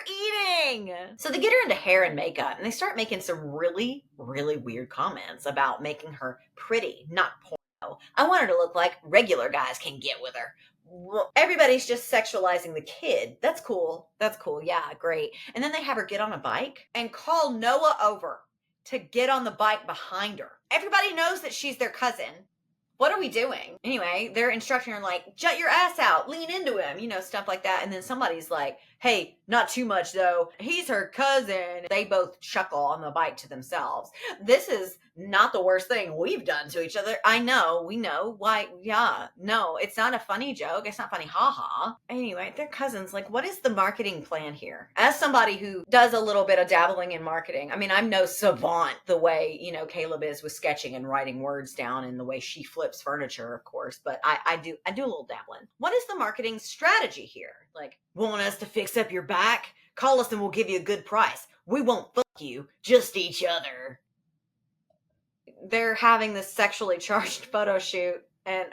Speaker 1: eating. So they get her into hair and makeup, and they start making some really, really weird comments about making her pretty, not porno. I want her to look like regular guys can get with her. Everybody's just sexualizing the kid. That's cool. That's cool. Yeah, great. And then they have her get on a bike and call Noah over to get on the bike behind her. Everybody knows that she's their cousin. What are we doing? Anyway, they're instructing her like, jut your ass out, lean into him, stuff like that. And then somebody's like, hey, not too much though. He's her cousin. They both chuckle on the bike to themselves. This is not the worst thing we've done to each other. I know, we know. Why, yeah, no, it's not a funny joke. It's not funny, haha. Anyway, they're cousins. Like, what is the marketing plan here? As somebody who does a little bit of dabbling in marketing, I mean, I'm no savant the way, Caleb is with sketching and writing words down and the way she flips furniture, of course, but I do a little dabbling. What is the marketing strategy here? Like, want us to fix up your back? Call us and we'll give you a good price. We won't fuck you, just each other. They're having this sexually charged photo shoot, and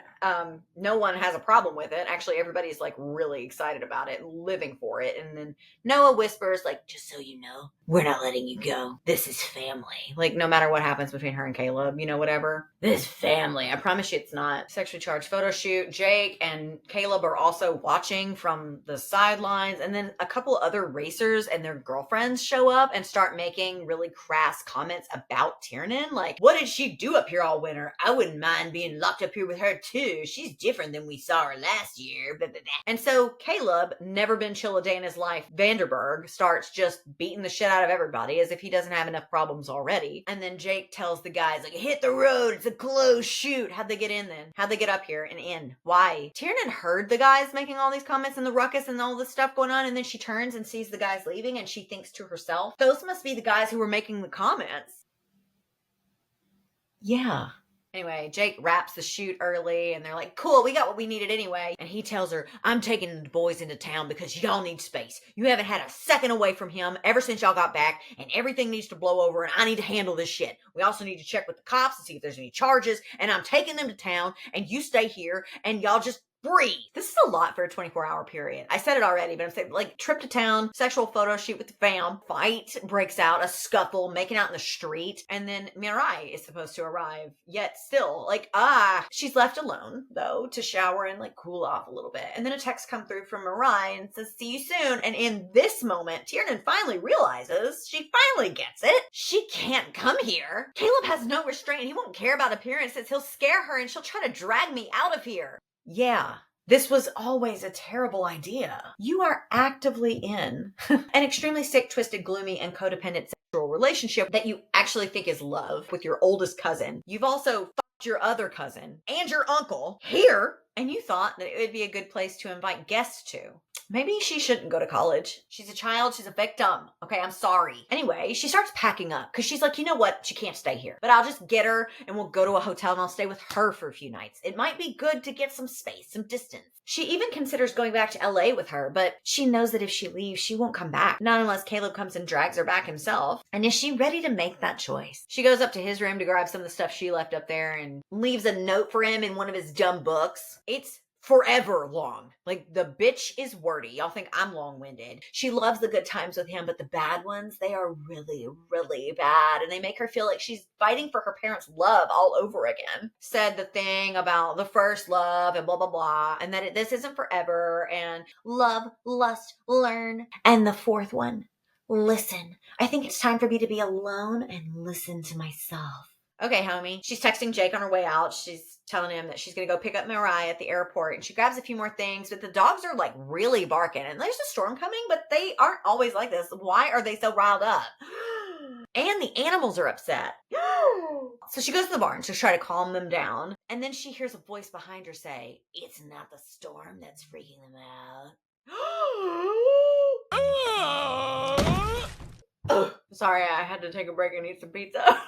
Speaker 1: no one has a problem with it. Actually, everybody's like really excited about it, living for it. And then Noah whispers, like, just so you know, we're not letting you go. This is family. Like, no matter what happens between her and Caleb, whatever. This is family. I promise you it's not. Sexually charged photo shoot. Jake and Caleb are also watching from the sidelines. And then a couple other racers and their girlfriends show up and start making really crass comments about Tiernan. Like, what did she do up here all winter? I wouldn't mind being locked up here with her too. She's different than we saw her last year. Blah, blah, blah. And so Caleb, never been chill a day in his life, Vanderberg, starts just beating the shit out of everybody as if he doesn't have enough problems already. And then Jake tells the guys, like, hit the road. It's a closed shoot. How'd they get in then? How'd they get up here and in? Why? Tiernan heard the guys making all these comments and the ruckus and all this stuff going on, and then she turns and sees the guys leaving and she thinks to herself, those must be the guys who were making the comments. Yeah. Anyway, Jake wraps the shoot early and they're like, cool, we got what we needed anyway. And he tells her, I'm taking the boys into town because y'all need space. You haven't had a second away from him ever since y'all got back, and everything needs to blow over and I need to handle this shit. We also need to check with the cops to see if there's any charges, and I'm taking them to town and you stay here and y'all just breathe. This is a lot for a 24-hour period. I said it already, but I'm saying, like, trip to town, sexual photo shoot with the fam, fight breaks out, a scuffle, making out in the street, and then Mirai is supposed to arrive, yet still, she's left alone, though, to shower and, like, cool off a little bit. And then a text comes through from Mirai and says, see you soon. And in this moment, Tiernan finally realizes, she finally gets it. She can't come here. Caleb has no restraint. He won't care about appearances. He'll scare her and she'll try to drag me out of here. Yeah, this was always a terrible idea. You are actively in an extremely sick, twisted, gloomy, and codependent sexual relationship that you actually think is love with your oldest cousin. You've also fucked your other cousin and your uncle here, and you thought that it would be a good place to invite guests to. Maybe she shouldn't go to college. She's a child. She's a victim. Okay, I'm sorry. Anyway, she starts packing up because she's like, you know what? She can't stay here. But I'll just get her and we'll go to a hotel and I'll stay with her for a few nights. It might be good to get some space, some distance. She even considers going back to LA with her, but she knows that if she leaves, she won't come back. Not unless Caleb comes and drags her back himself. And is she ready to make that choice? She goes up to his room to grab some of the stuff she left up there and leaves a note for him in one of his dumb books. It's forever long. Like, the bitch is wordy. Y'all think I'm long-winded. She loves the good times with him, but the bad ones, they are really, really bad. And they make her feel like she's fighting for her parents' love all over again. Said the thing about the first love and blah, blah, blah. And that this isn't forever. And love, lust, learn. And the fourth one, listen. I think it's time for me to be alone and listen to myself. Okay, homie. She's texting Jake on her way out. She's telling him that she's going to go pick up Mariah at the airport, and she grabs a few more things, but the dogs are like really barking, and there's a storm coming, but they aren't always like this. Why are they so riled up? And the animals are upset. So she goes to the barn to try to calm them down, and then she hears a voice behind her say, "It's not the storm that's freaking them out." Sorry, I had to take a break and eat some pizza.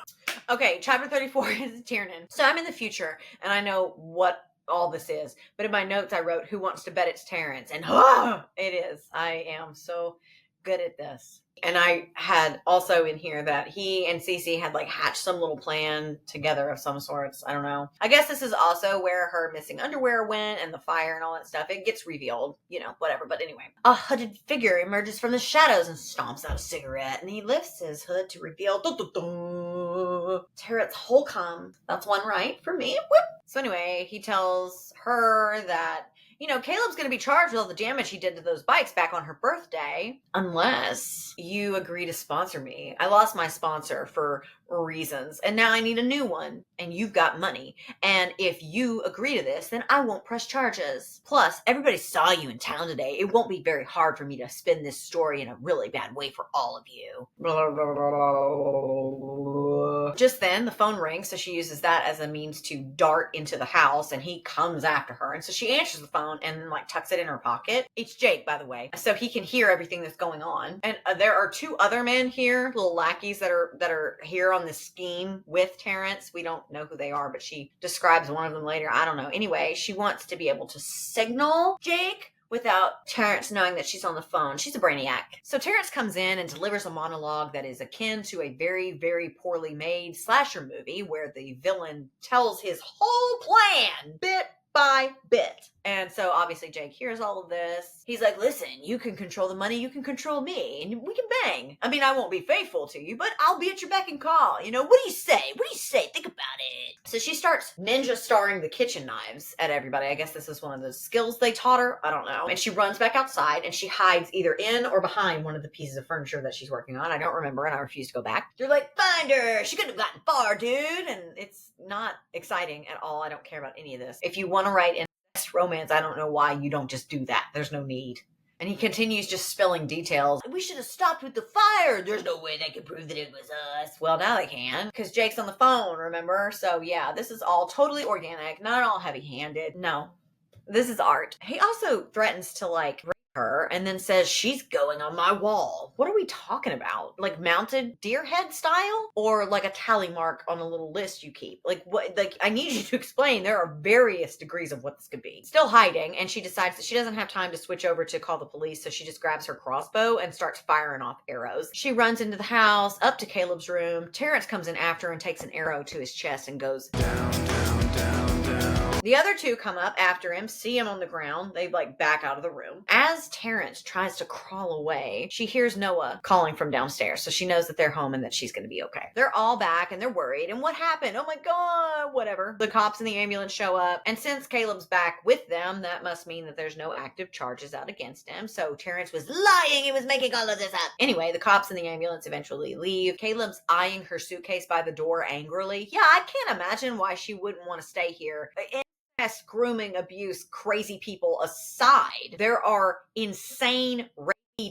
Speaker 1: Okay, chapter 34 is Tiernan. So I'm in the future, and I know what all this is. But in my notes, I wrote, "Who wants to bet it's Terrence?" And it is. I am so good at this. And I had also in here that he and Cece had like hatched some little plan together of some sorts. I don't know. I guess this is also where her missing underwear went and the fire and all that stuff. It gets revealed, you know, whatever. But anyway, a hooded figure emerges from the shadows and stomps out a cigarette. And he lifts his hood to reveal Terrence Holcomb. That's one right for me. Whoop. So anyway, he tells her that, you know, Caleb's going to be charged with all the damage he did to those bikes back on her birthday, unless you agree to sponsor me. I lost my sponsor for reasons, and now I need a new one, and you've got money. And if you agree to this, then I won't press charges. Plus, everybody saw you in town today. It won't be very hard for me to spin this story in a really bad way for all of you. Just then, the phone rings, so she uses that as a means to dart into the house, and he comes after her. And so she answers the phone and then like tucks it in her pocket. It's Jake, by the way, so he can hear everything that's going on. And there are two other men here, little lackeys that are here on this scheme with Terrence. We don't know who they are, but she describes one of them later. I don't know. Anyway, she wants to be able to signal Jake without Terrence knowing that she's on the phone. She's a brainiac. So Terrence comes in and delivers a monologue that is akin to a very, very poorly made slasher movie where the villain tells his whole plan bit by bit. And so obviously Jake hears all of this. He's like, "Listen, you can control the money, you can control me, and we can bang. I mean, I won't be faithful to you, but I'll be at your beck and call. You know, what do you say? What do you say? Think about it." So she starts ninja starring the kitchen knives at everybody. I guess this is one of those skills they taught her. I don't know. And she runs back outside and she hides either in or behind one of the pieces of furniture that she's working on. I don't remember, and I refuse to go back. They're like, "Find her. She couldn't have gotten far, dude." And it's not exciting at all. I don't care about any of this. If you want to write in romance, I don't know why you don't just do that. There's no need. And he continues just spilling details. "We should have stopped with the fire. There's no way they could prove that it was us." Well, now they can, because Jake's on the phone, remember? So yeah, this is all totally organic, not at all heavy-handed. No, this is art. He also threatens to like her and then says she's going on my wall. What are we talking about? Like mounted deer head style, or like a tally mark on a little list you keep? Like what? Like, I need you to explain. There are various degrees of what this could be. Still hiding, and she decides that she doesn't have time to switch over to call the police, so she just grabs her crossbow and starts firing off arrows. She runs into the house, up to Caleb's room. Terrence comes in after and takes an arrow to his chest and goes down, down, down, down. The other two come up after him, see him on the ground. They like back out of the room. As Terrence tries to crawl away, she hears Noah calling from downstairs, so she knows that they're home and that she's going to be okay. They're all back and they're worried. And what happened? Oh my God, whatever. The cops and the ambulance show up, and since Caleb's back with them, that must mean that there's no active charges out against him. So Terrence was lying. He was making all of this up. Anyway, the cops and the ambulance eventually leave. Caleb's eyeing her suitcase by the door angrily. Yeah, I can't imagine why she wouldn't want to stay here. Grooming, abuse, crazy people aside, there are insane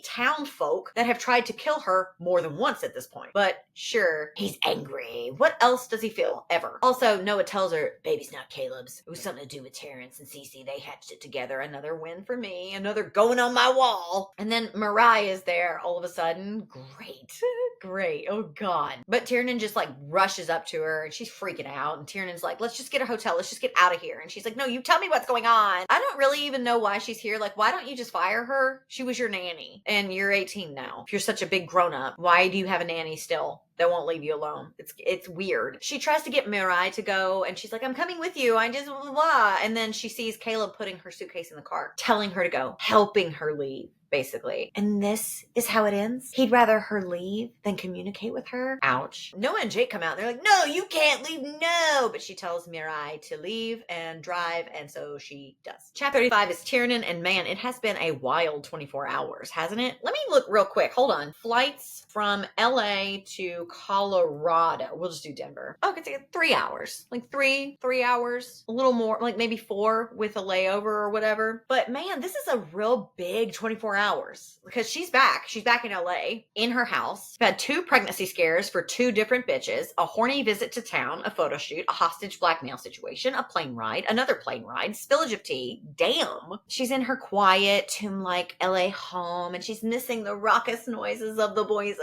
Speaker 1: town folk that have tried to kill her more than once at this point. But sure, he's angry. What else does he feel ever? Also, Noah tells her, baby's not Caleb's. It was something to do with Terrence and Cece. They hatched it together. Another win for me. Another going on my wall. And then Mariah is there all of a sudden. Great. Great. Oh God. But Tiernan just like rushes up to her and she's freaking out. And Tiernan's like, let's just get a hotel. Let's just get out of here. And she's like, no, you tell me what's going on. I don't really even know why she's here. Like, why don't you just fire her? She was your nanny. And you're 18 now. If you're such a big grown up, why do you have a nanny still that won't leave you alone? It's weird. She tries to get Mirai to go and she's like, I'm coming with you. I just blah, blah, blah. And then she sees Caleb putting her suitcase in the car, telling her to go, helping her leave. Basically. And this is how it ends. He'd rather her leave than communicate with her. Ouch. Noah and Jake come out. They're like, no, you can't leave. No. But she tells Mirai to leave and drive. And so she does. Chapter 35 is Tiernan. And man, it has been a wild 24 hours, hasn't it? Let me look real quick. Hold on. Flights from LA to Colorado. We'll just do Denver. Oh, it's like 3 hours. Like three hours. A little more, like maybe 4 with a layover or whatever. But man, this is a real big 24 hours because she's back. She's back in LA in her house. Had 2 pregnancy scares for 2 different bitches, a horny visit to town, a photo shoot, a hostage blackmail situation, a plane ride, another plane ride, spillage of tea. Damn. She's in her quiet, tomb-like LA home and she's missing the raucous noises of the boys.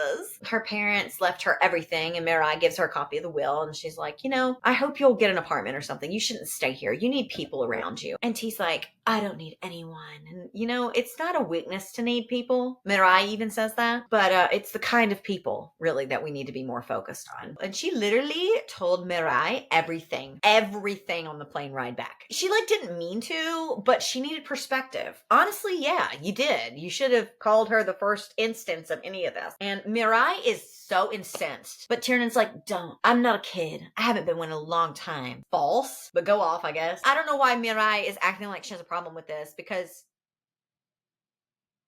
Speaker 1: Her parents left her everything and Mirai gives her a copy of the will and she's like, you know, I hope you'll get an apartment or something. You shouldn't stay here. You need people around you. And T's like, I don't need anyone. And you know, it's not a weakness to need people. Mirai even says that, but it's the kind of people really that we need to be more focused on. And she literally told Mirai everything on the plane ride back. She like didn't mean to, but she needed perspective. Honestly, yeah, you did. You should have called her the first instance of any of this. And Mirai is so incensed, but Tiernan's like, don't. I'm not a kid. I haven't been one in a long time. False, but go off, I guess. I don't know why Mirai is acting like she has a problem with this because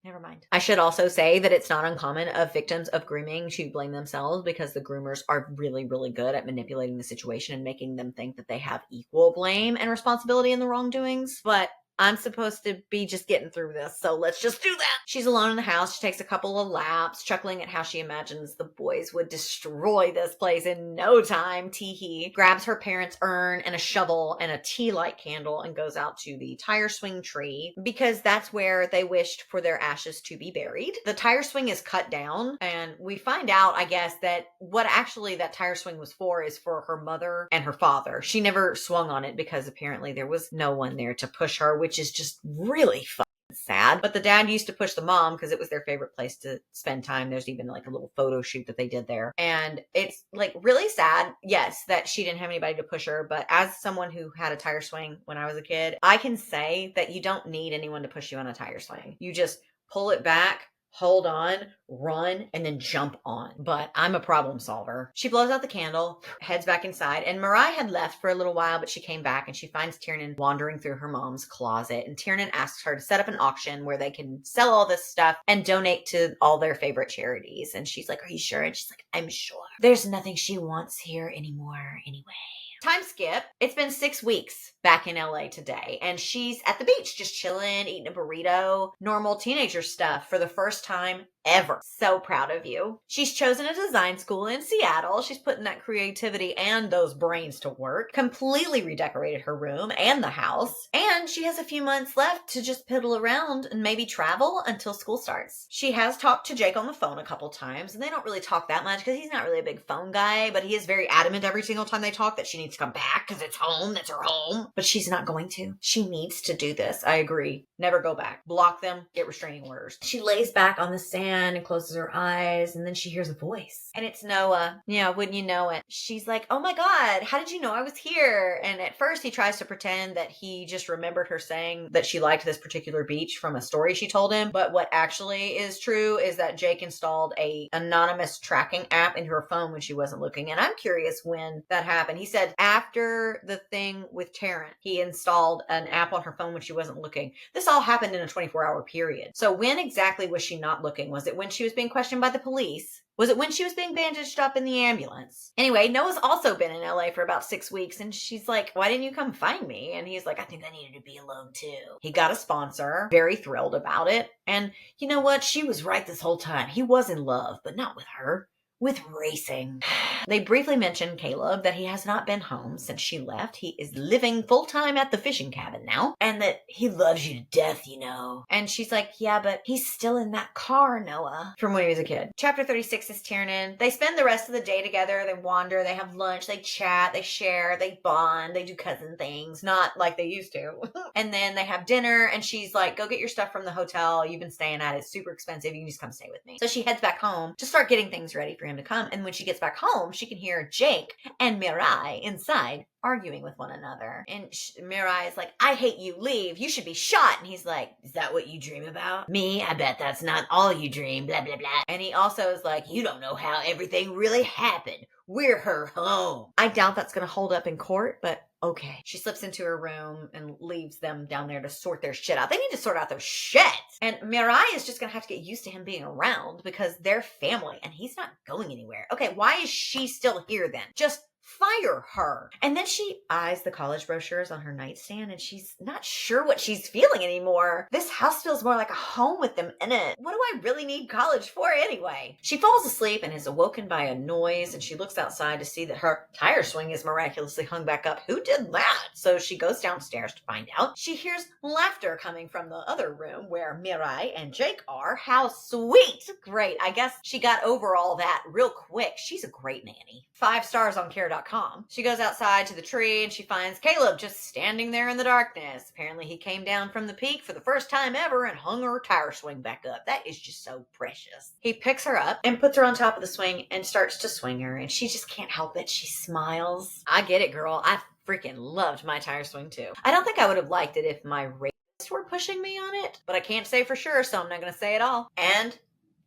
Speaker 1: never mind. I should also say that it's not uncommon of victims of grooming to blame themselves because the groomers are really, really good at manipulating the situation and making them think that they have equal blame and responsibility in the wrongdoings. But I'm supposed to be just getting through this, so let's just do that. She's alone in the house. She takes a couple of laps, chuckling at how she imagines the boys would destroy this place in no time. Teehee. Grabs her parents' urn and a shovel and a tea light candle and goes out to the tire swing tree because that's where they wished for their ashes to be buried. The tire swing is cut down and we find out, I guess, that what actually that tire swing was for is for her mother and her father. She never swung on it because apparently there was no one there to push her, which is just really fucking sad. But the dad used to push the mom because it was their favorite place to spend time. There's even like a little photo shoot that they did there. And it's like really sad, yes, that she didn't have anybody to push her. But as someone who had a tire swing when I was a kid, I can say that you don't need anyone to push you on a tire swing. You just pull it back, hold on, run, and then jump on. But I'm a problem solver. She blows out the candle, heads back inside, and Mirai had left for a little while, but she came back and she finds Tiernan wandering through her mom's closet. And Tiernan asks her to set up an auction where they can sell all this stuff and donate to all their favorite charities. And she's like, are you sure? And she's like, I'm sure. There's nothing she wants here anymore anyway. Time skip. It's been 6 weeks back in LA today, and she's at the beach just chilling, eating a burrito, normal teenager stuff for the first time ever. So proud of you. She's chosen a design school in Seattle. She's putting that creativity and those brains to work, completely redecorated her room and the house, and she has a few months left to just piddle around and maybe travel until school starts. She has talked to Jake on the phone a couple times, and they don't really talk that much because he's not really a big phone guy, but he is very adamant every single time they talk that she needs to come back because it's home. That's her home. But she's not going to. She needs to do this. I agree. Never go back. Block them. Get restraining orders. She lays back on the sand and closes her eyes, and then she hears a voice. And it's Noah. Yeah, wouldn't you know it? She's like, oh my God, how did you know I was here? And at first he tries to pretend that he just remembered her saying that she liked this particular beach from a story she told him. But what actually is true is that Jake installed a anonymous tracking app into her phone when she wasn't looking. And I'm curious when that happened. He said after the thing with Tarrant, he installed an app on her phone when she wasn't looking. This all happened in a 24-hour period. So when exactly was she not looking? Was Was it when she was being questioned by the police? Was it when she was being bandaged up in the ambulance? Anyway, Noah's also been in LA for about 6 weeks, and she's like, why didn't you come find me? And he's like, I think I needed to be alone too. He got a sponsor, very thrilled about it. And you know what? She was right this whole time. He was in love, but not with her. With racing. They briefly mention Caleb that he has not been home since she left. He is living full-time at the fishing cabin now, and that he loves you to death, you know. And she's like, yeah, but he's still in that car, Noah, from when he was a kid. Chapter 36 is Tiernan. They spend the rest of the day together. They wander, they have lunch, they chat, they share, they bond, they do cousin things, not like they used to. And then they have dinner, and she's like, go get your stuff from the hotel you've been staying at. It's super expensive. You can just come stay with me. So she heads back home to start getting things ready for him to come. And when she gets back home, she can hear Jake and Mirai inside arguing with one another. And Mirai is like, I hate you, leave, you should be shot. And he's like, is that what you dream about? Me? I bet that's not all you dream, blah, blah, blah. And he also is like, you don't know how everything really happened. We're her home. I doubt that's going to hold up in court, but okay. She slips into her room and leaves them down there to sort their shit out. They need to sort out their shit. And Mirai is just going to have to get used to him being around because they're family and he's not going anywhere. Okay, why is she still here then? Just fire her. And then she eyes the college brochures on her nightstand and she's not sure what she's feeling anymore. This house feels more like a home with them in it. What do I really need college for anyway? She falls asleep and is awoken by a noise, and she looks outside to see that her tire swing is miraculously hung back up. Who did that? So she goes downstairs to find out. She hears laughter coming from the other room where Mirai and Jake are. How sweet. Great. I guess she got over all that real quick. She's a great nanny. 5 stars on care.com. She goes outside to the tree and she finds Caleb just standing there in the darkness. Apparently he came down from the peak for the first time ever and hung her tire swing back up. That is just so precious. He picks her up and puts her on top of the swing and starts to swing her, and she just can't help it. She smiles. I get it, girl. I freaking loved my tire swing too. I don't think I would have liked it if my rapists were pushing me on it, but I can't say for sure, so I'm not going to say it all. And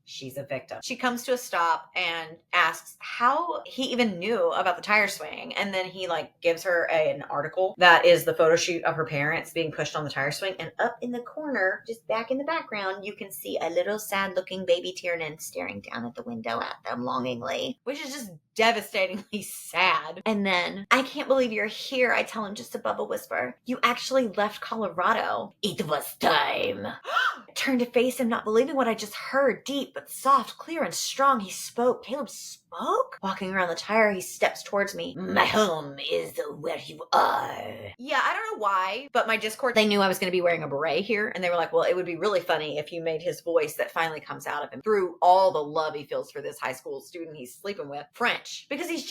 Speaker 1: she's a victim. She comes to a stop and asks how he even knew about the tire swing. And then he gives her an article that is the photo shoot of her parents being pushed on the tire swing. And up in the corner, just back in the background, you can see a little sad looking baby Tiernan staring down at the window at them longingly, which is just devastatingly sad. And then, I can't believe you're here, I tell him just above a whisper. You actually left Colorado. It was time. I turned to face him, not believing what I just heard. Deep but soft, clear and strong, he spoke. Caleb spoke? Walking around the tire, he steps towards me. My home is where you are. Yeah, I don't know why, but my Discord, they knew I was going to be wearing a beret here, and they were like, well, it would be really funny if you made his voice that finally comes out of him through all the love he feels for this high school student he's sleeping with, French. Because he's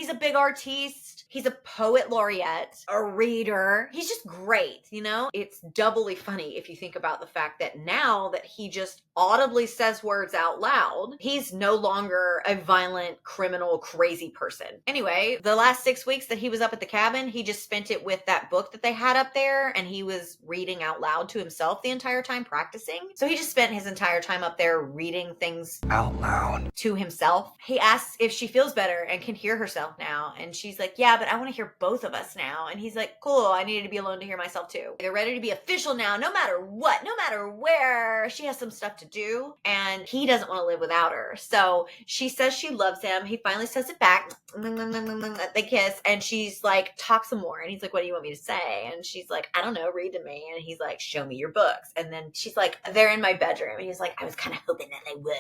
Speaker 1: a big artiste. He's a poet laureate, a reader. He's just great, you know? It's doubly funny if you think about the fact that now that he just audibly says words out loud, he's no longer a violent, criminal, crazy person. Anyway, the last 6 weeks that he was up at the cabin, he just spent it with that book that they had up there, and he was reading out loud to himself the entire time, practicing. So he just spent his entire time up there reading things
Speaker 5: Out loud.
Speaker 1: to himself. He asks if she feels better and can hear herself now, and she's like, yeah, but I want to hear both of us now. And he's like, cool, I needed to be alone to hear myself too. They're ready to be official now, no matter what, no matter where. She has some stuff to do, and he doesn't want to live without her. So she says she loves him. He finally says it back. They kiss, and she's like, talk some more. And he's like, what do you want me to say? And she's like, I don't know, read to me. And he's like, show me your books. And then she's like, they're in my bedroom. And he's like, I was kind of hoping that they would.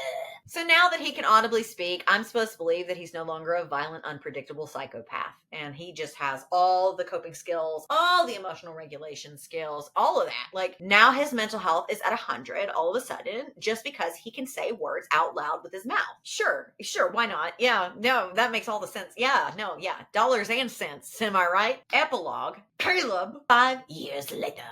Speaker 1: So now that he can audibly speak, I'm supposed to believe that he's no longer a violent, unpredictable psychopath. And he just has all the coping skills, all the emotional regulation skills, all of that. Now his mental health is at 100 all of a sudden, just because he can say words out loud with his mouth. Sure, why not? Yeah, no, that makes all the sense. Yeah, no, yeah, dollars and cents, am I right? Epilogue. Caleb, 5 years later.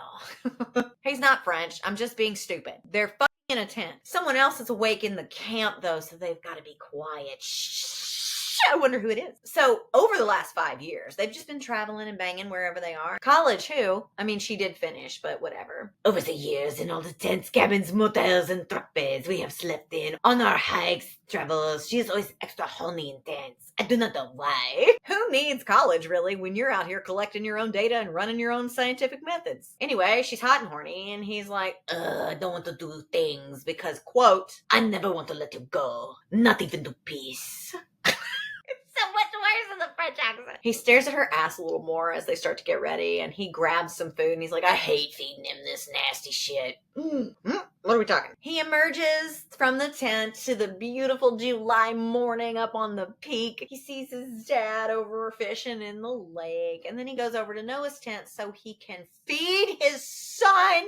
Speaker 1: He's not French. I'm just being stupid. They're fucking in a tent. Someone else is awake in the camp, though, so they've got to be quiet. Shh. I wonder who it is. So over the last 5 years, they've just been traveling and banging wherever they are. College, who? I mean, she did finish, but whatever. Over the years, in all the tents, cabins, motels, and truck beds we have slept in, on our hikes, travels, she is always extra horny and tense. I do not know why. Who needs college, really, when you're out here collecting your own data and running your own scientific methods? Anyway, she's hot and horny, and he's like, I don't want to do things because, quote, I never want to let you go. Not even to peace. So much worse than the French accent. He stares at her ass a little more as they start to get ready, and he grabs some food, and he's like, I hate feeding him this nasty shit. What are we talking? He emerges from the tent to the beautiful July morning up on the peak. He sees his dad over fishing in the lake, and then he goes over to Noah's tent so he can feed his son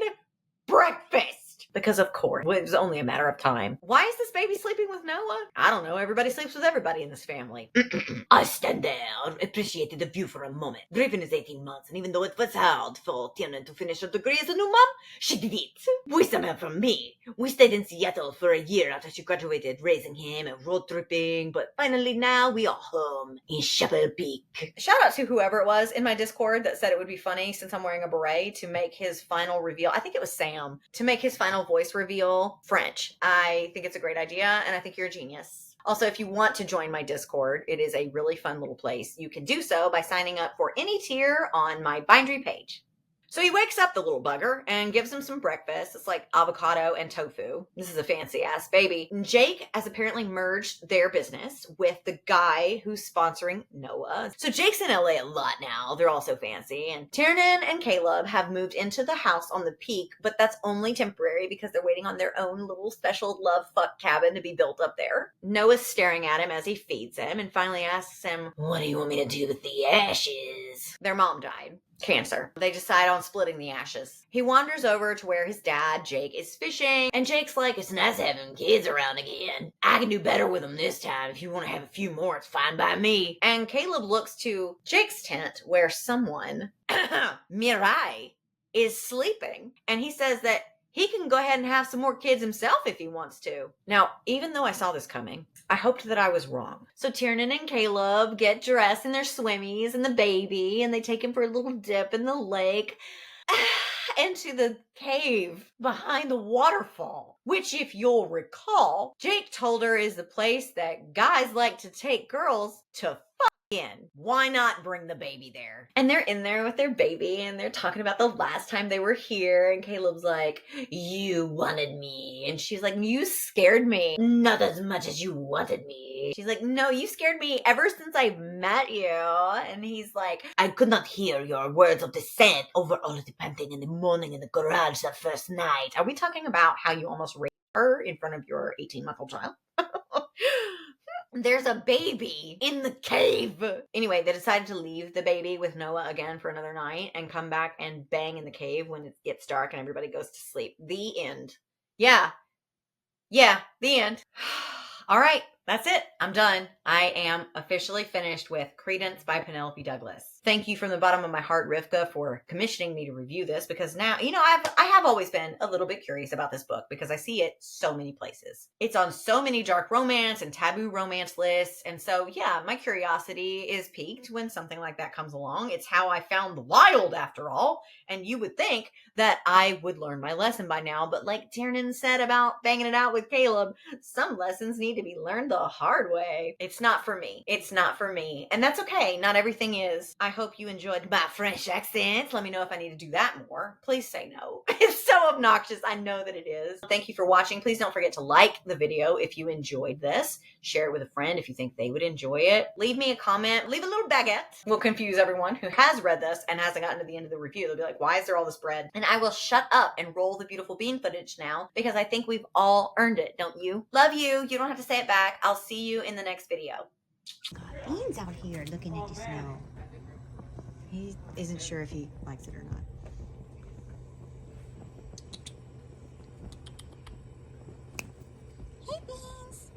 Speaker 1: breakfast. Because of course, it was only a matter of time. Why is this baby sleeping with Noah? I don't know. Everybody sleeps with everybody in this family. I stand there, appreciated the view for a moment. Raven is 18 months, and even though it was hard for Tiana to finish her degree as a new mom, she did it. With some help from me. We stayed in Seattle for a year after she graduated, raising him and road tripping, but finally now we are home in Chapel Peak. Shout out to whoever it was in my Discord that said it would be funny, since I'm wearing a beret, to make his final reveal. I think it was Sam, to make his final voice reveal French. I think it's a great idea, and I think you're a genius. Also, if you want to join my Discord, it is a really fun little place. You can do so by signing up for any tier on my Bindery page. So he wakes up the little bugger and gives him some breakfast. It's like avocado and tofu. This is a fancy ass baby. Jake has apparently merged their business with the guy who's sponsoring Noah. So Jake's in LA a lot now. They're all so fancy. And Tiernan and Caleb have moved into the house on the peak, but that's only temporary because they're waiting on their own little special love fuck cabin to be built up there. Noah's staring at him as he feeds him and finally asks him, what do you want me to do with the ashes? Their mom died. Cancer. They decide on splitting the ashes. He wanders over to where his dad, Jake, is fishing, and Jake's like, it's nice having kids around again. I can do better with them this time. If you want to have a few more, it's fine by me. And Caleb looks to Jake's tent where someone, Mirai, is sleeping, and he says that he can go ahead and have some more kids himself if he wants to. Now, even though I saw this coming, I hoped that I was wrong. So Tiernan and Caleb get dressed in their swimmies and the baby, and they take him for a little dip in the lake into the cave behind the waterfall, which, if you'll recall, Jake told her is the place that guys like to take girls to in. Why not bring the baby there? And they're in there with their baby, and they're talking about the last time they were here, and Caleb's like, you wanted me. And she's like, you scared me. Not as much as you wanted me. She's like, no, you scared me ever since I met you. And he's like, I could not hear your words of dissent over all of the panting in the morning in the garage that first night. Are we talking about how you almost raped her in front of your 18-month-old child? There's a baby in the cave. Anyway, they decided to leave the baby with Noah again for another night and come back and bang in the cave when it gets dark and everybody goes to sleep. The end. Yeah, the end. All right, that's it. I'm done. I am officially finished with Credence by Penelope Douglas. Thank you from the bottom of my heart, Rivka, for commissioning me to review this, because now, I have always been a little bit curious about this book because I see it so many places. It's on so many dark romance and taboo romance lists. And so, yeah, my curiosity is piqued when something like that comes along. It's how I found The Wild, after all. And you would think that I would learn my lesson by now. But like Tiernan said about banging it out with Caleb, some lessons need to be learned the hard way. It's not for me. It's not for me. And that's okay. Not everything is. I hope you enjoyed my French accent. Let me know if I need to do that more. Please say no. It's so obnoxious. I know that it is. Thank you for watching. Please don't forget to like the video if you enjoyed this. Share it with a friend if you think they would enjoy it. Leave me a comment. Leave a little baguette. We'll confuse everyone who has read this and hasn't gotten to the end of the review. They'll be like, why is there all this bread? And I will shut up and roll the beautiful bean footage now because I think we've all earned it, don't you? Love you. You don't have to say it back. I'll see you in the next video.
Speaker 9: Ian's out here looking at the snow. He isn't sure if he likes it or not. Hey, Beans!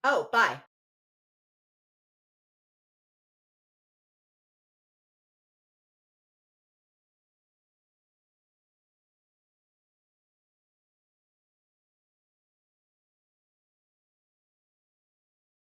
Speaker 1: Oh, bye.